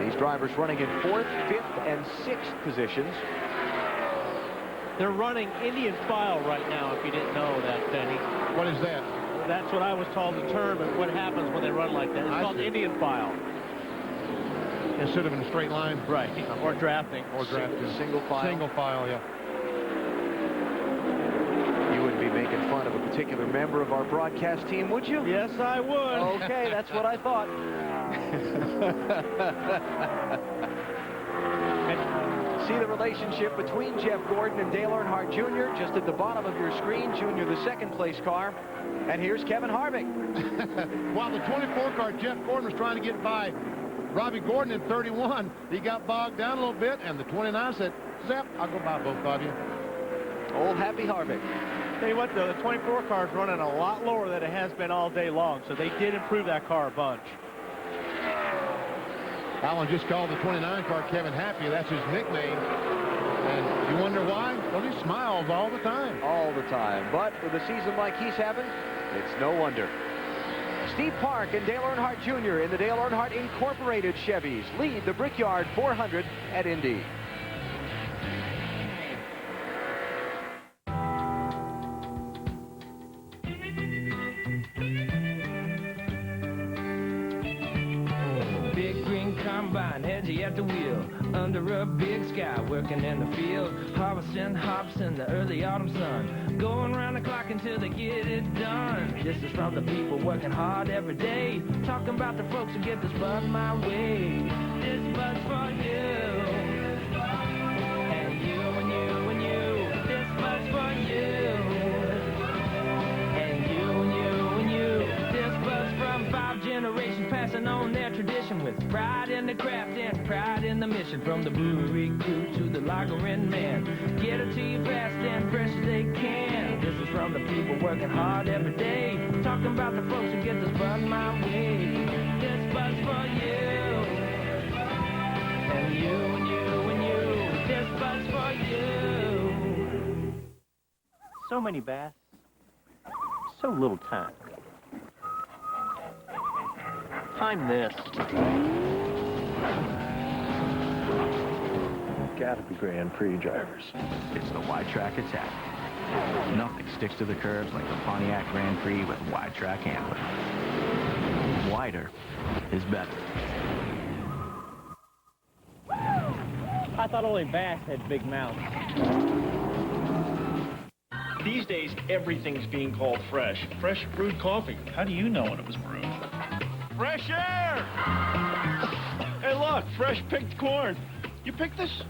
These drivers running in 4th, 5th, and 6th positions. They're running Indian file right now, if you didn't know that, Benny. What is that? That's what I was told, the term of what happens when they run like that. It's called Indian file. Instead of in a straight line? Right, or drafting. Or drafting. Single file. Single file, yeah. You wouldn't be making fun of a particular member of our broadcast team, would you? Yes, I would. Okay, that's what I thought. And see the relationship between Jeff Gordon and Dale Earnhardt Jr. just at the bottom of your screen. Jr., the 2nd place car. And here's Kevin Harvick. While the 24 car, Jeff Gordon was trying to get by Robbie Gordon in 31. He got bogged down a little bit, and the 29 said, Zep, I'll go by both of you. Old Happy Harvick. Tell you what, though, the 24 car is running a lot lower than it has been all day long, so they did improve that car a bunch. Alan just called the 29 car Kevin Happy. That's his nickname. And you wonder why? Well, he smiles all the time. All the time. But with a season like he's having, it's no wonder. Steve Park and Dale Earnhardt Jr. in the Dale Earnhardt Incorporated Chevys lead the Brickyard 400 at Indy. Big green combine, edgy at the wheel, under a big sky, working in the field, harvesting hops in the early autumn sun, going round the clock until they get it done. This is from the people working hard every day, talking about the folks who get this bud my way. This bud's for you, and you and you and you. This bud's for you, and you and you and you. This bud's from 5 generations passing on their tradition with pride in the craft and pride in the mission. From the brewery crew to the lagering man, get it to you fast and fresh as they can. This is from the people working hard every day, talking about the folks who get this bud my way. This bud's for you, and you and you and you. This bud's for you. So many bass, so little time. Time this. Gotta be Grand Prix drivers. It's the wide track attack. Nothing sticks to the curves like the Pontiac Grand Prix with wide track handling. Wider is better. I thought only bass had big mouths. These days, everything's being called fresh. Fresh brewed coffee. How do you know when it was brewed? Fresh air! Hey, look, fresh picked corn. You picked this?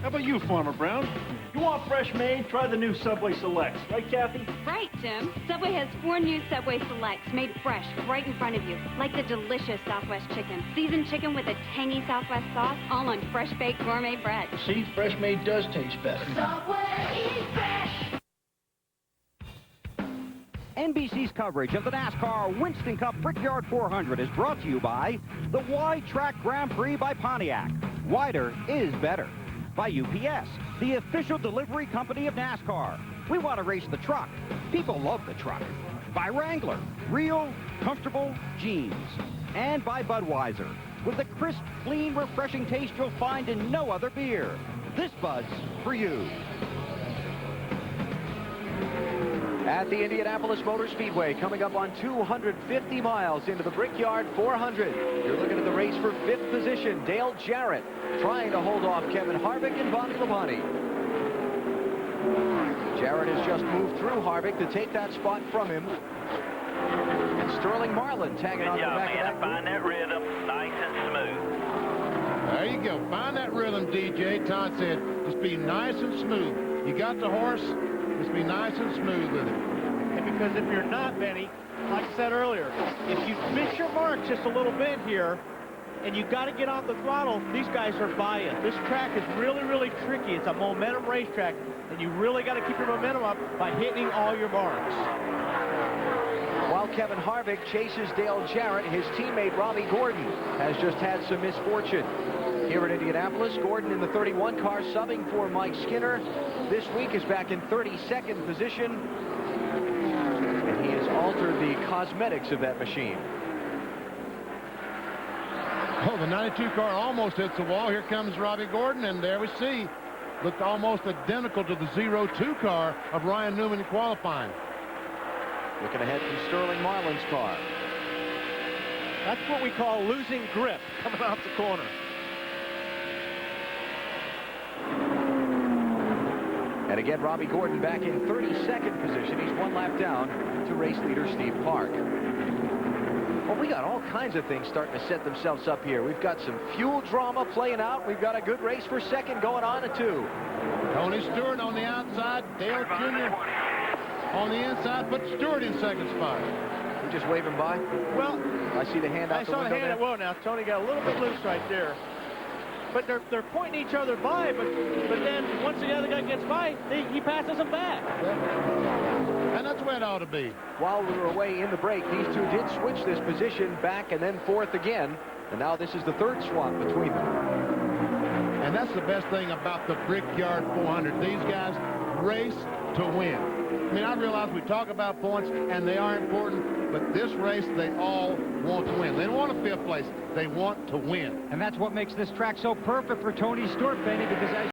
How about you, Farmer Brown? You want fresh made? Try the new Subway Selects. Right, Kathy? Right, Jim. Subway has 4 new Subway Selects made fresh right in front of you, like the delicious Southwest chicken. Seasoned chicken with a tangy Southwest sauce, all on fresh-baked gourmet bread. See, fresh made does taste better. Subway, eat fresh! NBC's coverage of the NASCAR Winston Cup Brickyard 400 is brought to you by the Wide Track Grand Prix by Pontiac. Wider is better. By UPS, the official delivery company of NASCAR. We want to race the truck. People love the truck. By Wrangler, real, comfortable jeans. And by Budweiser, with the crisp, clean, refreshing taste you'll find in no other beer. This Bud's for you. At the Indianapolis Motor Speedway, coming up on 250 miles into the Brickyard 400. You're looking at the race for 5th position. Dale Jarrett trying to hold off Kevin Harvick and Bobby Labonte. Jarrett has just moved through Harvick to take that spot from him. And Sterling Marlin tagging on the back of that. Find that rhythm, nice and smooth. There you go. Find that rhythm, DJ. Todd said, just be nice and smooth. You got the horse, just be nice and smooth with it. And because if you're not, Benny, like I said earlier, if you miss your mark just a little bit here, and you got to get off the throttle, these guys are buying. This track is really, really tricky. It's a momentum racetrack, and you really got to keep your momentum up by hitting all your marks. While Kevin Harvick chases Dale Jarrett, his teammate Robbie Gordon has just had some misfortune. Here at Indianapolis, Gordon in the 31 car subbing for Mike Skinner. This week is back in 32nd position, and he has altered the cosmetics of that machine. Oh, the 92 car almost hits the wall. Here comes Robbie Gordon, and there we see. Looked almost identical to the 02 car of Ryan Newman in qualifying. Looking ahead from Sterling Marlin's car. That's what we call losing grip coming off the corner. And again, Robbie Gordon back in 32nd position. He's 1 lap down to race leader Steve Park. Well, we got all kinds of things starting to set themselves up here. We've got some fuel drama playing out. We've got a good race for second going on at 2. Tony Stewart on the outside. Dale Jr. on the inside. Put Stewart in second spot. You just wave him by? Well, I see the hand out the window. I saw the hand at Will now. Tony got a little bit loose right there. But they're pointing each other by, but then once the other guy gets by, he passes him back. And that's where it ought to be. While we were away in the break, these two did switch this position back and then 4th again. And now this is the 3rd swap between them. And that's the best thing about the Brickyard 400. These guys race to win. I mean, I realize we talk about points, and they are important, but this race, they all want to win. They don't want a 5th place. They want to win. And that's what makes this track so perfect for Tony Stewart, Benny, because as